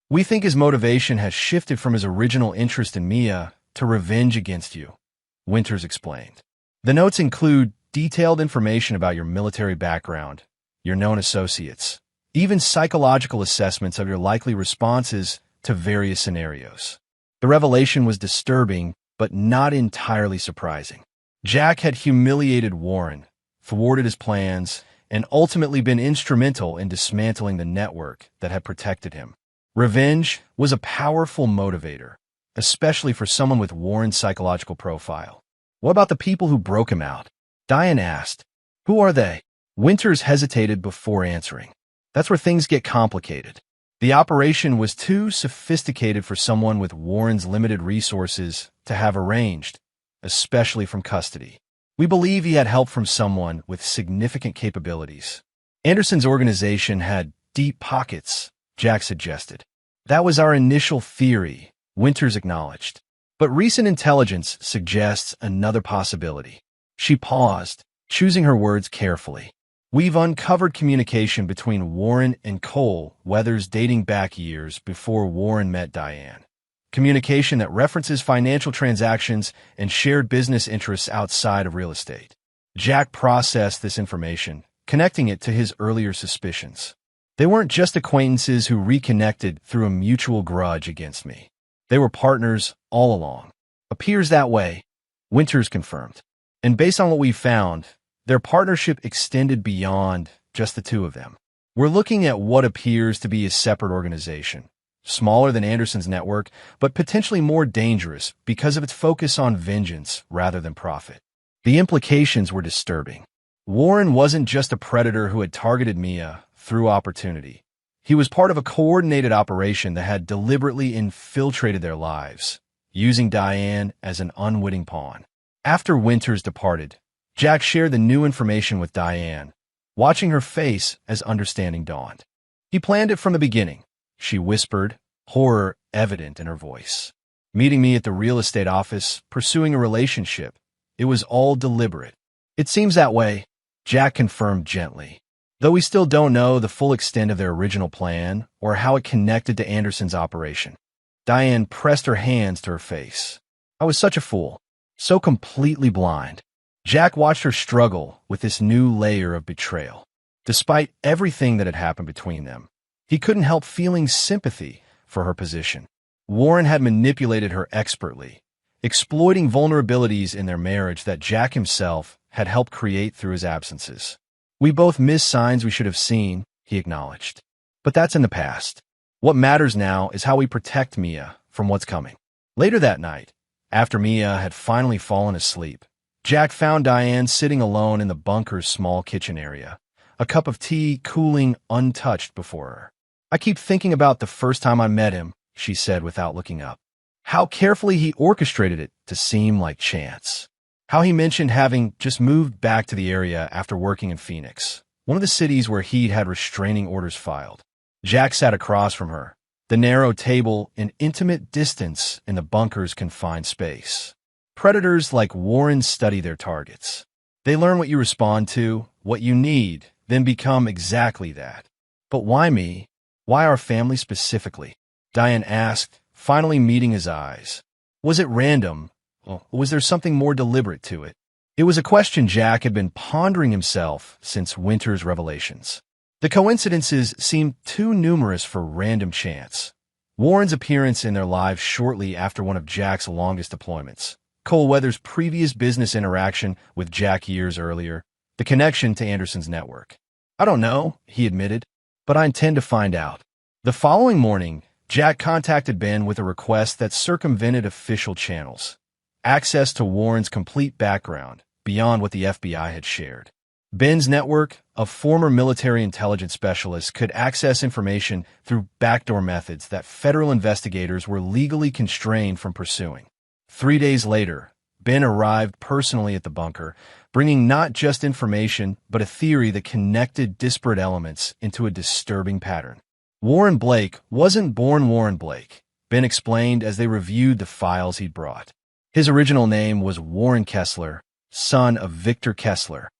S1: We think his motivation has shifted from his original interest in Mia to revenge against you, Winters explained. The notes include detailed information about your military background, your known associates, even psychological assessments of your likely responses to various scenarios. The revelation was disturbing, but not entirely surprising. Jack had humiliated Warren, thwarted his plans, and ultimately been instrumental in dismantling the network that had protected him. Revenge was a powerful motivator, especially for someone with Warren's psychological profile. What about the people who broke him out? Diane asked. Who are they? Winters hesitated before answering. That's where things get complicated. The operation was too sophisticated for someone with Warren's limited resources to have arranged, especially from custody. We believe he had help from someone with significant capabilities. Anderson's organization had deep pockets, Jack suggested. That was our initial theory, Winters acknowledged. But recent intelligence suggests another possibility. She paused, choosing her words carefully. We've uncovered communication between Warren and Cole Weathers dating back years before Warren met Diane. Communication that references financial transactions and shared business interests outside of real estate. Jack processed this information, connecting it to his earlier suspicions. They weren't just acquaintances who reconnected through a mutual grudge against me. They were partners all along. Appears that way, Winters confirmed. And based on what we found, their partnership extended beyond just the two of them. We're looking at what appears to be a separate organization, smaller than Anderson's network, but potentially more dangerous because of its focus on vengeance rather than profit. The implications were disturbing. Warren wasn't just a predator who had targeted Mia through opportunity. He was part of a coordinated operation that had deliberately infiltrated their lives, using Diane as an unwitting pawn. After Winters departed, Jack shared the new information with Diane, watching her face as understanding dawned. He planned it from the beginning, she whispered, horror evident in her voice. Meeting me at the real estate office, pursuing a relationship. It was all deliberate. It seems that way, Jack confirmed gently. Though we still don't know the full extent of their original plan or how it connected to Anderson's operation. Diane pressed her hands to her face. I was such a fool, so completely blind. Jack watched her struggle with this new layer of betrayal. Despite everything that had happened between them, he couldn't help feeling sympathy for her position. Warren had manipulated her expertly, exploiting vulnerabilities in their marriage that Jack himself had helped create through his absences. We both missed signs we should have seen, he acknowledged. But that's in the past. What matters now is how we protect Mia from what's coming. Later that night, after Mia had finally fallen asleep, Jack found Diane sitting alone in the bunker's small kitchen area, a cup of tea cooling untouched before her. I keep thinking about the first time I met him, she said without looking up. How carefully he orchestrated it to seem like chance. How he mentioned having just moved back to the area after working in Phoenix, one of the cities where he'd had restraining orders filed. Jack sat across from her, the narrow table an intimate distance in the bunker's confined space. Predators like Warren study their targets. They learn what you respond to, what you need, then become exactly that. But why me? Why our family specifically? Diane asked, finally meeting his eyes. Was it random, Or was there something more deliberate to it? It was a question Jack had been pondering himself since Winter's revelations. The coincidences seemed too numerous for random chance. Warren's appearance in their lives shortly after one of Jack's longest deployments, Cole Weathers' previous business interaction with Jack years earlier, the connection to Anderson's network. "I don't know," he admitted, "but I intend to find out." The following morning, Jack contacted Ben with a request that circumvented official channels. Access to Warren's complete background, beyond what the FBI had shared. Ben's network of former military intelligence specialists could access information through backdoor methods that federal investigators were legally constrained from pursuing. 3 days later, Ben arrived personally at the bunker, bringing not just information, but a theory that connected disparate elements into a disturbing pattern. Warren Blake wasn't born Warren Blake, Ben explained as they reviewed the files he'd brought. His original name was Warren Kessler, son of Victor Kessler.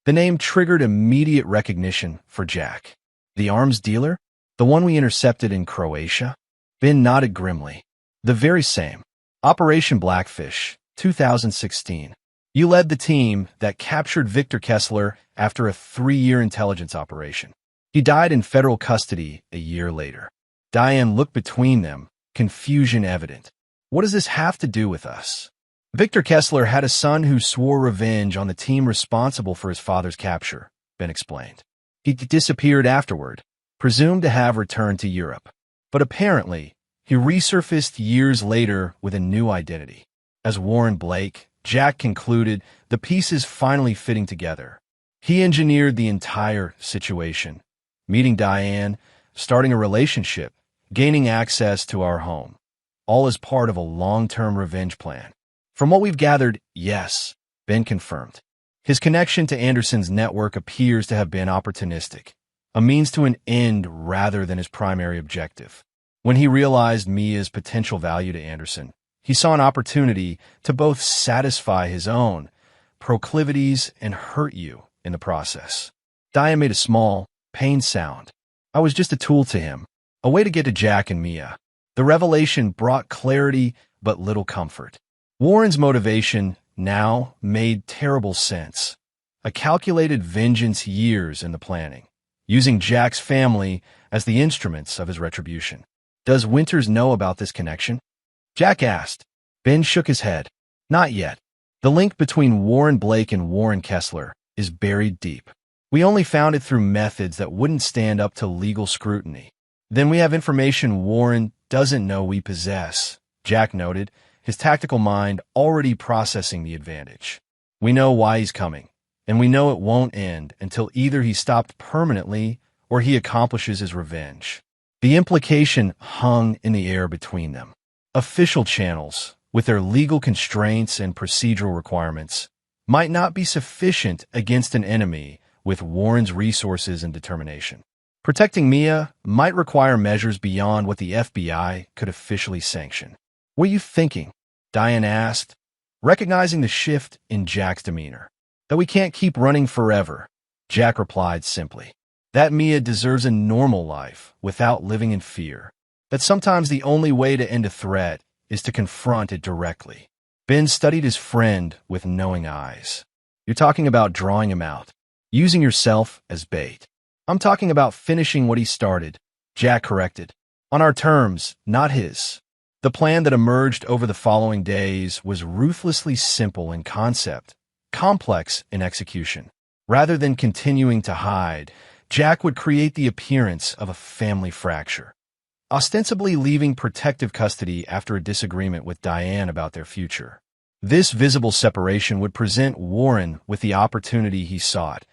S1: The name triggered immediate recognition for Jack. "The arms dealer? The one we intercepted in Croatia?" Ben nodded grimly. "The very same. Operation Blackfish, 2016. You led the team that captured Victor Kessler after a 3-year intelligence operation. He died in federal custody a year later." Diane looked between them, confusion evident. "What does this have to do with us?" "Victor Kessler had a son who swore revenge on the team responsible for his father's capture," Ben explained. "He disappeared afterward, presumed to have returned to Europe. But apparently, he resurfaced years later with a new identity. As Warren Blake, Jack concluded the pieces finally fitting together. He engineered the entire situation, meeting Diane, starting a relationship, gaining access to our home, all as part of a long-term revenge plan. From what we've gathered, yes," Ben confirmed. His connection to Anderson's network appears to have been opportunistic, a means to an end rather than his primary objective. When he realized Mia's potential value to Anderson, he saw an opportunity to both satisfy his own proclivities and hurt you in the process. Diane made a small, pained sound. "I was just a tool to him, a way to get to Jack and Mia." The revelation brought clarity but little comfort. Warren's motivation now made terrible sense. A calculated vengeance years in the planning, using Jack's family as the instruments of his retribution. "Does Winters know about this connection?" Jack asked. Ben shook his head. "Not yet. The link between Warren Blake and Warren Kessler is buried deep. We only found it through methods that wouldn't stand up to legal scrutiny. Then we have information Warren doesn't know we possess," Jack noted, his tactical mind already processing the advantage. "We know why he's coming, and we know it won't end until either he's stopped permanently or he accomplishes his revenge." The implication hung in the air between them. Official channels, with their legal constraints and procedural requirements, might not be sufficient against an enemy with Warren's resources and determination. Protecting Mia might require measures beyond what the FBI could officially sanction. "What are you thinking?" Diane asked, recognizing the shift in Jack's demeanor. "That we can't keep running forever," Jack replied simply. "That Mia deserves a normal life without living in fear. That sometimes the only way to end a threat is to confront it directly." Ben studied his friend with knowing eyes. "You're talking about drawing him out, using yourself as bait." "I'm talking about finishing what he started," Jack corrected. "On our terms, not his." The plan that emerged over the following days was ruthlessly simple in concept, complex in execution. Rather than continuing to hide, Jack would create the appearance of a family fracture, ostensibly leaving protective custody after a disagreement with Diane about their future. This visible separation would present Warren with the opportunity he sought,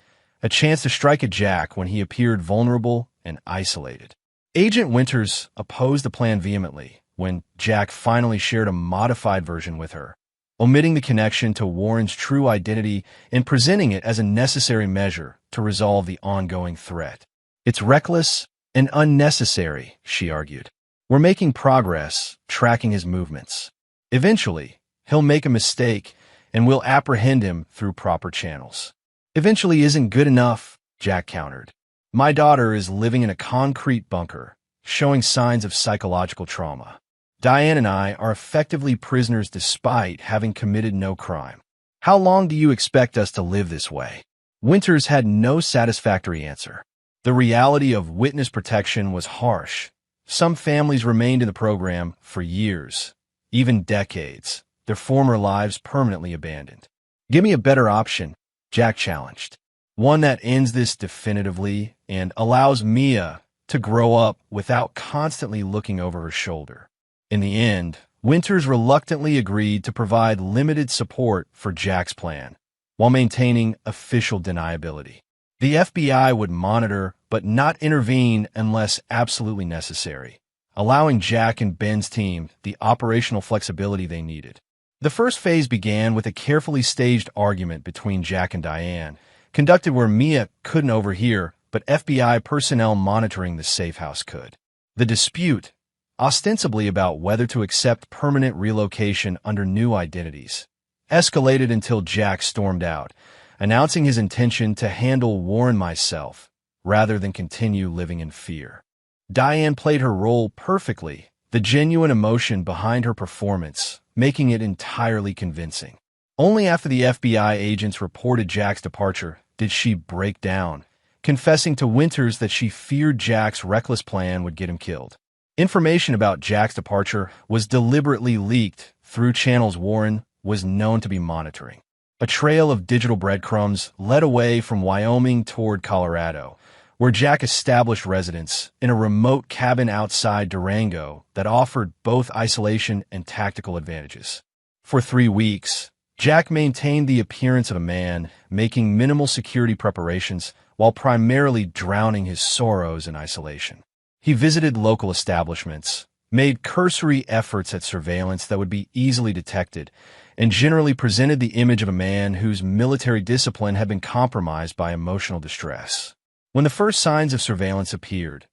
S1: a chance to strike at Jack when he appeared vulnerable and isolated. Agent Winters opposed the plan vehemently when Jack finally shared a modified version with her, omitting the connection to Warren's true identity and presenting it as a necessary measure to resolve the ongoing threat. "It's reckless and unnecessary," she argued. "We're making progress, tracking his movements. Eventually, he'll make a mistake, and we'll apprehend him through proper channels." "Eventually isn't good enough," Jack countered. "My daughter is living in a concrete bunker, showing signs of psychological trauma. Diane and I are effectively prisoners despite having committed no crime. How long do you expect us to live this way? Winters had no satisfactory answer. The reality of witness protection was harsh. Some families remained in the program for years, even decades, their former lives permanently abandoned. Give me a better option, Jack challenged. One that ends this definitively and allows Mia to grow up without constantly looking over her shoulder. In the end, Winters reluctantly agreed to provide limited support for Jack's plan, while maintaining official deniability. The FBI would monitor but not intervene unless absolutely necessary, allowing Jack and Ben's team the operational flexibility they needed. The first phase began with a carefully staged argument between Jack and Diane, conducted where Mia couldn't overhear, but FBI personnel monitoring the safe house could. The dispute, ostensibly about whether to accept permanent relocation under new identities, escalated until Jack stormed out, announcing his intention to handle Warren myself, rather than continue living in fear. Diane played her role perfectly, the genuine emotion behind her performance, making it entirely convincing. Only after the FBI agents reported Jack's departure did she break down, confessing to Winters that she feared Jack's reckless plan would get him killed. Information about Jack's departure was deliberately leaked through channels Warren was known to be monitoring. A trail of digital breadcrumbs led away from Wyoming toward Colorado, where Jack established residence in a remote cabin outside Durango that offered both isolation and tactical advantages. For 3 weeks, Jack maintained the appearance of a man making minimal security preparations while primarily drowning his sorrows in isolation. He visited local establishments, made cursory efforts at surveillance that would be easily detected, and generally presented the image of a man whose military discipline had been compromised by emotional distress. When the first signs of surveillance appeared,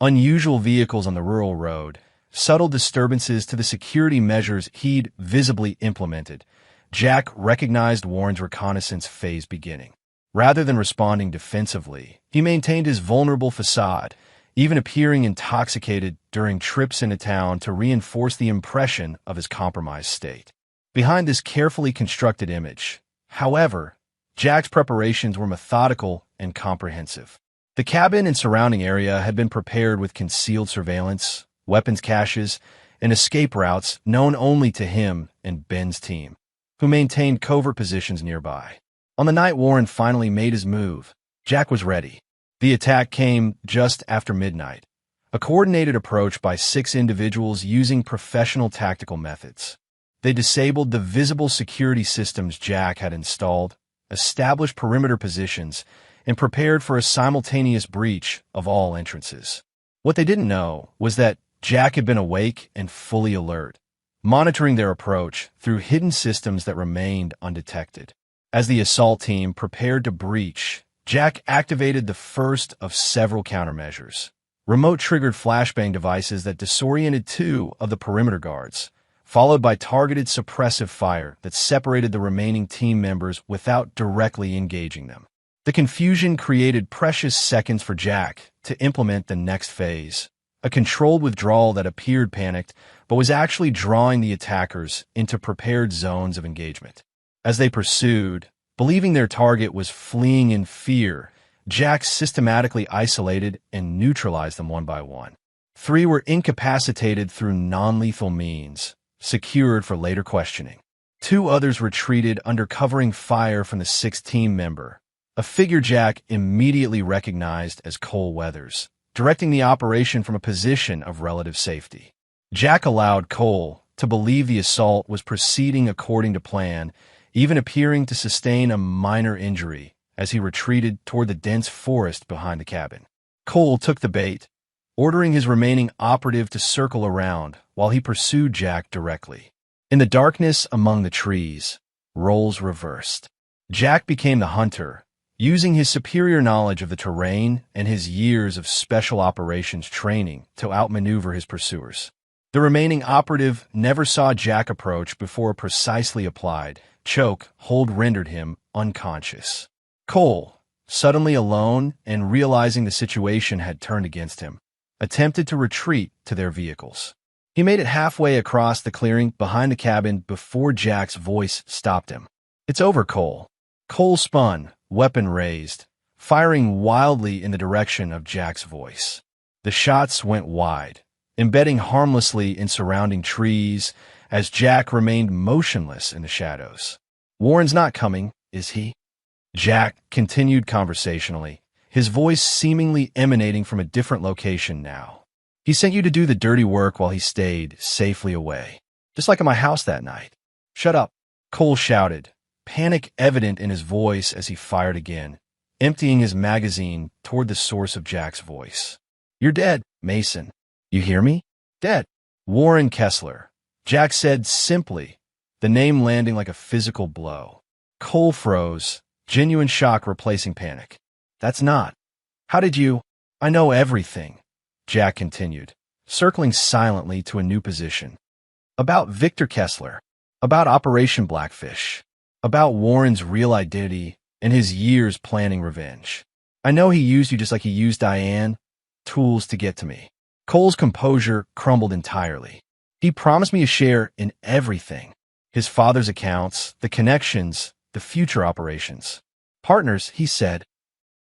S1: unusual vehicles on the rural road, subtle disturbances to the security measures he'd visibly implemented, Jack recognized Warren's reconnaissance phase beginning. Rather than responding defensively, he maintained his vulnerable facade, even appearing intoxicated during trips into town to reinforce the impression of his compromised state. Behind this carefully constructed image, however, Jack's preparations were methodical and comprehensive. The cabin and surrounding area had been prepared with concealed surveillance, weapons caches, and escape routes known only to him and Ben's team, who maintained covert positions nearby. On the night Warren finally made his move, Jack was ready. The attack came just after midnight, a coordinated approach by 6 individuals using professional tactical methods. They disabled the visible security systems Jack had installed, established perimeter positions, and prepared for a simultaneous breach of all entrances. What they didn't know was that Jack had been awake and fully alert, monitoring their approach through hidden systems that remained undetected. As the assault team prepared to breach, Jack activated the first of several countermeasures. Remote-triggered flashbang devices that disoriented 2 of the perimeter guards, followed by targeted suppressive fire that separated the remaining team members without directly engaging them. The confusion created precious seconds for Jack to implement the next phase, a controlled withdrawal that appeared panicked but was actually drawing the attackers into prepared zones of engagement. As they pursued, believing their target was fleeing in fear, Jack systematically isolated and neutralized them one by one. 3 were incapacitated through non-lethal means, secured for later questioning. 2 others retreated under covering fire from the 6th team member, a figure Jack immediately recognized as Cole Weathers, directing the operation from a position of relative safety. Jack allowed Cole to believe the assault was proceeding according to plan, even appearing to sustain a minor injury as he retreated toward the dense forest behind the cabin. Cole took the bait, ordering his remaining operative to circle around while he pursued Jack directly. In the darkness among the trees, roles reversed. Jack became the hunter, using his superior knowledge of the terrain and his years of special operations training to outmaneuver his pursuers. The remaining operative never saw Jack approach before a precisely applied choke hold rendered him unconscious. Cole, suddenly alone and realizing the situation had turned against him, attempted to retreat to their vehicles. He made it halfway across the clearing behind the cabin before Jack's voice stopped him. "It's over, Cole." Cole spun, weapon raised, firing wildly in the direction of Jack's voice. The shots went wide, embedding harmlessly in surrounding trees as Jack remained motionless in the shadows. "Warren's not coming, is he?" Jack continued conversationally, his voice seemingly emanating from a different location now. "He sent you to do the dirty work while he stayed safely away, just like at my house that night." "Shut up," Cole shouted, panic evident in his voice as he fired again, emptying his magazine toward the source of Jack's voice. "You're dead, Mason. You hear me? Dead." "Warren Kessler," Jack said simply, the name landing like a physical blow. Cole froze, genuine shock replacing panic. "That's not. How did you—" "I know everything," Jack continued, circling silently to a new position. "About Victor Kessler, about Operation Blackfish, about Warren's real identity and his years planning revenge. I know he used you just like he used Diane, tools to get to me." Cole's composure crumbled entirely. "He promised me a share in everything. His father's accounts, the connections, the future operations. Partners, he said.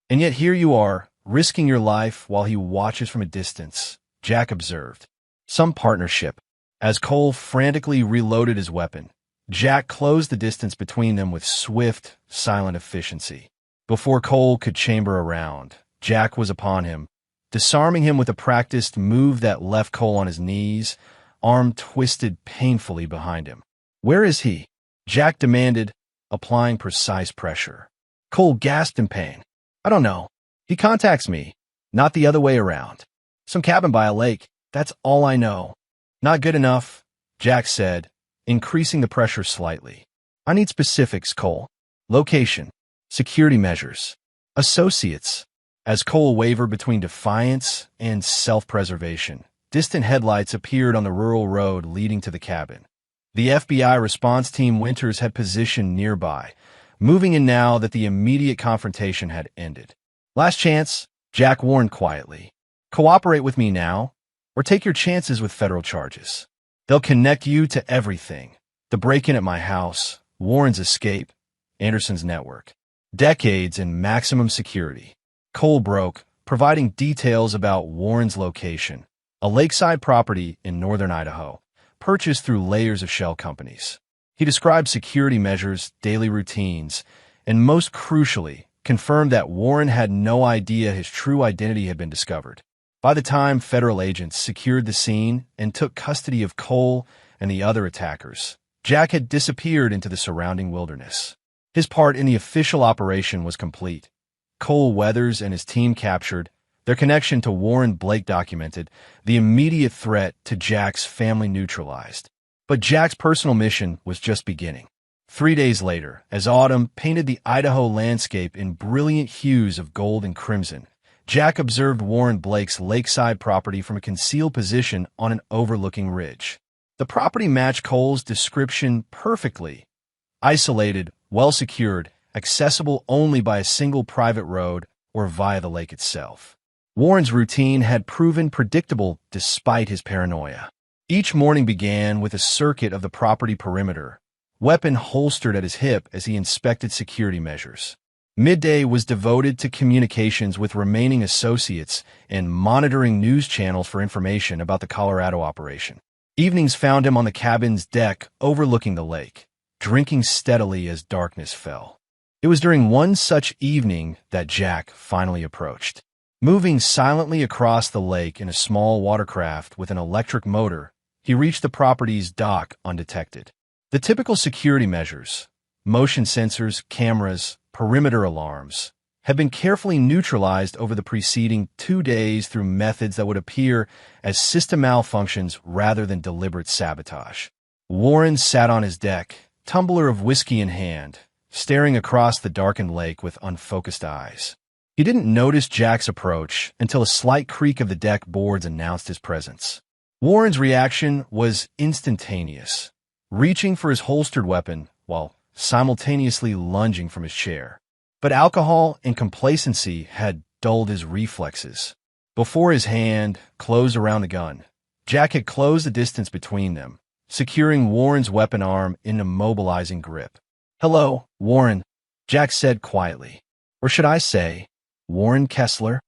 S1: And yet here you are, risking your life while he watches from a distance," Jack observed. "Some partnership." As Cole frantically reloaded his weapon, Jack closed the distance between them with swift, silent efficiency. Before Cole could chamber around, Jack was upon him, disarming him with a practiced move that left Cole on his knees, arm twisted painfully behind him. "Where is he?" Jack demanded, applying precise pressure. Cole gasped in pain. "I don't know. He contacts me, not the other way around. Some cabin by a lake, that's all I know." "Not good enough," Jack said, increasing the pressure slightly. "I need specifics, Cole. Location, security measures, associates." As Cole wavered between defiance and self-preservation, distant headlights appeared on the rural road leading to the cabin. The FBI response team Winters had positioned nearby, moving in now that the immediate confrontation had ended. "Last chance," Jack warned quietly. "Cooperate with me now, or take your chances with federal charges. They'll connect you to everything. The break-in at my house, Warren's escape, Anderson's network. Decades in maximum security." Cole broke, providing details about Warren's location, a lakeside property in northern Idaho, purchased through layers of shell companies. He described security measures, daily routines, and most crucially, confirmed that Warren had no idea his true identity had been discovered. By the time federal agents secured the scene and took custody of Cole and the other attackers, Jack had disappeared into the surrounding wilderness. His part in the official operation was complete. Cole Weathers and his team captured, their connection to Warren Blake documented, the immediate threat to Jack's family neutralized. But Jack's personal mission was just beginning. 3 days later, as autumn painted the Idaho landscape in brilliant hues of gold and crimson, Jack observed Warren Blake's lakeside property from a concealed position on an overlooking ridge. The property matched Cole's description perfectly. Isolated, well-secured, accessible only by a single private road or via the lake itself. Warren's routine had proven predictable despite his paranoia. Each morning began with a circuit of the property perimeter, weapon holstered at his hip as he inspected security measures. Midday was devoted to communications with remaining associates and monitoring news channels for information about the Colorado operation. Evenings found him on the cabin's deck overlooking the lake, drinking steadily as darkness fell. It was during one such evening that Jack finally approached. Moving silently across the lake in a small watercraft with an electric motor, he reached the property's dock undetected. The typical security measures, motion sensors, cameras, perimeter alarms, had been carefully neutralized over the preceding 2 days through methods that would appear as system malfunctions rather than deliberate sabotage. Warren sat on his deck, tumbler of whiskey in hand, staring across the darkened lake with unfocused eyes. He didn't notice Jack's approach until a slight creak of the deck boards announced his presence. Warren's reaction was instantaneous, reaching for his holstered weapon while simultaneously lunging from his chair. But alcohol and complacency had dulled his reflexes. Before his hand closed around the gun, Jack had closed the distance between them, securing Warren's weapon arm in a mobilizing grip. "Hello, Warren," Jack said quietly. Or should I say, Warren Kessler?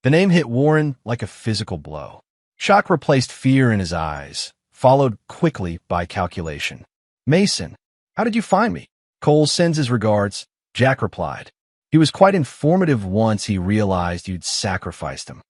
S1: The name hit Warren like a physical blow. Shock replaced fear in his eyes, followed quickly by calculation. "Mason, how did you find me?" "Cole sends his regards," Jack replied. He was quite informative once he realized you'd sacrificed him.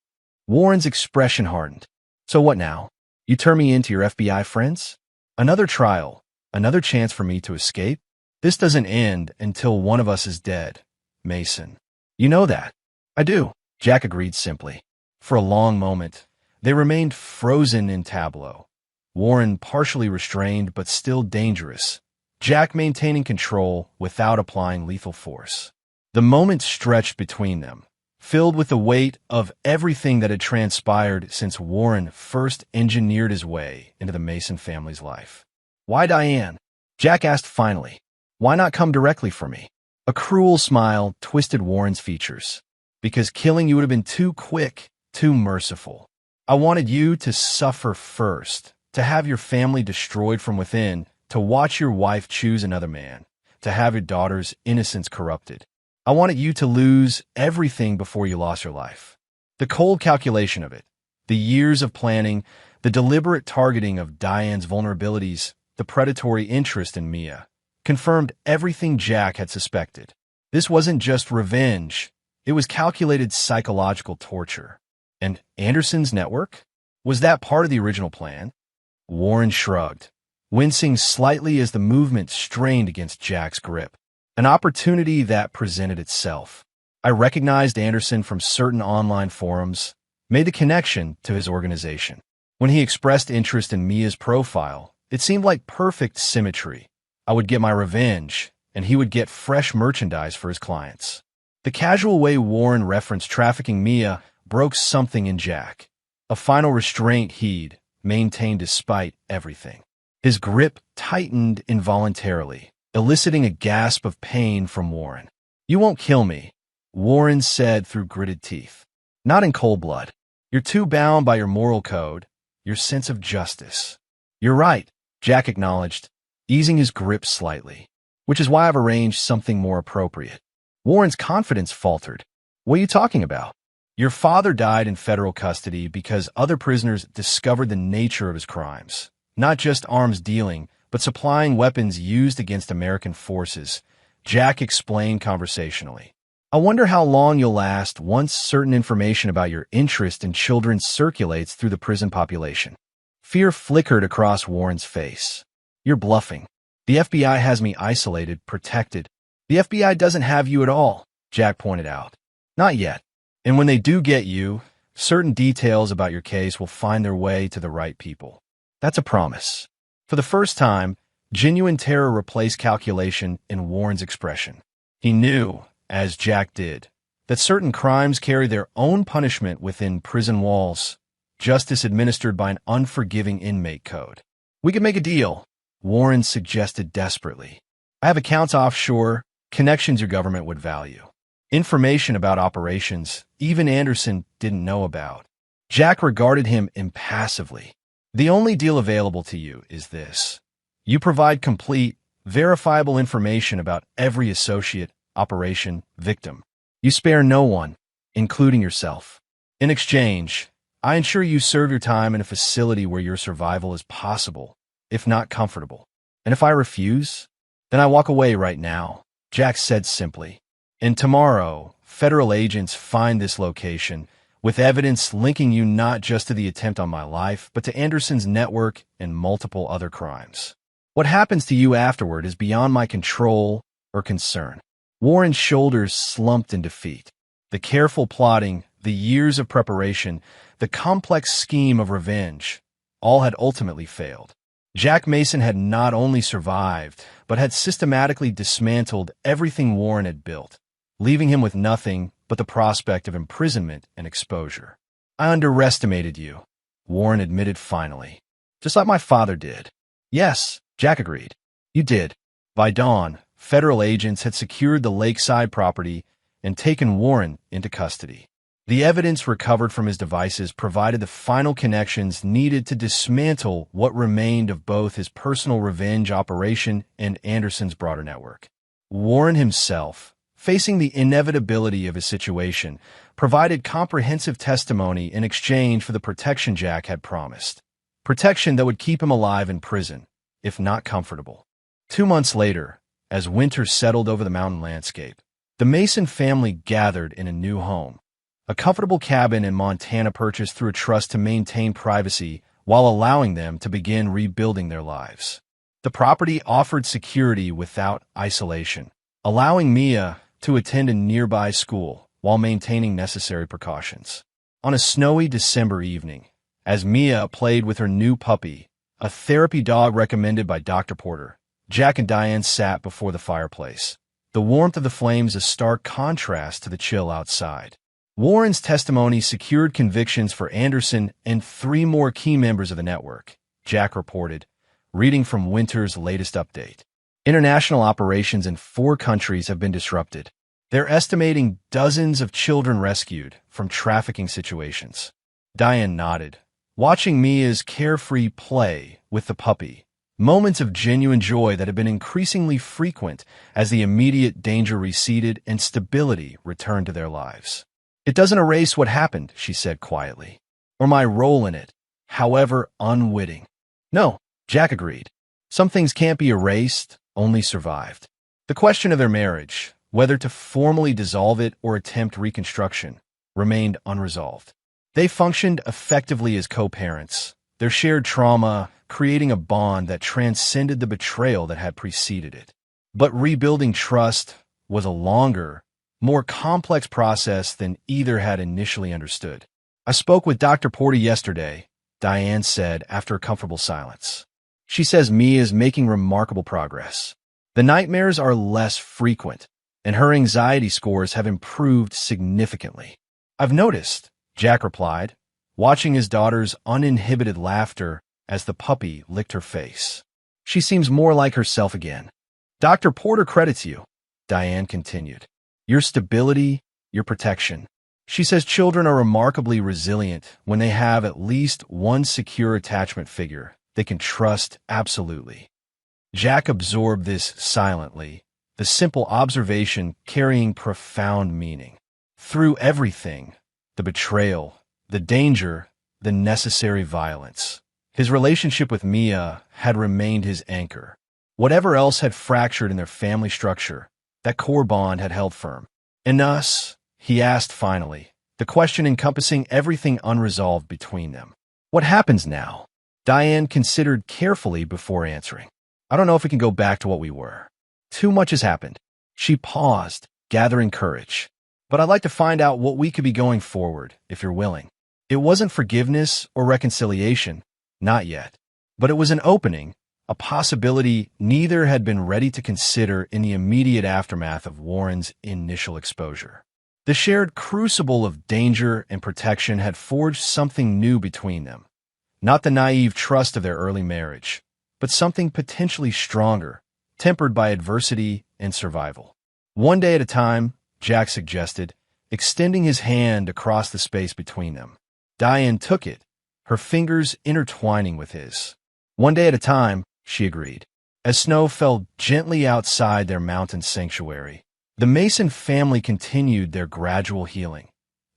S1: Warren's expression hardened. "So what now? You turn me into your FBI friends? Another trial, another chance for me to escape? This doesn't end until one of us is dead, Mason. You know that." "I do," Jack agreed simply. For a long moment, they remained frozen in tableau. Warren partially restrained but still dangerous, Jack maintaining control without applying lethal force. The moment stretched between them, filled with the weight of everything that had transpired since Warren first engineered his way into the Mason family's life. "Why Diane?" Jack asked finally. "Why not come directly for me?" A cruel smile twisted Warren's features. "Because killing you would have been too quick, too merciful. I wanted you to suffer first, to have your family destroyed from within, to watch your wife choose another man, to have your daughter's innocence corrupted. I wanted you to lose everything before you lost your life." The cold calculation of it, the years of planning, the deliberate targeting of Diane's vulnerabilities, the predatory interest in Mia, confirmed everything Jack had suspected. This wasn't just revenge. It was calculated psychological torture. And Anderson's network? Was that part of the original plan? Warren shrugged, wincing slightly as the movement strained against Jack's grip. An opportunity that presented itself. I recognized Anderson from certain online forums, made the connection to his organization. When he expressed interest in Mia's profile, it seemed like perfect symmetry. I would get my revenge, and he would get fresh merchandise for his clients. The casual way Warren referenced trafficking Mia broke something in Jack, a final restraint he'd maintained despite everything. His grip tightened involuntarily, eliciting a gasp of pain from Warren. "You won't kill me," Warren said through gritted teeth. "Not in cold blood. You're too bound by your moral code, your sense of justice." "You're right," Jack acknowledged, easing his grip slightly. "Which is why I've arranged something more appropriate." Warren's confidence faltered. "What are you talking about?" "Your father died in federal custody because other prisoners discovered the nature of his crimes. Not just arms dealing, but supplying weapons used against American forces," Jack explained conversationally. "I wonder how long you'll last once certain information about your interest in children circulates through the prison population." Fear flickered across Warren's face. "You're bluffing. The FBI has me isolated, protected." "The FBI doesn't have you at all," Jack pointed out. "Not yet. And when they do get you, certain details about your case will find their way to the right people. That's a promise." For the first time, genuine terror replaced calculation in Warren's expression. He knew, as Jack did, that certain crimes carry their own punishment within prison walls, justice administered by an unforgiving inmate code. "We could make a deal," Warren suggested desperately. "I have accounts offshore, connections your government would value. Information about operations even Anderson didn't know about." Jack regarded him impassively. "The only deal available to you is this. You provide complete, verifiable information about every associate, operation, victim. You spare no one, including yourself. In exchange, I ensure you serve your time in a facility where your survival is possible, if not comfortable. And if I refuse, then I walk away right now," Jack said simply. "And tomorrow, federal agents find this location, with evidence linking you not just to the attempt on my life, but to Anderson's network and multiple other crimes. What happens to you afterward is beyond my control or concern." Warren's shoulders slumped in defeat. The careful plotting, the years of preparation, the complex scheme of revenge, all had ultimately failed. Jack Mason had not only survived, but had systematically dismantled everything Warren had built, leaving him with nothing but the prospect of imprisonment and exposure. "I underestimated you," Warren admitted finally. "Just like my father did." "Yes," Jack agreed. "You did." By dawn, federal agents had secured the lakeside property and taken Warren into custody. The evidence recovered from his devices provided the final connections needed to dismantle what remained of both his personal revenge operation and Anderson's broader network. Warren himself, facing the inevitability of his situation, provided comprehensive testimony in exchange for the protection Jack had promised. Protection that would keep him alive in prison, if not comfortable. 2 months later, as winter settled over the mountain landscape, the Mason family gathered in a new home. A comfortable cabin in Montana purchased through a trust to maintain privacy while allowing them to begin rebuilding their lives. The property offered security without isolation, allowing Mia to attend a nearby school while maintaining necessary precautions. On a snowy December evening, as Mia played with her new puppy, a therapy dog recommended by Dr. Porter, Jack and Diane sat before the fireplace, the warmth of the flames a stark contrast to the chill outside. Warren's testimony secured convictions for Anderson and 3 more key members of the network, Jack reported, reading from Winter's latest update. International operations in 4 countries have been disrupted. They're estimating dozens of children rescued from trafficking situations. Diane nodded, watching Mia's carefree play with the puppy, moments of genuine joy that have been increasingly frequent as the immediate danger receded and stability returned to their lives. It doesn't erase what happened, she said quietly, or my role in it, however unwitting. No, Jack agreed. Some things can't be erased, only survived. The question of their marriage, whether to formally dissolve it or attempt reconstruction, remained unresolved. They functioned effectively as co-parents, their shared trauma creating a bond that transcended the betrayal that had preceded it. But rebuilding trust was a longer, more complex process than either had initially understood. I spoke with Dr. Porter yesterday, Diane said after a comfortable silence. She says Mia is making remarkable progress. The nightmares are less frequent, and her anxiety scores have improved significantly. I've noticed, Jack replied, watching his daughter's uninhibited laughter as the puppy licked her face. She seems more like herself again. Dr. Porter credits you, Diane continued. Your stability, your protection. She says children are remarkably resilient when they have at least one secure attachment figure they can trust absolutely. Jack absorbed this silently, the simple observation carrying profound meaning. Through everything, the betrayal, the danger, the necessary violence, his relationship with Mia had remained his anchor. Whatever else had fractured in their family structure, that core bond had held firm. In us, he asked finally, the question encompassing everything unresolved between them. What happens now? Diane considered carefully before answering. I don't know if we can go back to what we were. Too much has happened. She paused, gathering courage. But I'd like to find out what we could be going forward, if you're willing. It wasn't forgiveness or reconciliation, not yet. But it was an opening, a possibility neither had been ready to consider in the immediate aftermath of Warren's initial exposure. The shared crucible of danger and protection had forged something new between them. Not the naive trust of their early marriage, but something potentially stronger, tempered by adversity and survival. One day at a time, Jack suggested, extending his hand across the space between them. Diane took it, her fingers intertwining with his. One day at a time, she agreed. As snow fell gently outside their mountain sanctuary, the Mason family continued their gradual healing,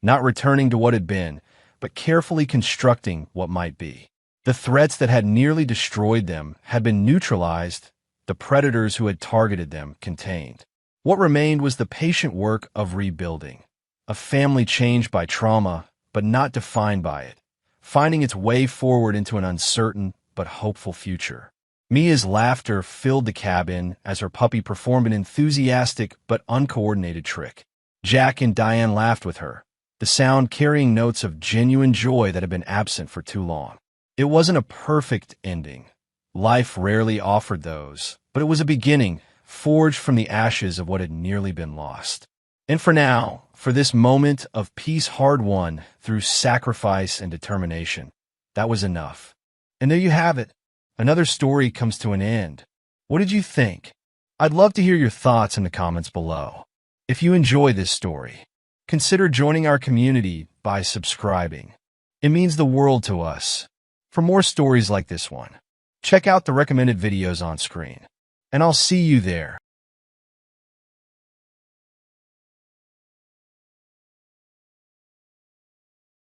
S1: not returning to what had been, but carefully constructing what might be. The threats that had nearly destroyed them had been neutralized, the predators who had targeted them contained. What remained was the patient work of rebuilding, a family changed by trauma, but not defined by it, finding its way forward into an uncertain but hopeful future. Mia's laughter filled the cabin as her puppy performed an enthusiastic but uncoordinated trick. Jack and Diane laughed with her, the sound carrying notes of genuine joy that had been absent for too long. It wasn't a perfect ending. Life rarely offered those, but it was a beginning, forged from the ashes of what had nearly been lost. And for now, for this moment of peace hard-won through sacrifice and determination, that was enough. And there you have it. Another story comes to an end. What did you think? I'd love to hear your thoughts in the comments below. If you enjoy this story, Consider joining our community by subscribing. It means the world to us. For more stories like this one, check out the recommended videos on screen. And I'll see you there.